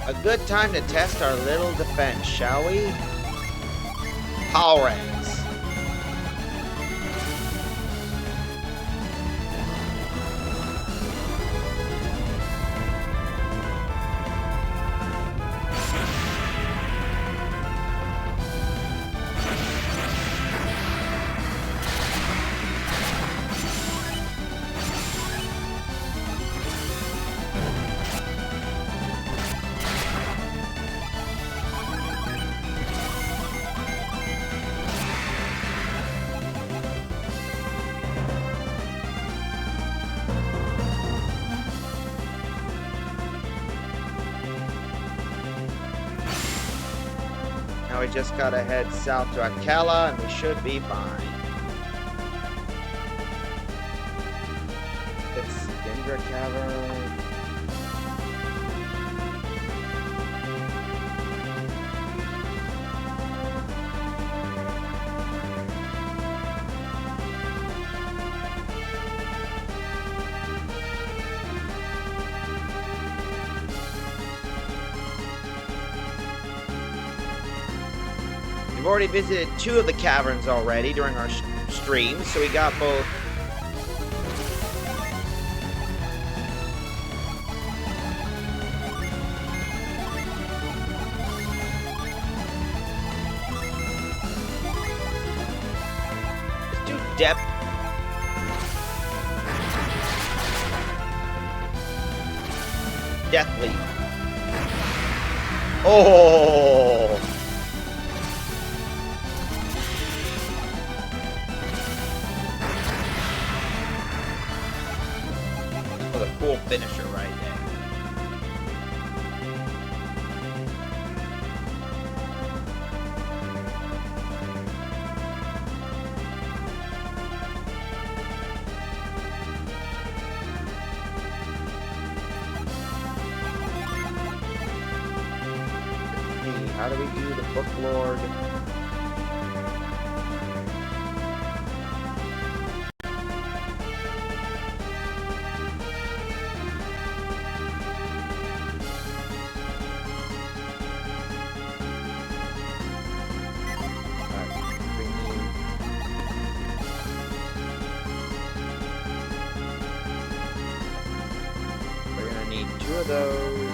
A good time to test our little defense, shall we? Halres. Now we just gotta head south to Akela and we should be fine. It's Gendra Cavern. We've already visited 2 of the caverns already during our streams, so we got both. Let's do depth. Death Leap. Oh! A cool finisher right there. Hey, how do we do the Book Lord? We're gonna need 2 of those.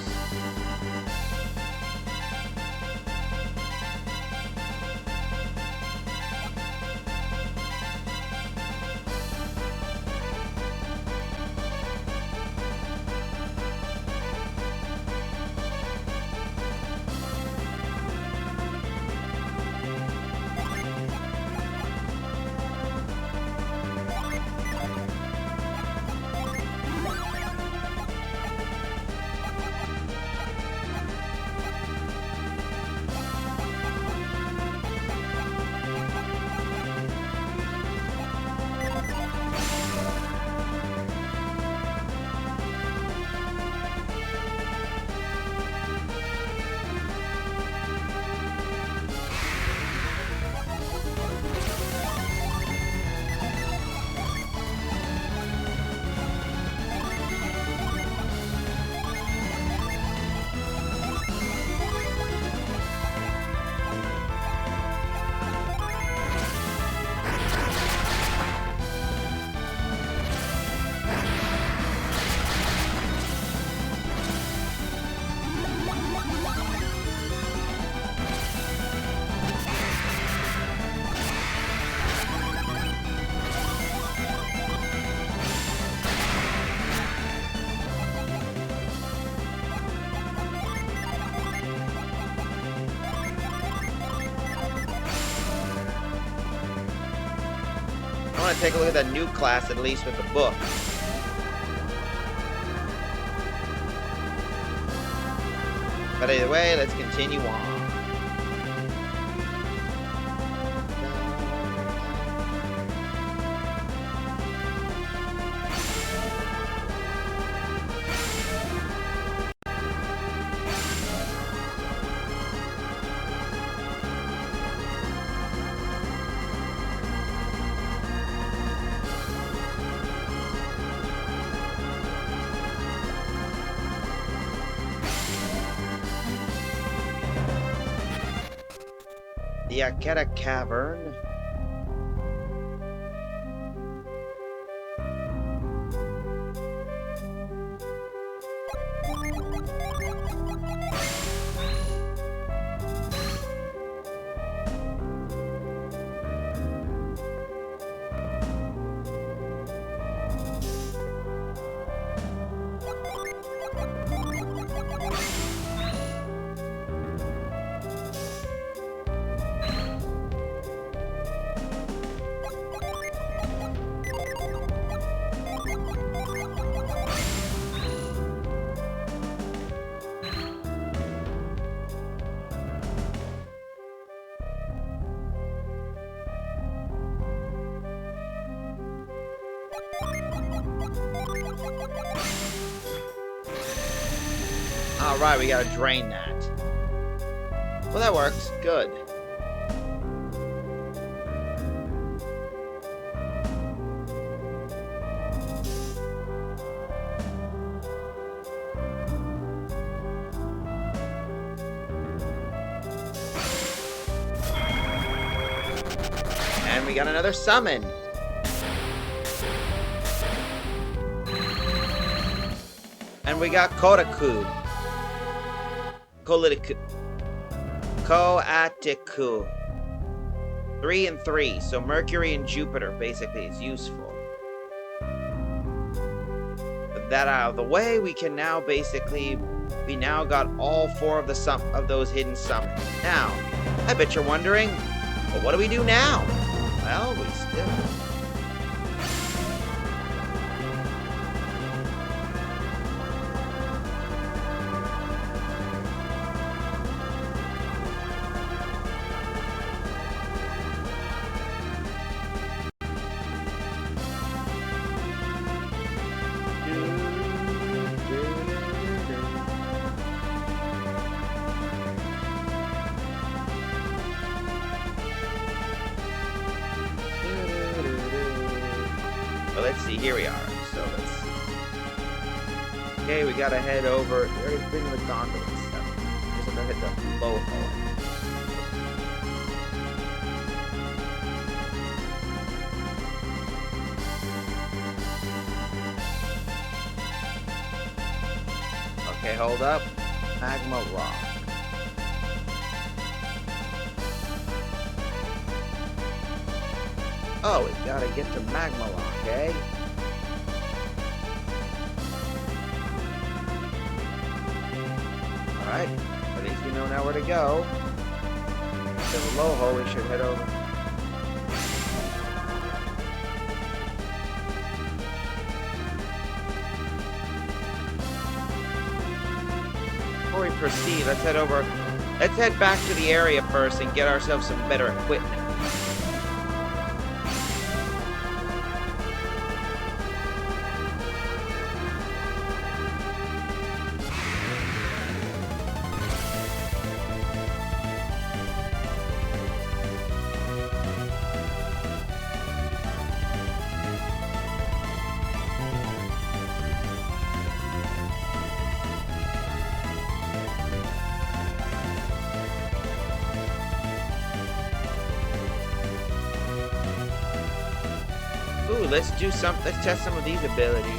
want to take a look at that new class, at least with the book. But either way, let's continue on. The Aketa Cavern. Alright, we gotta drain that. Well, that works. Good. And we got another summon. And we got Kotaku. Koatiku. 3 and 3. So Mercury and Jupiter basically is useful. With that out of the way, we can now basically got all 4 of those hidden summons. Now, I bet you're wondering, well, what do we do now? Well, we still let's see, here we are. So let's see. Okay, we gotta head over. We already bring the gondola and stuff. Just have to hit the low hole. Okay, hold up. Magma Rock. Oh, we gotta get to Magma Rock, eh? Alright, at least we know now where to go. To the low hole, we should head over. Before we proceed, let's head over. Let's head back to the area first and get ourselves some better equipment. Ooh, let's test some of these abilities.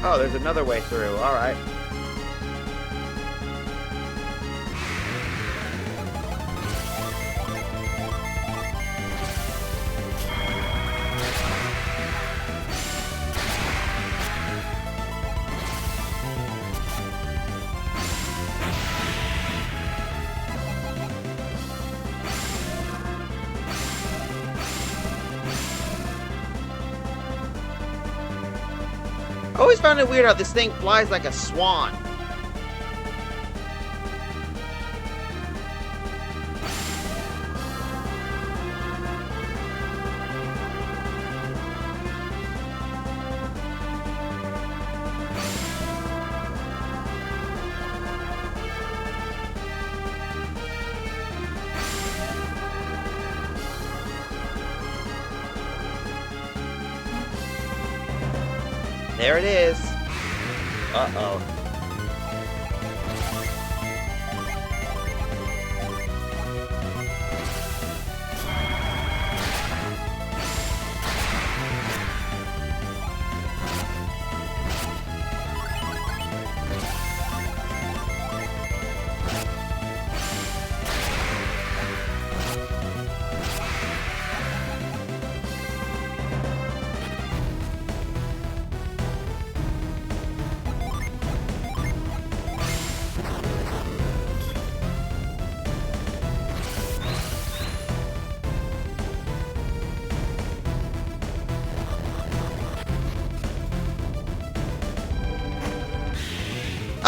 Oh, there's another way through. All right. I always found it weird how this thing flies like a swan. There it is. Uh-oh.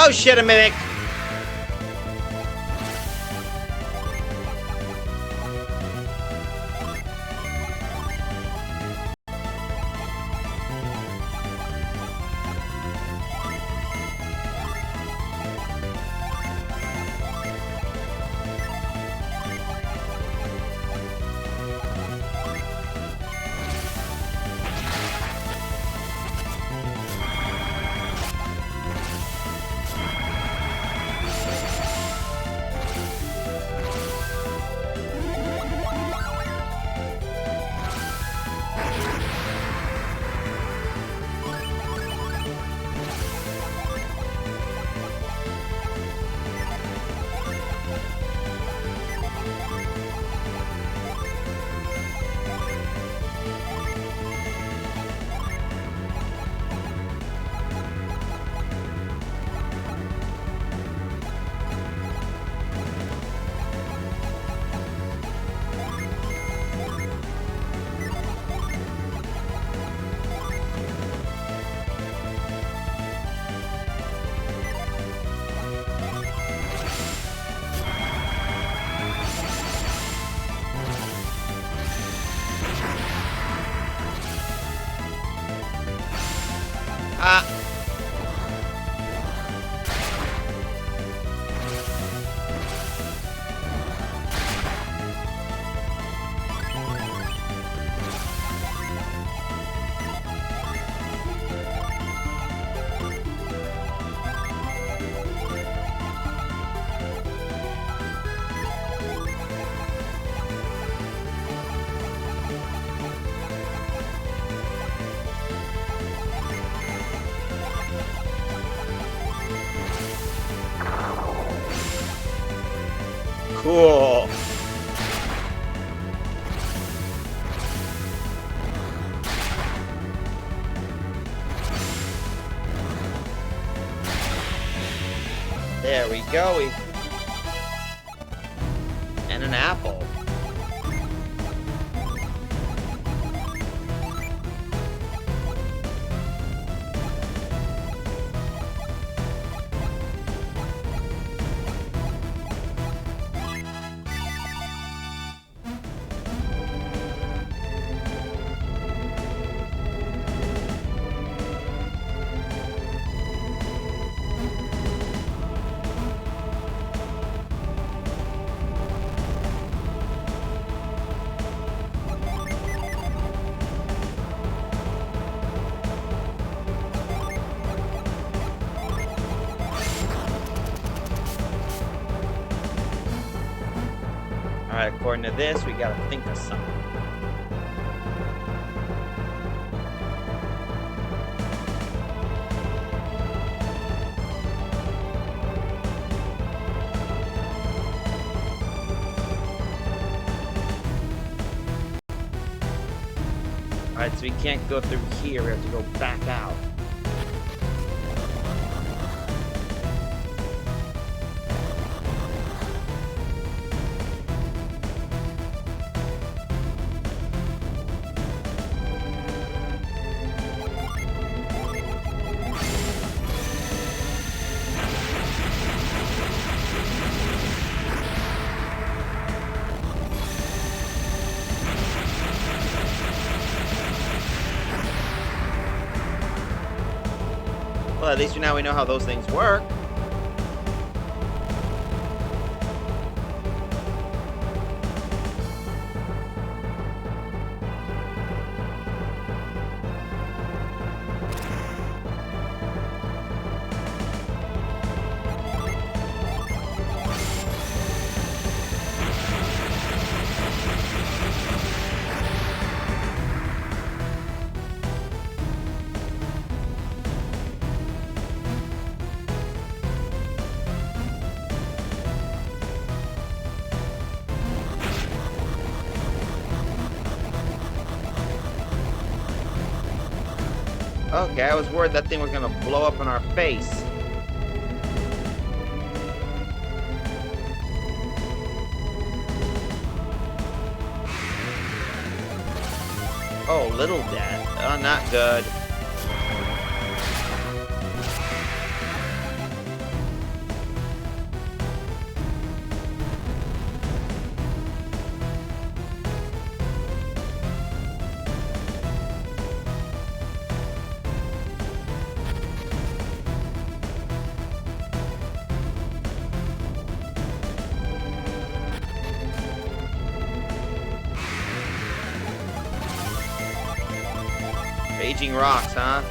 Oh shit, a mimic! Cool. There we go. And an apple. Alright, according to this, we gotta think of something. Alright, so we can't go through here. We have to go back out. Well, at least now we know how those things work. Okay, I was worried that thing was gonna blow up in our face. Oh, little death. Oh, not good. Raging rocks, huh?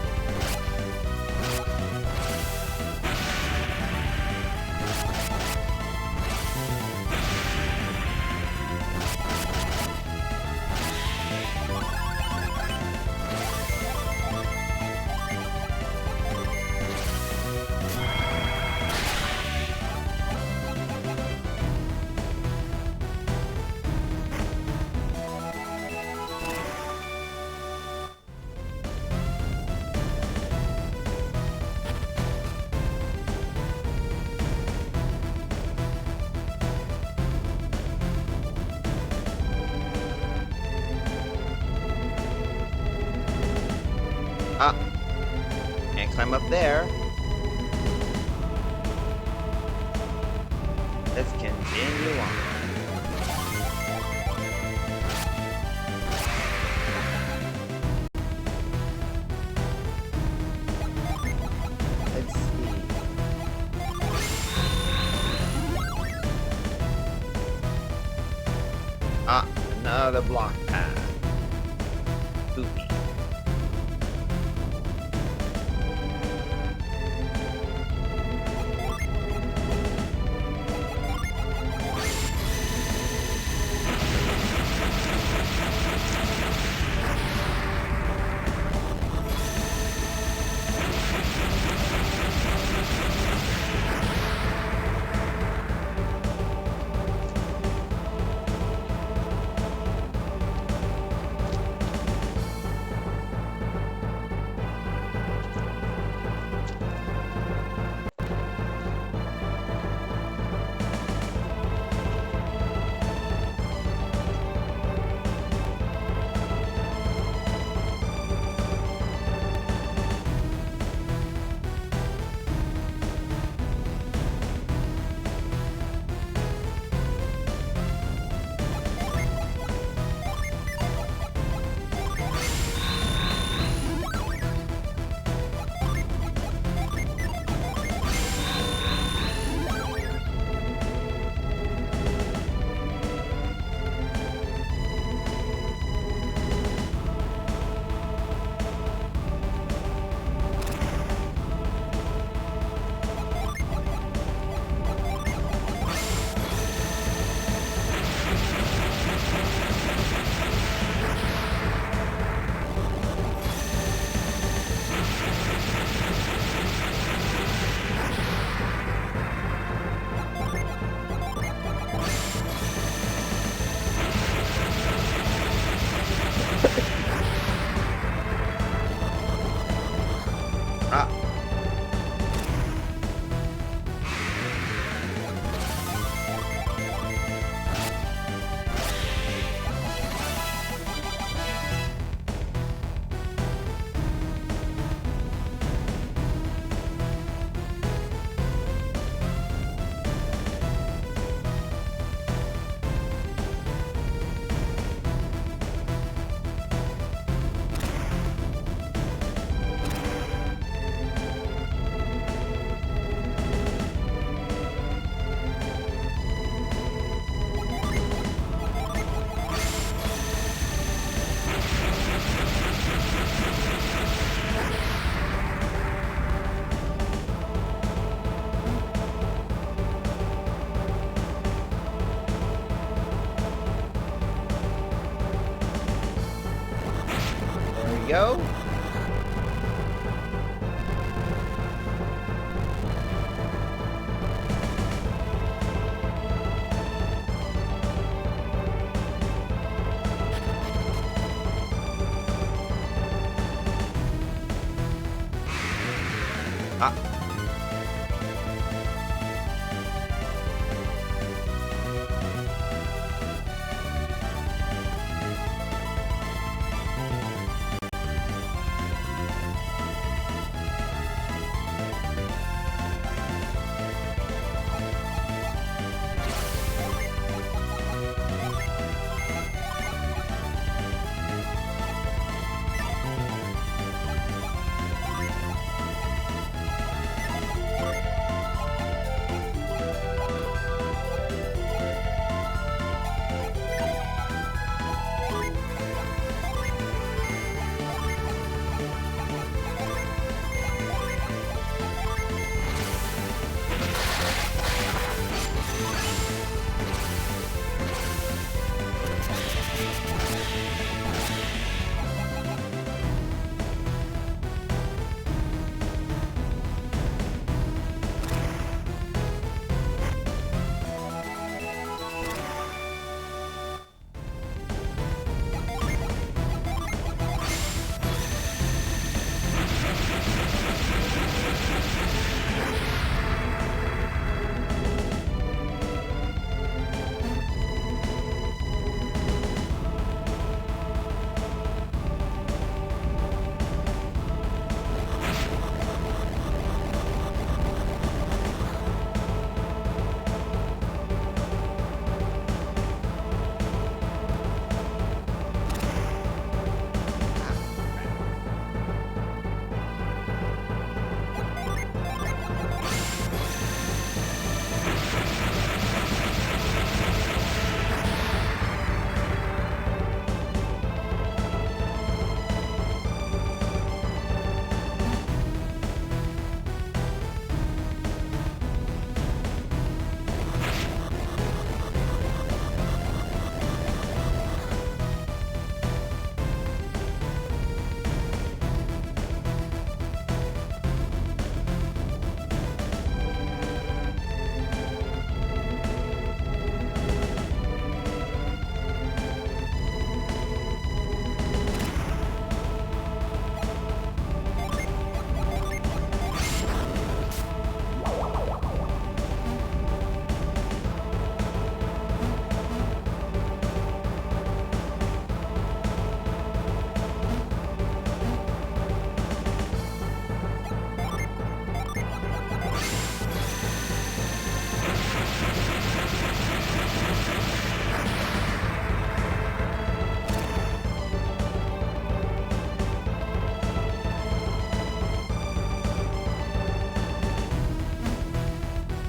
Ah, can't climb up there. Let's continue on. Let's see. Ah, another block path. Poopy. go.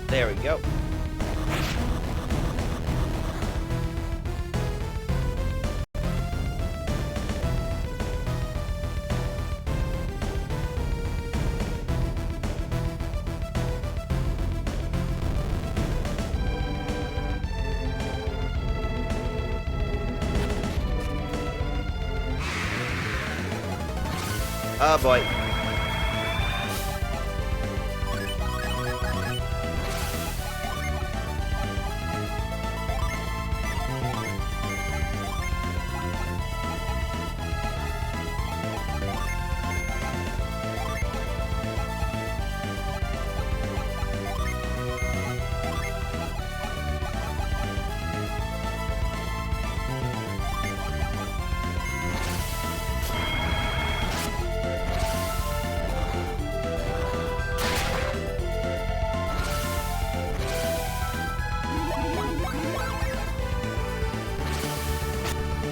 There we go. Oh boy.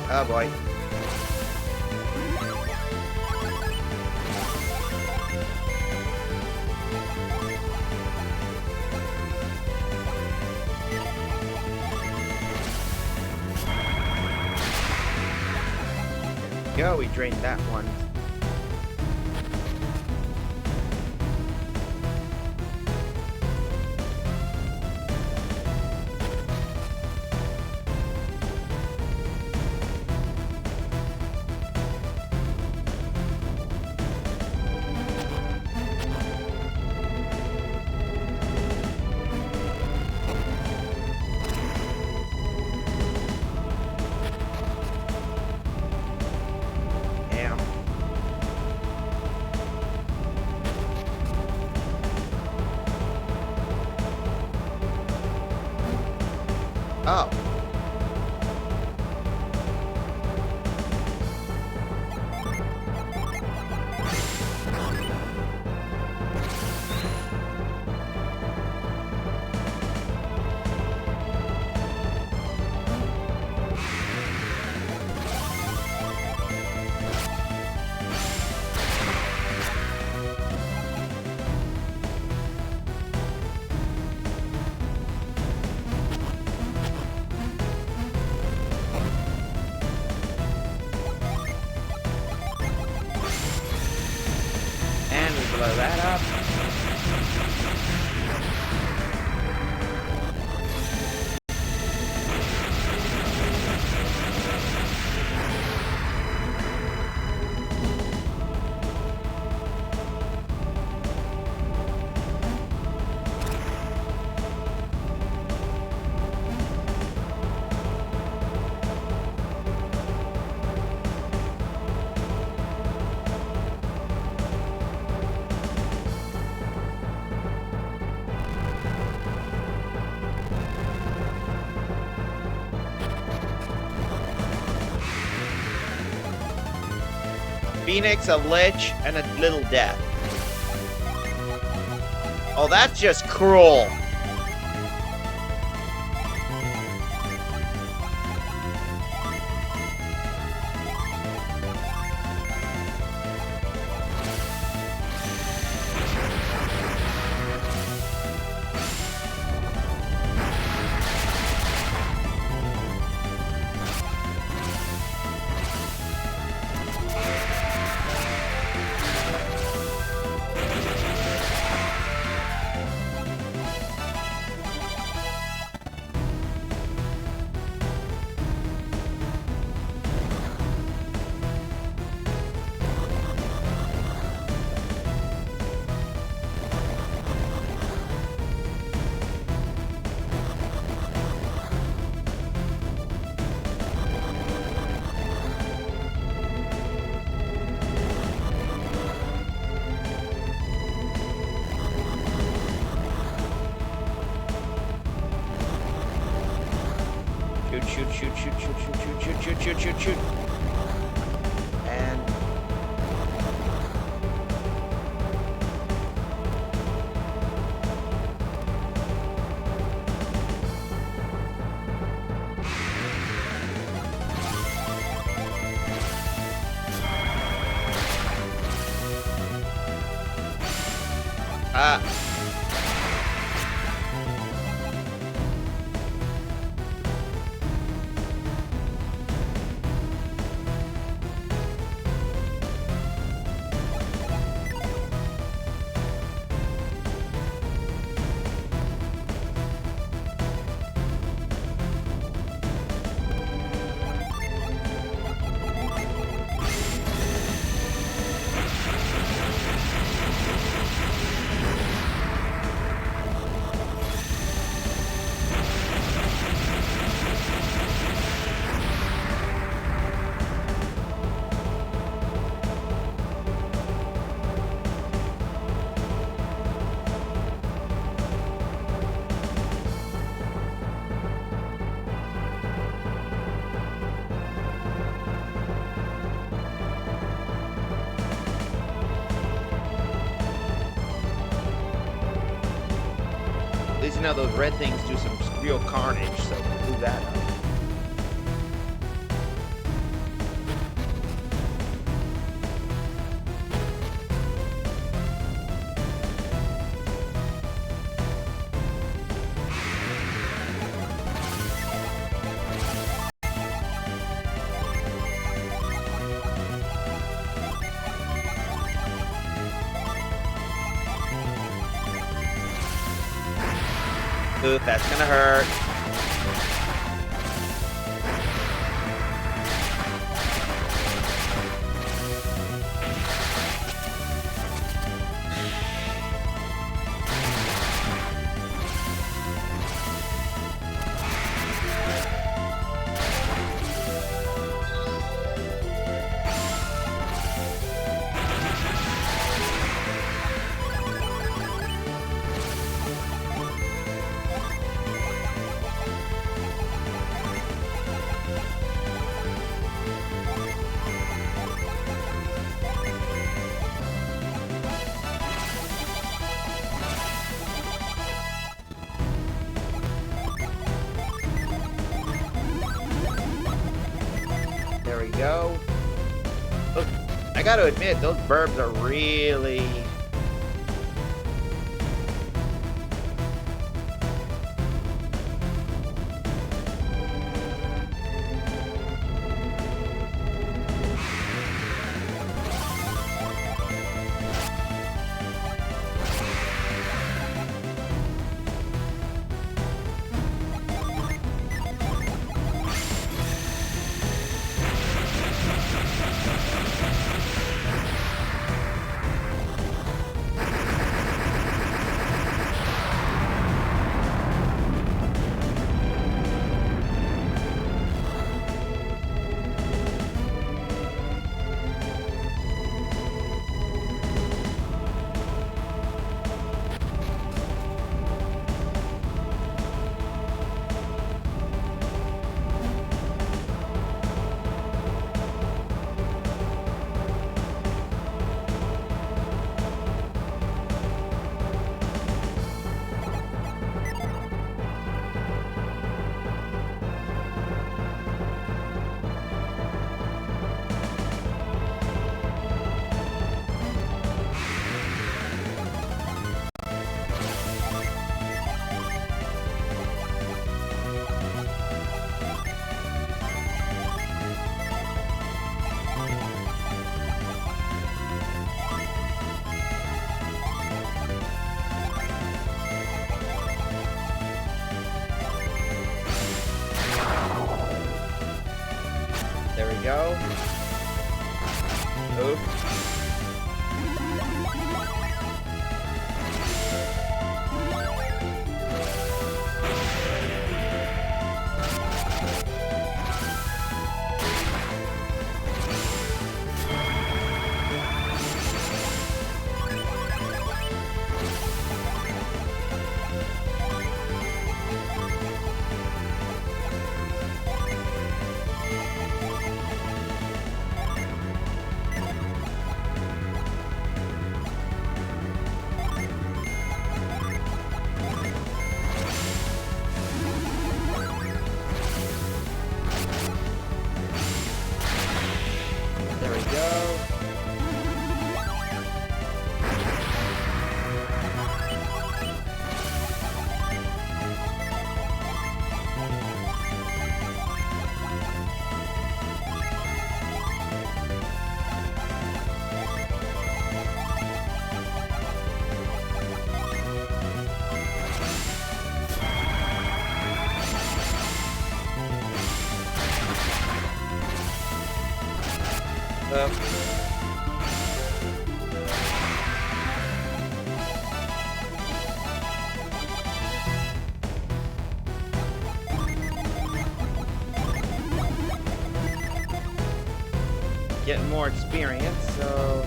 Oh boy. Go, we drained that one. Oh. And we blow that up. Phoenix, a Lich, and a Little Death. Oh, that's just cruel. Shoot. And At least you know those red things do some real carnage, so move that up. oof, that's gonna hurt. go. Look, I gotta admit, those burbs are really... There we go. Oops. There we go. Getting more experience, so...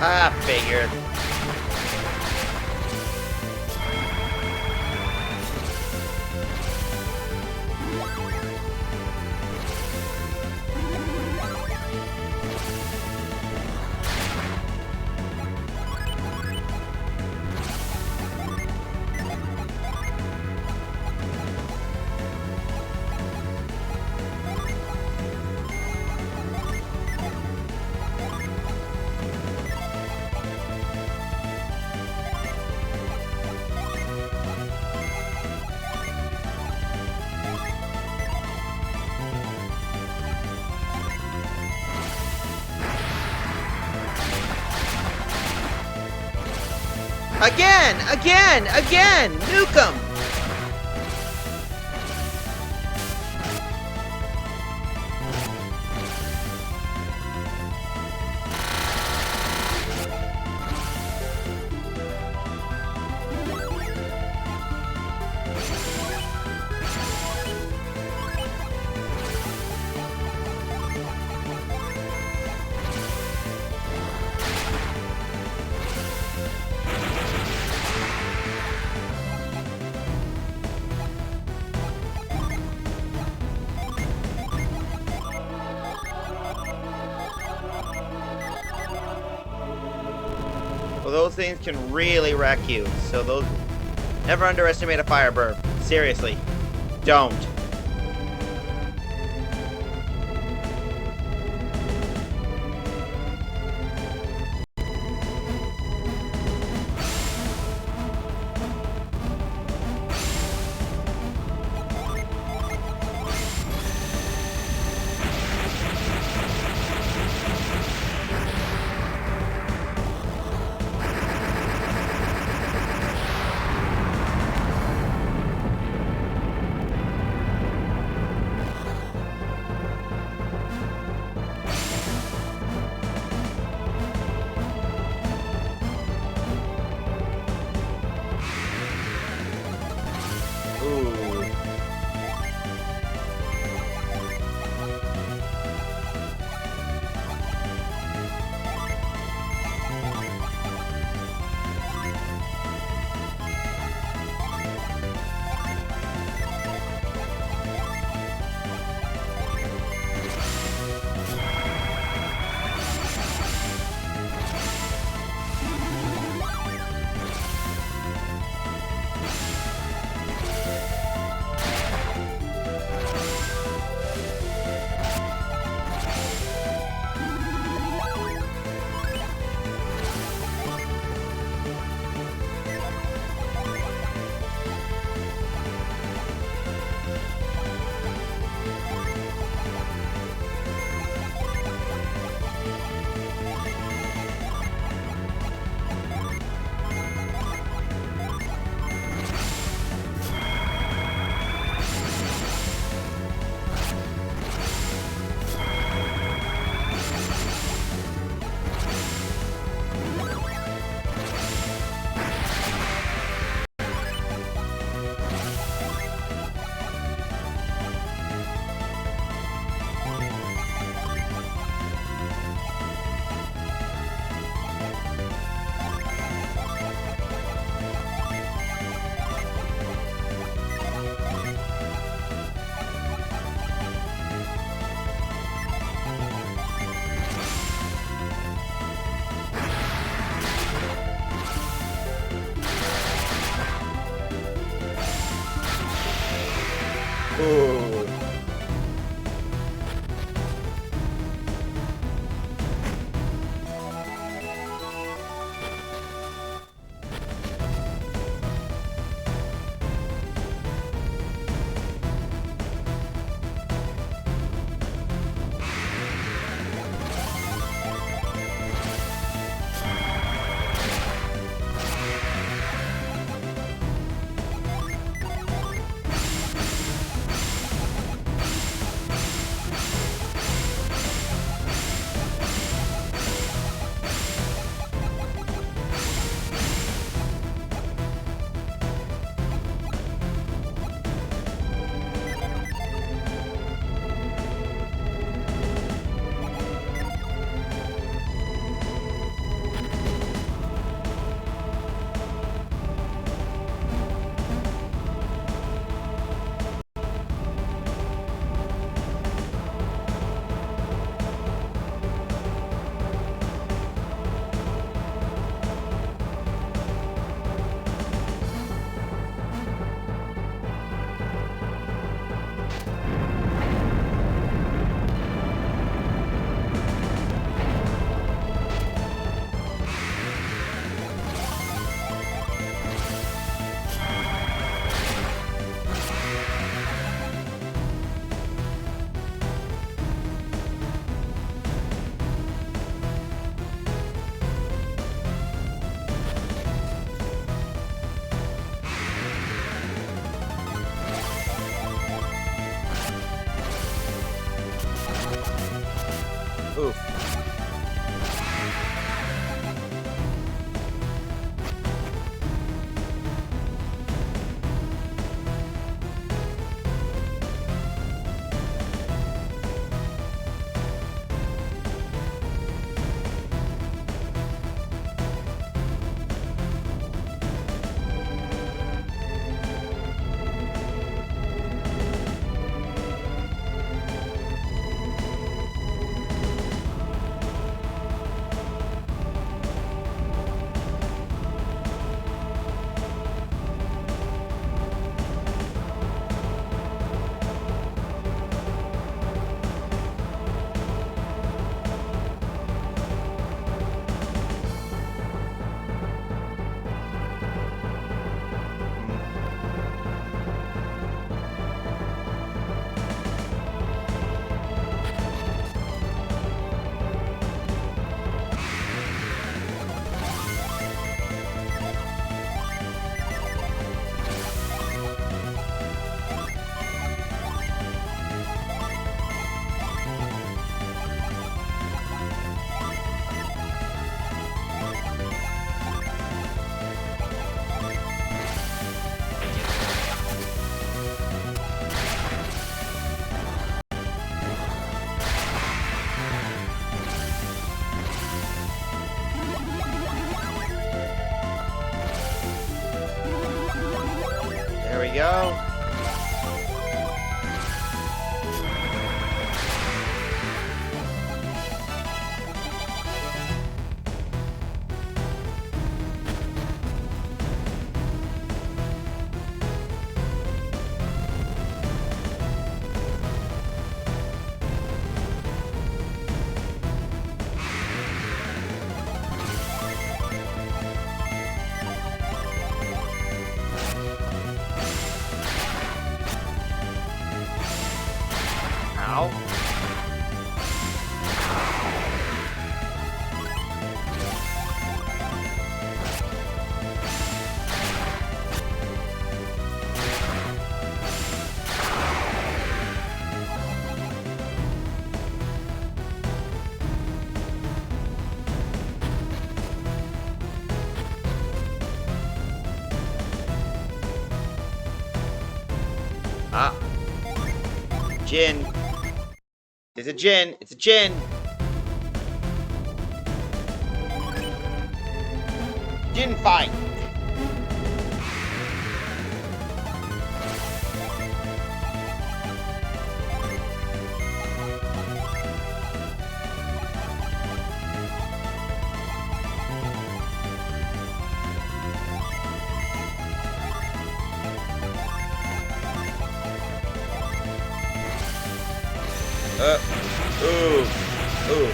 Ah, figured. Again! Nuke 'em! Well, those things can really wreck you. So those... Never underestimate a Firebird. Seriously. Don't. Ooh. Ooh. now. Ah. Jin. It's a Jin. It's a Jin. Jin fight. Ooh. Ooh.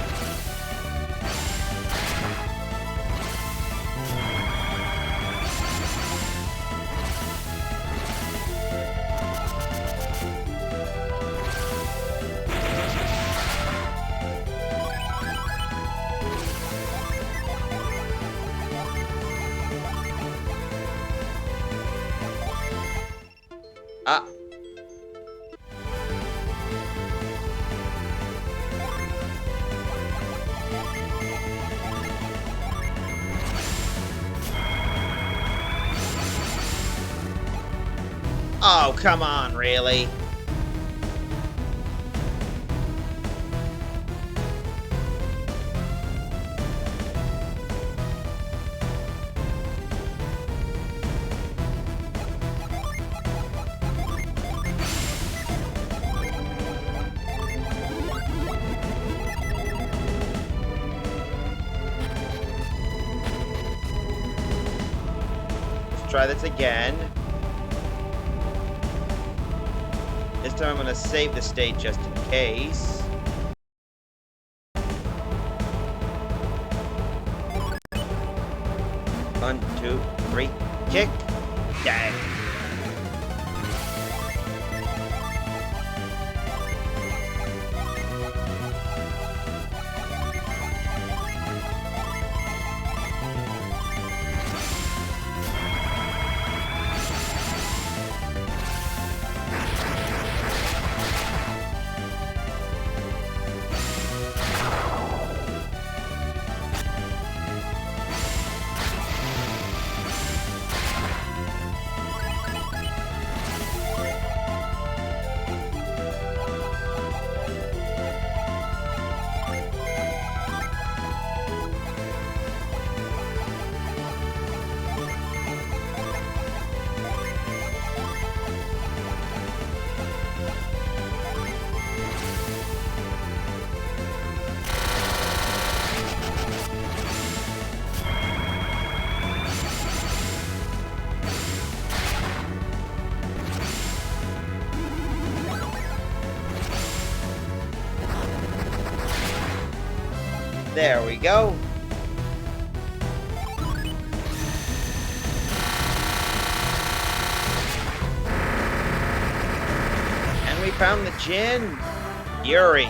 Ah. Oh, come on, really? Let's try this again. This time I'm gonna save the state just in case. One, two, three, kick. Dang. There we go. And we found the Jin. Yuri.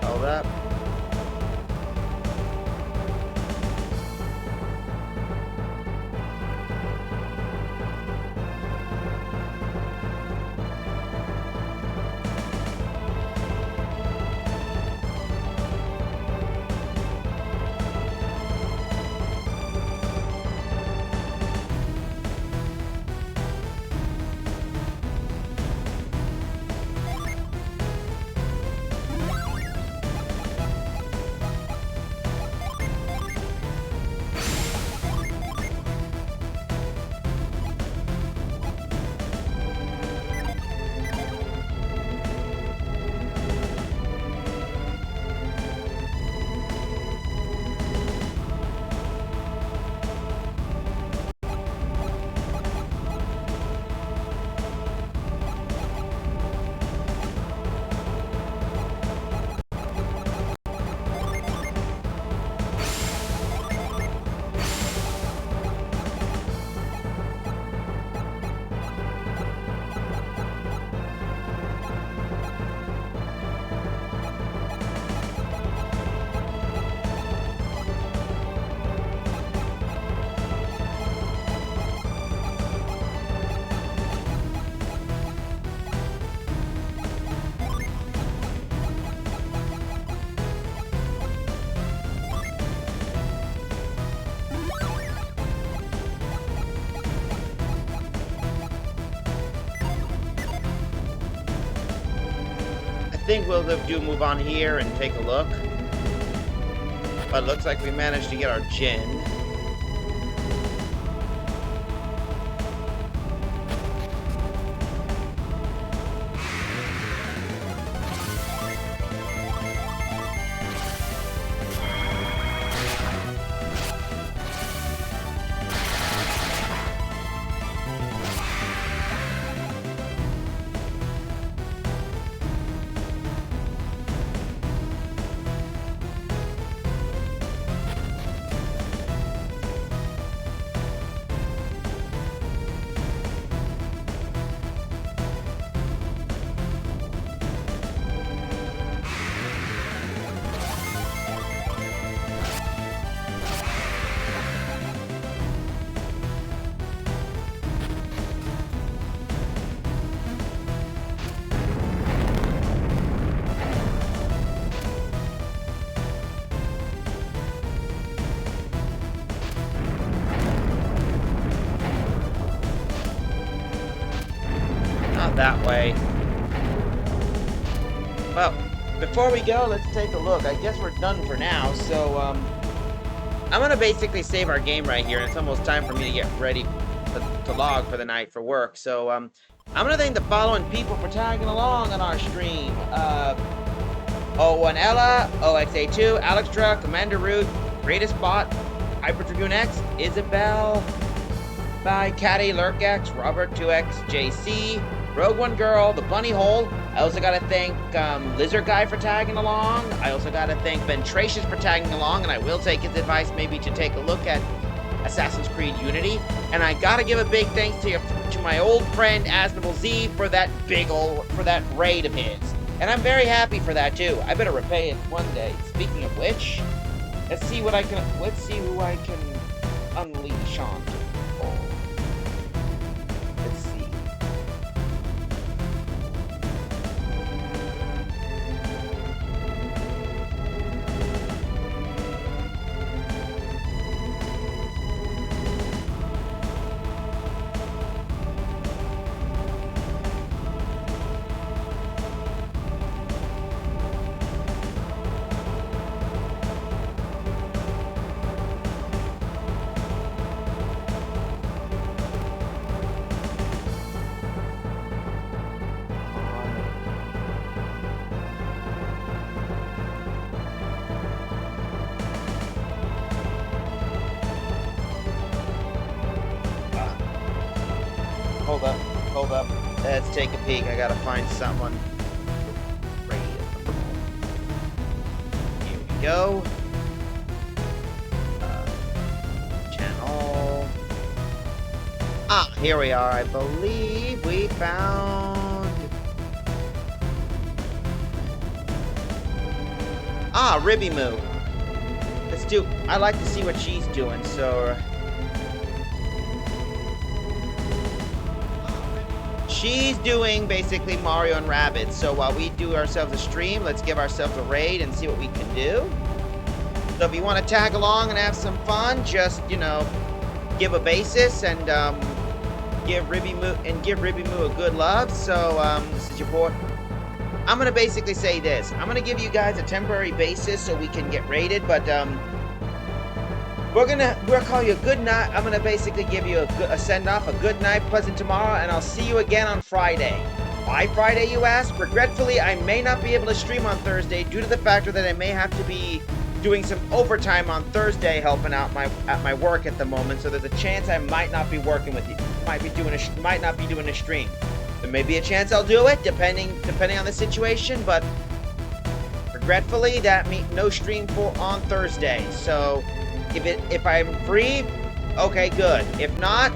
Hold up. think we'll do move on here and take a look. But it looks like we managed to get our gin. That way. Well, before we go, let's take a look. I guess we're done for now, so I'm gonna basically save our game right here, and it's almost time for me to get ready to log for the night for work. So I'm gonna thank the following people for tagging along on our stream. O1 Ella, OXA2, Alextra, Commander Root, Greatest Bot, Hyper Dragoon X, Isabel, by Caddy Lurkx, Robert 2X, JC, Rogue One Girl, The Bunny Hole. I also gotta thank Lizard Guy for tagging along. I also gotta thank Ventratious for tagging along, and I will take his advice maybe to take a look at Assassin's Creed Unity. And I gotta give a big thanks to my old friend Asnable Z for that raid of his. And I'm very happy for that too. I better repay it one day. Speaking of which, let's see who I can unleash on. Let's see. Hold up. Let's take a peek. I gotta find someone. Here we go. Channel. Ah, here we are. I believe we found. Ah, Ribby Moo. I like to see what she's doing, so. She's doing basically Mario and Rabbids. So while we do ourselves a stream, let's give ourselves a raid and see what we can do. So if you want to tag along and have some fun, just, give a basis and give Ribby Moo a good love. So this is your boy. I'm gonna basically say this. I'm gonna give you guys a temporary basis so we can get raided, but we'll call you a good night. I'm gonna basically give you a send off, a good night, pleasant tomorrow, and I'll see you again on Friday. Why Friday, you ask? Regretfully, I may not be able to stream on Thursday due to the factor that I may have to be doing some overtime on Thursday, helping out at my work at the moment. So there's a chance I might not be working with you. Might not be doing a stream. There may be a chance I'll do it, depending on the situation. But regretfully, that means no stream on Thursday. So if I'm free, okay, good. If not,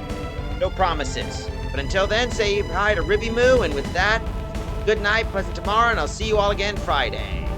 no promises. But until then, say hi to Ribby Moo, and with that, good night, pleasant tomorrow, and I'll see you all again Friday.